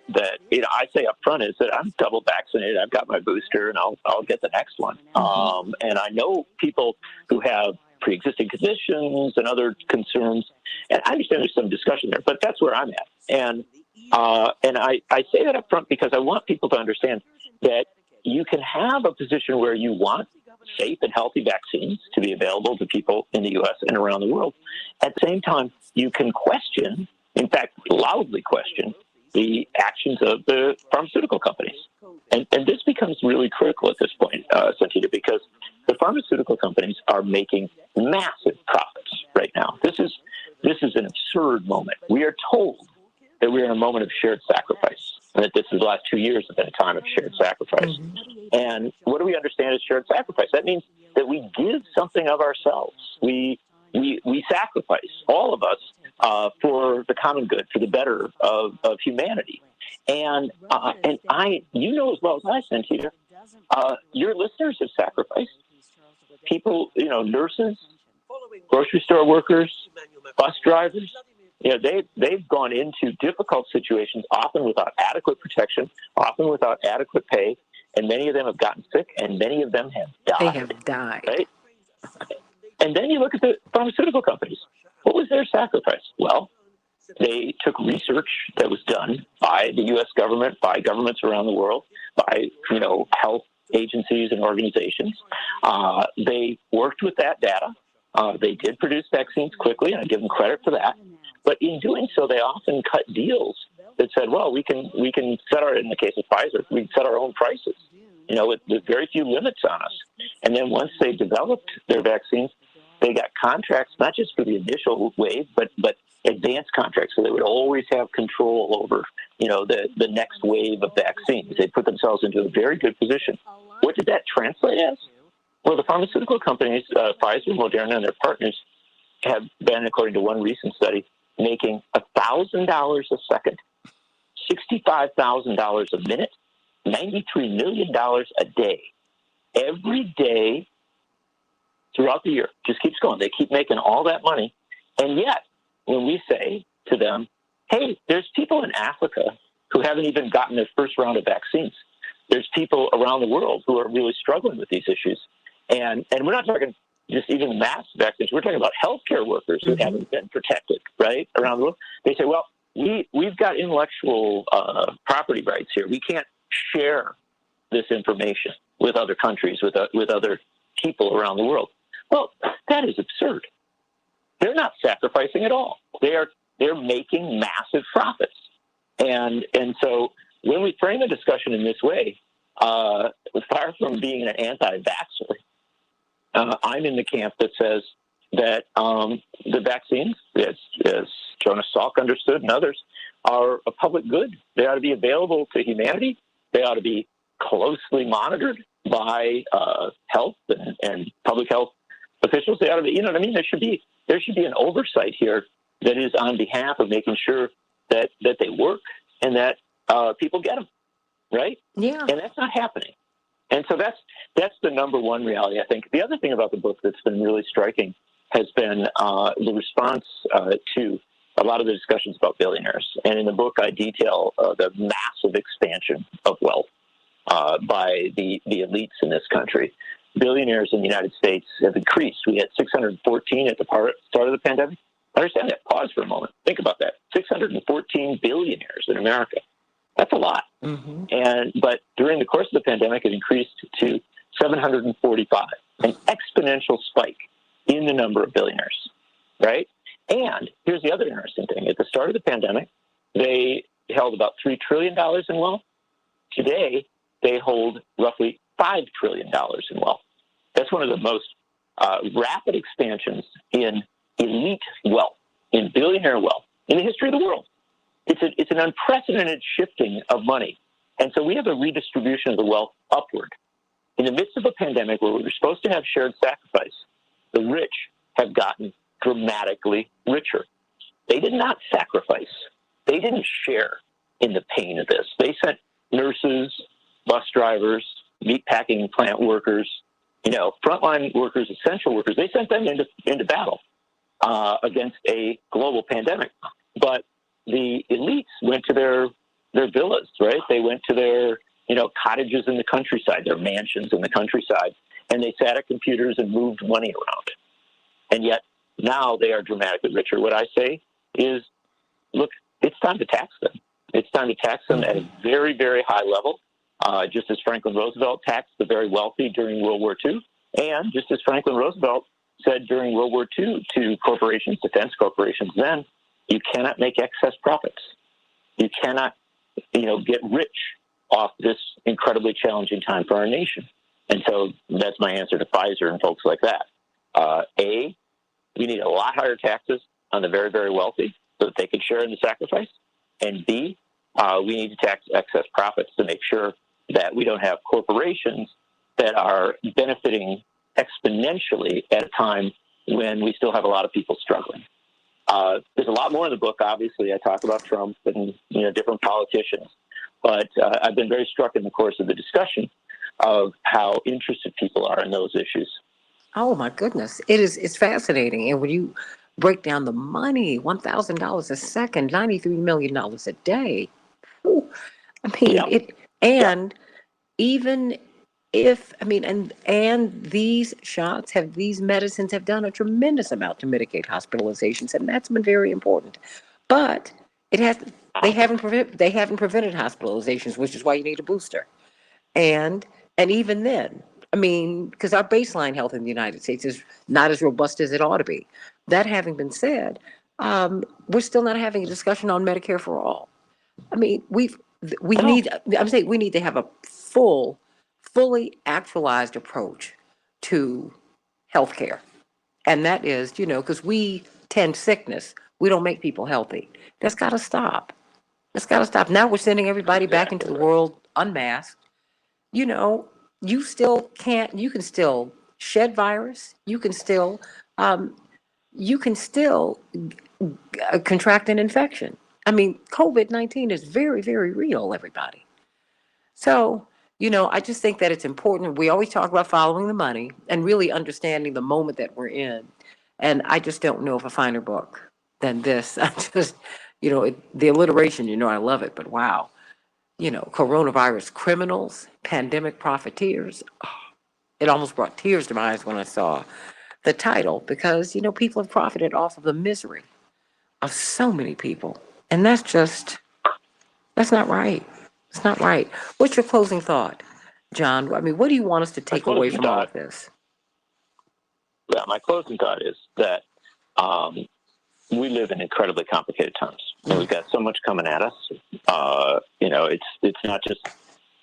I say up front is that I'm double vaccinated. I've got my booster, and I'll get the next one. And I know people who have pre-existing conditions and other concerns. And I understand there's some discussion there, but that's where I'm at. And I say that up front because I want people to understand that you can have a position where you want safe and healthy vaccines to be available to people in the U.S. and around the world. At the same time, you can question, in fact, loudly question, the actions of the pharmaceutical companies. And this becomes really critical at this point, Santita, because the pharmaceutical companies are making massive profits right now. This is an absurd moment. We are told that we're in a moment of shared sacrifice, and that the last 2 years have been a time of shared sacrifice. And what do we understand as shared sacrifice? That means that we give something of ourselves. We sacrifice, all of us, for the common good, for the better of humanity. And you know as well as I, Santita, your listeners have sacrificed. People, nurses, grocery store workers, bus drivers. They've gone into difficult situations, often without adequate protection, often without adequate pay, and many of them have gotten sick, and many of them have died. They have died. Right? And then you look at the pharmaceutical companies. What was their sacrifice? Well, they took research that was done by the U.S. government, by governments around the world, by health agencies and organizations. They worked with that data. They did produce vaccines quickly, and I give them credit for that. But in doing so, they often cut deals that said, well, we can set in the case of Pfizer, we can set our own prices, with very few limits on us. And then once they developed their vaccines, they got contracts, not just for the initial wave, but advanced contracts. So they would always have control over, the next wave of vaccines. They put themselves into a very good position. What did that translate as? Well, the pharmaceutical companies, Pfizer, Moderna, and their partners have been, according to one recent study, making $1,000 a second, $65,000 a minute, $93 million a day, every day throughout the year. Just keeps going. They keep making all that money. And yet, when we say to them, hey, there's people in Africa who haven't even gotten their first round of vaccines. There's people around the world who are really struggling with these issues. And we're not talking, just even mass vaccines. We're talking about healthcare workers who haven't been protected, right, around the world. They say, well, we've got intellectual property rights here. We can't share this information with other countries, with other people around the world. Well, that is absurd. They're not sacrificing at all. They're making massive profits. And so when we frame a discussion in this way, far from being an anti-vaxxer, I'm in the camp that says that the vaccines, as Jonas Salk understood and others, are a public good. They ought to be available to humanity. They ought to be closely monitored by health and public health officials. They ought to be, you know what I mean? There should be an oversight here that is on behalf of making sure that they work and that people get them, right? Yeah. And that's not happening. And so that's the number one reality, I think. The other thing about the book that's been really striking has been the response to a lot of the discussions about billionaires. And in the book, I detail the massive expansion of wealth by the elites in this country. Billionaires in the United States have increased. We had 614 at the start of the pandemic. Understand that. Pause for a moment. Think about that. 614 billionaires in America. That's a lot. But during the course of the pandemic, it increased to 745, an exponential spike in the number of billionaires, right? And here's the other interesting thing. At the start of the pandemic, they held about $3 trillion in wealth. Today, they hold roughly $5 trillion in wealth. That's one of the most rapid expansions in elite wealth, in billionaire wealth, in the history of the world. It's an unprecedented shifting of money. And so we have a redistribution of the wealth upward. In the midst of a pandemic where we were supposed to have shared sacrifice, the rich have gotten dramatically richer. They did not sacrifice. They didn't share in the pain of this. They sent nurses, bus drivers, meatpacking plant workers, frontline workers, essential workers. They sent them into battle against a global pandemic. But the elites went to their villas, right? They went to their, cottages in the countryside, their mansions in the countryside, and they sat at computers and moved money around. And yet now they are dramatically richer. What I say is, look, it's time to tax them. It's time to tax them at a very, very high level, just as Franklin Roosevelt taxed the very wealthy during World War II, and just as Franklin Roosevelt said during World War II to corporations, defense corporations then, you cannot make excess profits. You cannot, get rich off this incredibly challenging time for our nation. And so that's my answer to Pfizer and folks like that. A, we need a lot higher taxes on the very, very wealthy so that they can share in the sacrifice. And B, we need to tax excess profits to make sure that we don't have corporations that are benefiting exponentially at a time when we still have a lot of people struggling. There's a lot more in the book. Obviously, I talk about Trump and different politicians, but I've been very struck in the course of the discussion of how interested people are in those issues. Oh my goodness, it's fascinating. And when you break down the money, $1,000 a second, $93 million a day. Ooh, even if and these shots these medicines have done a tremendous amount to mitigate hospitalizations, and that's been very important. But they haven't prevented hospitalizations, which is why you need a booster. And even then, because our baseline health in the United States is not as robust as it ought to be. That having been said, we're still not having a discussion on Medicare for all. We need to have a fully actualized approach to healthcare. And that is, because we tend sickness, we don't make people healthy. That's got to stop. Now we're sending everybody back into the world unmasked. You can still shed virus. You can still contract an infection. COVID-19 is very, very real, everybody. So, I just think that it's important. We always talk about following the money and really understanding the moment that we're in. And I just don't know of a finer book than this. I just, the alliteration, I love it, but wow. Coronavirus criminals, pandemic profiteers. Oh, it almost brought tears to my eyes when I saw the title because, people have profited off of the misery of so many people. And that's not right. It's not right. What's your closing thought, John? I mean, what do you want us to take away from all of this? Yeah, my closing thought is that we live in incredibly complicated times. And we've got so much coming at us. It's not just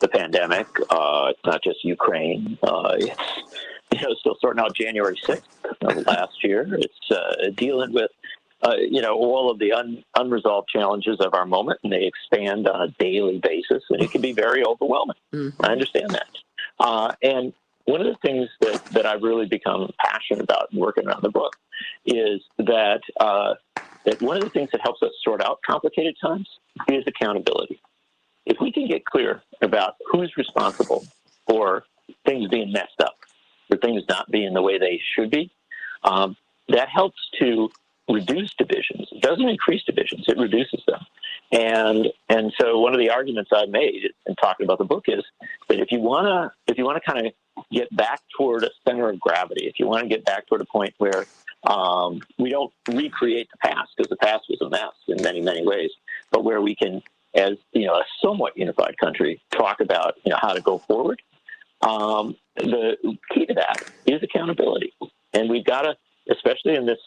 the pandemic. It's not just Ukraine. It's still sorting out January 6th of last year. It's dealing with all of the unresolved challenges of our moment, and they expand on a daily basis, and it can be very overwhelming. Mm-hmm. I understand that. And one of the things that I've really become passionate about working on the book is that one of the things that helps us sort out complicated times is accountability. If we can get clear about who's responsible for things being messed up, for things not being the way they should be, that helps to reduce divisions. It doesn't increase divisions, it reduces them. And so one of the arguments I've made in talking about the book is that if you want to kind of get back toward a center of gravity, if you want to get back toward a point where we don't recreate the past, because the past was a mess in many, many ways, but where we can, as a somewhat unified country, talk about how to go forward. The key to that is accountability, and we've got to, especially in this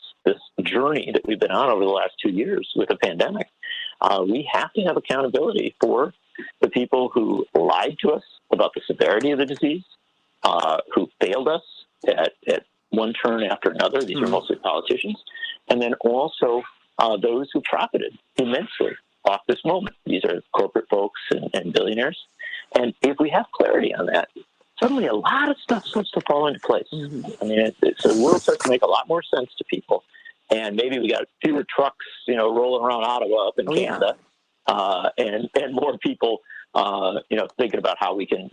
journey that we've been on over the last 2 years with the pandemic, we have to have accountability for the people who lied to us about the severity of the disease, who failed us at one turn after another. These are mostly politicians. And then also those who profited immensely off this moment. These are corporate folks and billionaires. And if we have clarity on that, suddenly a lot of stuff starts to fall into place. Mm-hmm. I mean, so the world starts to make a lot more sense to people. And maybe we got fewer trucks, rolling around Ottawa up in Canada, and more people, thinking about how we can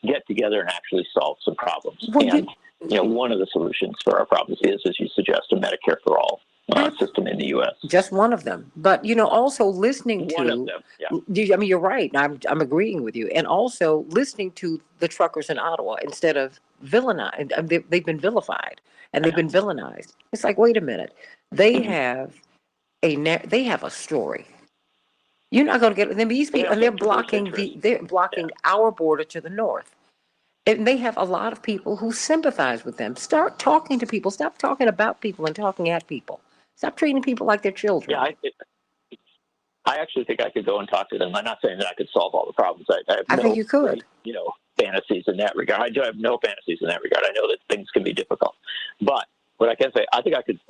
get together and actually solve some problems. One of the solutions for our problems is, as you suggest, a Medicare for all system in the U.S. Just one of them. But, also listening to... One of them, yeah. I mean, you're right. I'm agreeing with you. And also listening to the truckers in Ottawa instead of villainized. They've been vilified and they've been villainized. It's like, wait a minute. They have a story. You're not going to get them. These people, and they're blocking our border to the north. And they have a lot of people who sympathize with them. Start talking to people. Stop talking about people and talking at people. Stop treating people like they're children. Yeah, I actually think I could go and talk to them. I'm not saying that I could solve all the problems. I think you could. Fantasies in that regard. I do have no fantasies in that regard. I know that things can be difficult. But what I can say, I think I could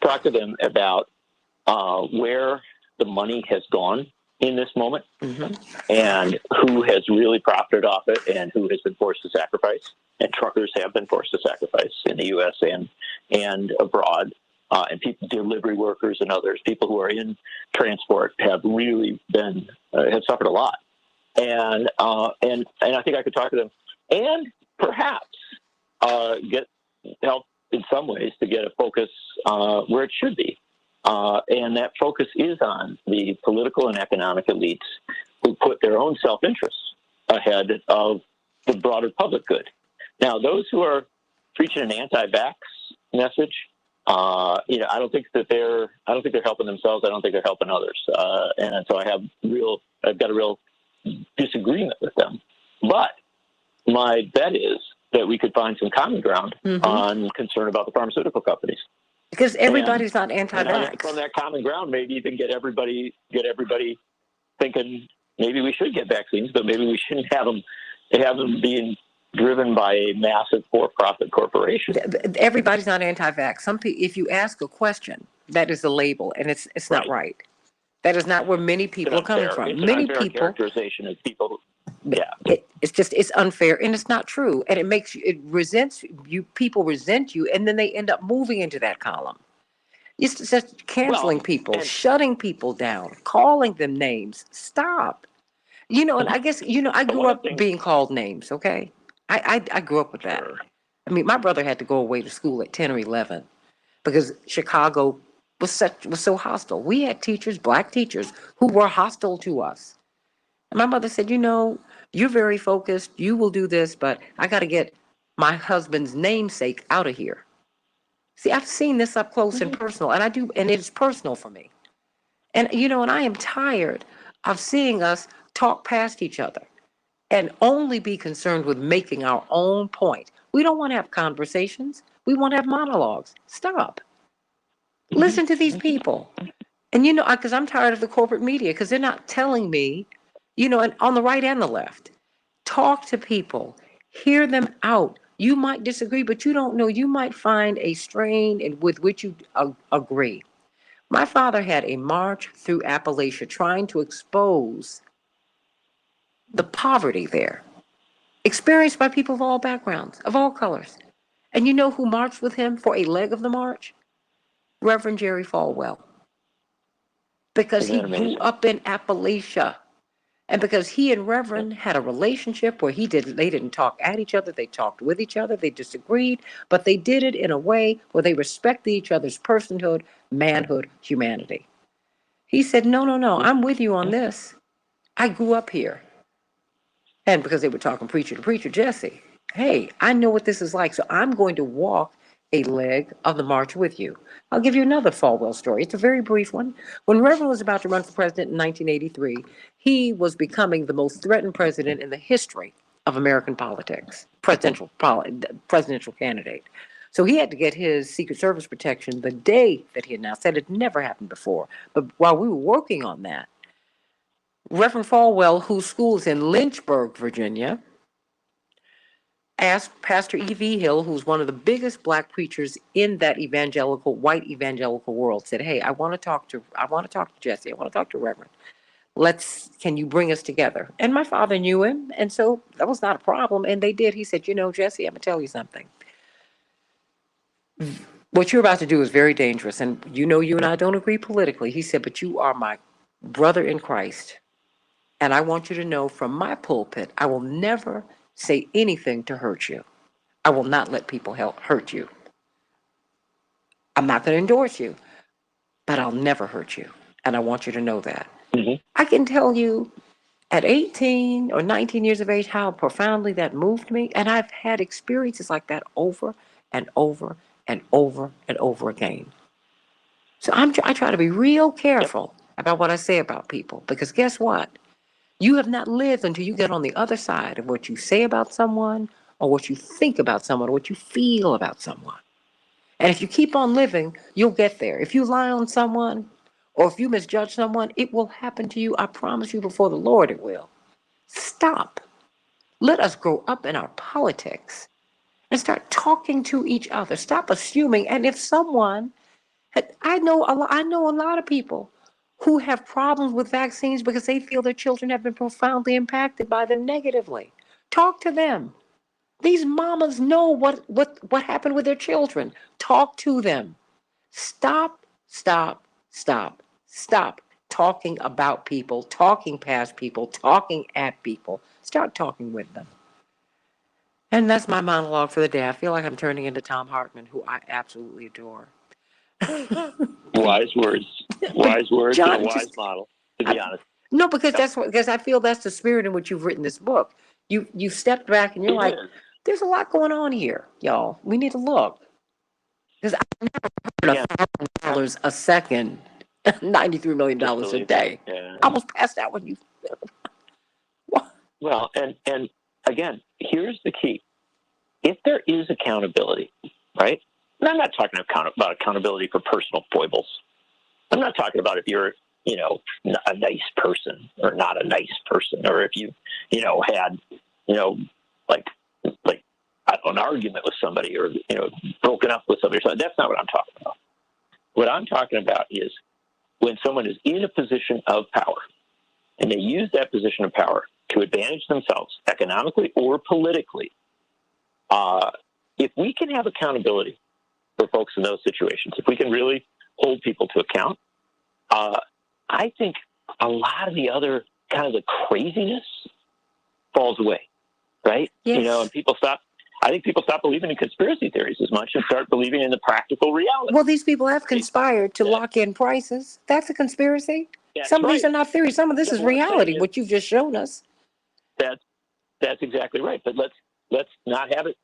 talk to them about where the money has gone in this moment, and who has really profited off it and who has been forced to sacrifice. And truckers have been forced to sacrifice in the U.S. and abroad. And people, delivery workers and others, people who are in transport, have really been have suffered a lot. And I think I could talk to them and perhaps get help in some ways to get a focus where it should be. And that focus is on the political and economic elites who put their own self-interests ahead of the broader public good. Now, those who are preaching an anti-vax message, I don't think they're helping themselves. I don't think they're helping others. And so I've got a real disagreement with them. But my bet is that we could find some common ground on concern about the pharmaceutical companies. Because everybody's not anti-vax. And from that common ground, maybe even get everybody thinking maybe we should get vaccines, but maybe we shouldn't have them being driven by a massive for-profit corporation. Everybody's not anti-vax. Some people, if you ask a question, that is a label, and it's not right. That is not where many people are coming from. It's many an unfair people characterization of people. Yeah, it's unfair, and it's not true, and it resents you. People resent you, and then they end up moving into that column. It's just canceling people, shutting people down, calling them names. Stop. And I guess I grew up being called names. Okay, I grew up with that. I mean, my brother had to go away to school at 10 or 11 because Chicago was so hostile. We had teachers, black teachers, who were hostile to us. And my mother said, you're very focused. You will do this, but I got to get my husband's namesake out of here. See, I've seen this up close and personal, and it's personal for me. And, and I am tired of seeing us talk past each other and only be concerned with making our own point. We don't want to have conversations. We want to have monologues. Stop. Listen to these people. And, because I'm tired of the corporate media, because they're not telling me, and on the right and the left, talk to people, hear them out. You might disagree, but you don't know. You might find a strain with which you agree. My father had a march through Appalachia trying to expose the poverty there, experienced by people of all backgrounds, of all colors. And you know who marched with him for a leg of the march? Reverend Jerry Falwell. Because he grew up in Appalachia. And because he and Reverend had a relationship where they didn't talk at each other, they talked with each other, they disagreed, but they did it in a way where they respected each other's personhood, manhood, humanity. He said, no, I'm with you on this. I grew up here. And because they were talking preacher to preacher, Jesse, hey, I know what this is like, so I'm going to walk a leg of the march with you. I'll give you another Falwell story. It's a very brief one. When Reverend was about to run for president in 1983, he was becoming the most threatened president in the history of American politics, presidential candidate. So he had to get his Secret Service protection the day that he announced that. It never happened before. But while we were working on that, Reverend Falwell, whose school is in Lynchburg, Virginia, asked Pastor E.V. Hill, who's one of the biggest black preachers in that white evangelical world, said, hey, I want to talk to Jesse. I want to talk to Reverend. Can you bring us together? And my father knew him, and so that was not a problem, and they did. He said, Jesse, I'm going to tell you something. What you're about to do is very dangerous, and you and I don't agree politically. He said, but you are my brother in Christ, and I want you to know from my pulpit, I will never say anything to hurt you. I will not let people hurt you. I'm not going to endorse you, but I'll never hurt you. And I want you to know that. Mm-hmm. I can tell you at 18 or 19 years of age how profoundly that moved me. And I've had experiences like that over and over and over and over again. So I try to be real careful about what I say about people, because guess what? You have not lived until you get on the other side of what you say about someone, or what you think about someone, or what you feel about someone. And if you keep on living, you'll get there. If you lie on someone, or if you misjudge someone, it will happen to you. I promise you before the Lord it will. Stop. Let us grow up in our politics and start talking to each other. Stop assuming. And if someone, I know a lot of people who have problems with vaccines because they feel their children have been profoundly impacted by them negatively. Talk to them. These mamas know what happened with their children. Talk to them. Stop talking about people, talking past people, talking at people. Start talking with them. And that's my monologue for the day. I feel like I'm turning into Tom Hartman, who I absolutely adore. Wise words. Wise words, John, and a wise model, to be honest. No, because I feel that's the spirit in which you've written this book. You stepped back and you're like, there's a lot going on here, y'all. We need to look. Because I've never heard $1,000 a second, $93 million a day. Yeah. I almost passed out when you. Well, and again, here's the key. If there is accountability, right? And I'm not talking about accountability for personal foibles. I'm not talking about if you're, a nice person or not a nice person, or if you, had, like an argument with somebody, or, broken up with somebody. So that's not what I'm talking about. What I'm talking about is when someone is in a position of power and they use that position of power to advantage themselves economically or politically. If we can have accountability for folks in those situations, if we can really hold people to account, I think a lot of the other kind of the craziness falls away, right? Yes. And I think people stop believing in conspiracy theories as much and start believing in the practical reality. Well, these people have conspired to lock in prices. That's a conspiracy. Some of these are not theories. Some of this is reality, what you've just shown us. That's exactly right. But let's not have it.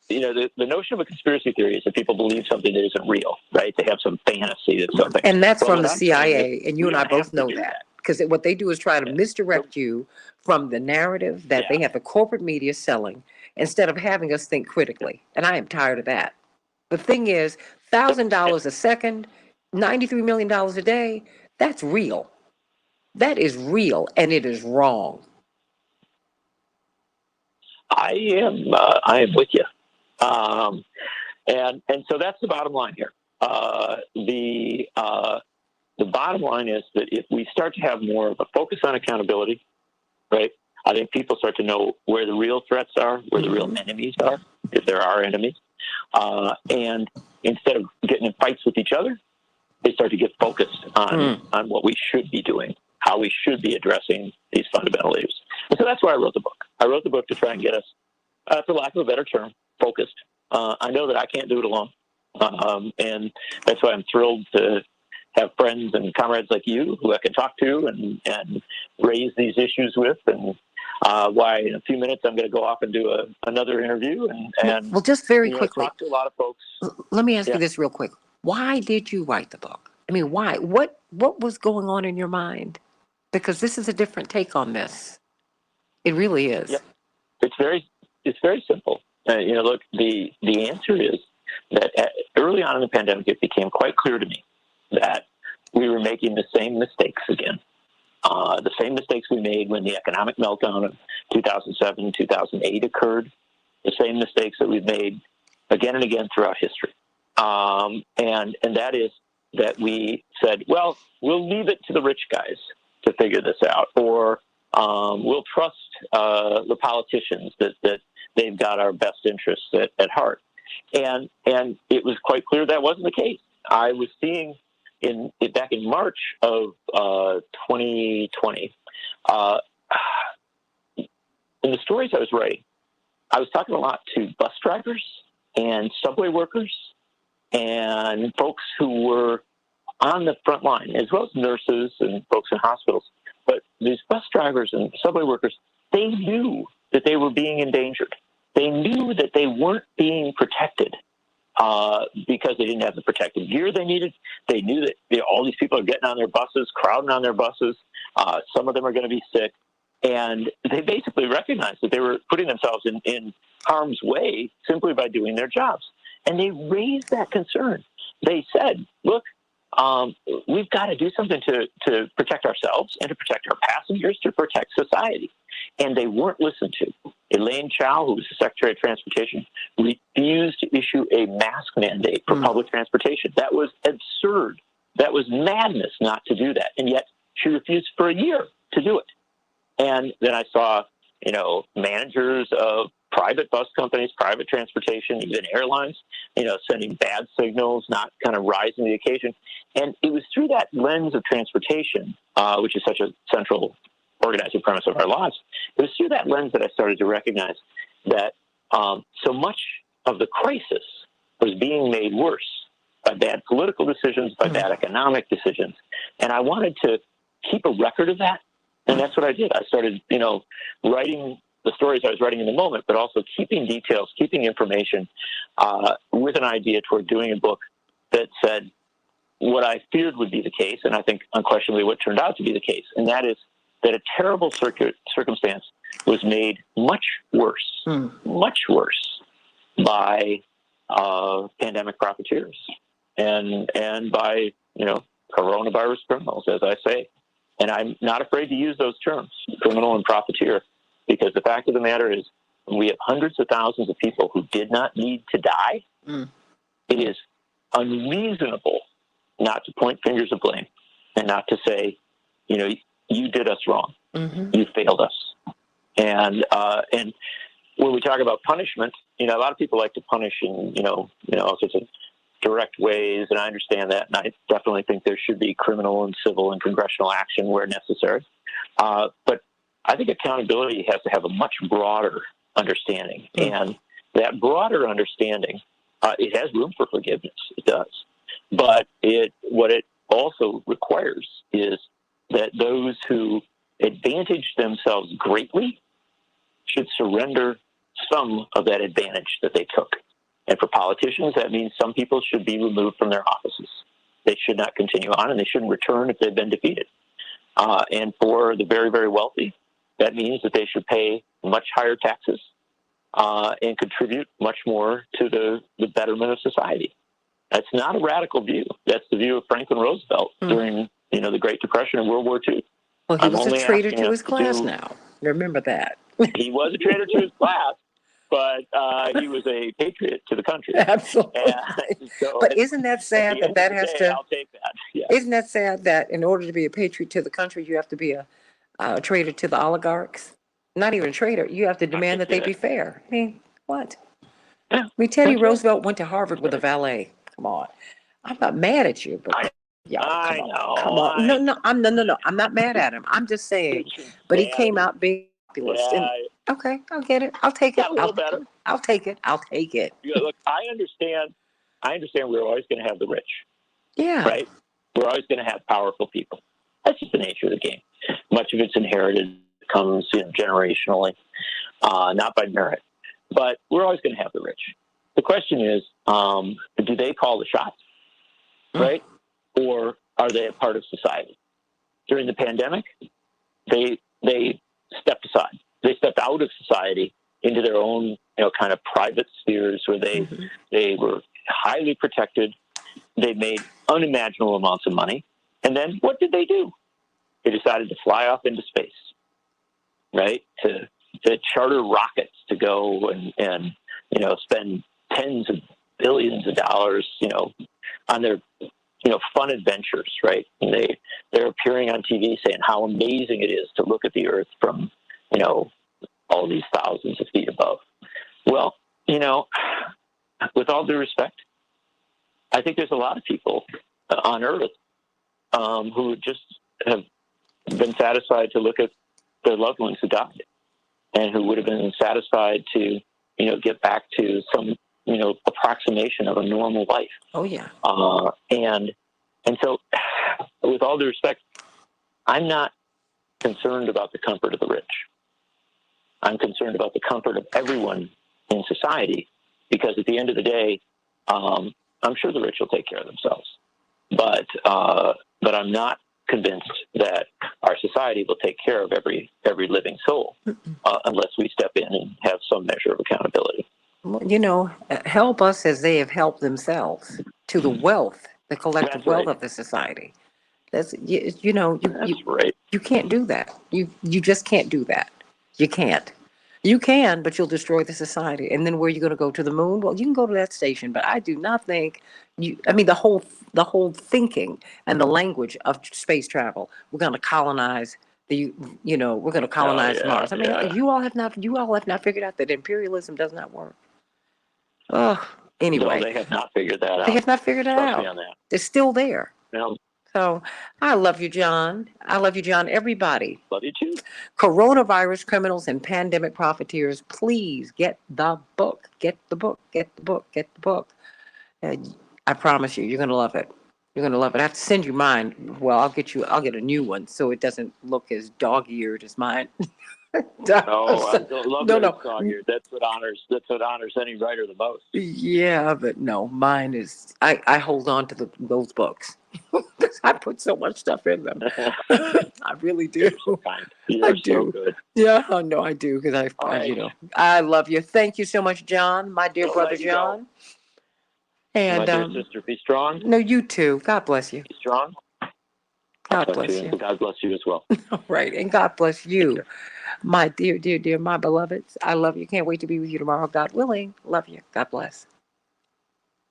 the notion of a conspiracy theory is that people believe something that isn't real, right? They have some fantasy that something. And that's Well, from the what I'm saying CIA, is and you we and I don't have both to know do that. Because what they do is try to misdirect you from the narrative that they have the corporate media selling instead of having us think critically. And I am tired of that. The thing is, $1,000 a second, $93 million a day, that's real. That is real, and it is wrong. I am with you. And so that's the bottom line here. The bottom line is that if we start to have more of a focus on accountability, right, I think people start to know where the real threats are, where the real enemies are, if there are enemies. And instead of getting in fights with each other, they start to get focused on what we should be doing, how we should be addressing these fundamental issues. And so that's why I wrote the book. I wrote the book to try and get us, for lack of a better term, focused. I know that I can't do it alone. And that's why I'm thrilled to have friends and comrades like you who I can talk to and raise these issues with. And why in a few minutes I'm going to go off and do another interview and well, just very quickly, talk to a lot of folks. Let me ask you this real quick. Why did you write the book? I mean, why? What was going on in your mind? Because this is a different take on this. It really is. Yep. It's very simple. Look, the answer is that early on in the pandemic, it became quite clear to me that we were making the same mistakes again. The same mistakes we made when the economic meltdown of 2007, 2008 occurred, the same mistakes that we've made again and again throughout history. And that is that we said, well, we'll leave it to the rich guys to figure this out, or we'll trust the politicians that they've got our best interests at heart. And it was quite clear that wasn't the case. I was seeing back in March of 2020, in the stories I was writing, I was talking a lot to bus drivers and subway workers and folks who were on the front line, as well as nurses and folks in hospitals. But these bus drivers and subway workers, they knew that they were being endangered. They knew that they weren't being protected because they didn't have the protective gear they needed. They knew that all these people are getting on their buses, crowding on their buses. Some of them are going to be sick. And they basically recognized that they were putting themselves in harm's way simply by doing their jobs. And they raised that concern. They said, look, we've got to do something to protect ourselves and to protect our passengers, to protect society. And they weren't listened to. Elaine Chao, who was the Secretary of Transportation, refused to issue a mask mandate for public transportation. That was absurd. That was madness not to do that. And yet she refused for a year to do it. And then I saw, managers of private bus companies, private transportation, even airlines, sending bad signals, not kind of rising to the occasion. And it was through that lens of transportation, which is such a central organizing premise of our lives, it was through that lens that I started to recognize that so much of the crisis was being made worse by bad political decisions, by bad economic decisions. And I wanted to keep a record of that. And that's what I did. I started, writing the stories I was writing in the moment, but also keeping details, keeping information with an idea toward doing a book that said what I feared would be the case, and I think unquestionably what turned out to be the case, and that is that a terrible circumstance was made much worse by pandemic profiteers and by, coronavirus criminals, as I say. And I'm not afraid to use those terms, criminal and profiteer, because the fact of the matter is we have hundreds of thousands of people who did not need to die. It is unreasonable not to point fingers of blame and not to say, you did us wrong. You failed us. And when we talk about punishment, a lot of people like to punish in, all sorts of direct ways, and I understand that, and I definitely think there should be criminal and civil and congressional action where necessary. But I think accountability has to have a much broader understanding, and that broader understanding, it has room for forgiveness. It does, but what it also requires is that those who advantage themselves greatly should surrender some of that advantage that they took. And for politicians, that means some people should be removed from their offices. They should not continue on, and they shouldn't return if they've been defeated. And for the very, very wealthy, that means that they should pay much higher taxes and contribute much more to the betterment of society. That's not a radical view. That's the view of Franklin Roosevelt during, the Great Depression and World War II. Well, he was a traitor to his class now. Remember that. He was a traitor to his class, but he was a patriot to the country. Absolutely. So but isn't that sad that has to? I'll take that. Yeah. Isn't that sad that in order to be a patriot to the country, you have to be a traitor to the oligarchs? Not even a traitor. You have to demand that they be fair. I mean, what? Yeah, Teddy Roosevelt went to Harvard with a valet. Come on. I'm not mad at you, but I know. Come on. No. I'm not mad at him. I'm just saying. But he came out being populist. Yeah, Okay, I'll get it. I'll take it. Got a little better. I'll take it. I'll take it. Look, I understand we're always going to have the rich. Yeah. Right? We're always going to have powerful people. That's just the nature of the game. Much of it's inherited, comes generationally, not by merit. But we're always going to have the rich. The question is, do they call the shots? Right? Or are they a part of society? During the pandemic, they stepped aside. They stepped out of society into their own, kind of private spheres where they were highly protected. They made unimaginable amounts of money. And then what did they do? They decided to fly off into space, right? To charter rockets to go and spend tens of billions of dollars, on their fun adventures, right? And they're appearing on TV saying how amazing it is to look at the Earth from, all these thousands of feet above. Well, with all due respect, I think there's a lot of people on Earth who just have been satisfied to look at their loved ones who died, and who would have been satisfied to, get back to some, approximation of a normal life. Oh yeah. And so, with all due respect, I'm not concerned about the comfort of the rich. I'm concerned about the comfort of everyone in society, because at the end of the day, I'm sure the rich will take care of themselves. But I'm not convinced that our society will take care of every living soul unless we step in and have some measure of accountability. Well, help us as they have helped themselves to the wealth, the collective wealth of the society. That's right. You can't do that. You just can't do that. You can't. You can, but you'll destroy the society. And then where are you going to go? To the moon? Well, you can go to that station, but I do not think the whole thinking and the language of space travel. We're going to colonize we're going to colonize Mars. I mean, you all have not figured out that imperialism does not work. Oh, anyway. No, they have not figured that out. They have not figured it out. They're still there. No. So I love you, John. I love you, John. Everybody. Love you too. Coronavirus criminals and pandemic profiteers, please get the book. Get the book. Get the book. Get the book. I promise you're going to love it. You're going to love it. I have to send you mine. Well, I'll get a new one so it doesn't look as dog-eared as mine. I love dog-eared. That's what honors any writer the most. Yeah, but no, mine is, I hold on to those books. I put so much stuff in them. I really do. You're so kind. You're so good. Yeah, no, I do, because I love you. Thank you so much, John, my dear brother John. And my dear sister, be strong. No, you too. God bless you. Be strong. God bless you. God bless you as well. Right, and God bless you, my dear, my beloveds. I love you. Can't wait to be with you tomorrow, God willing. Love you. God bless.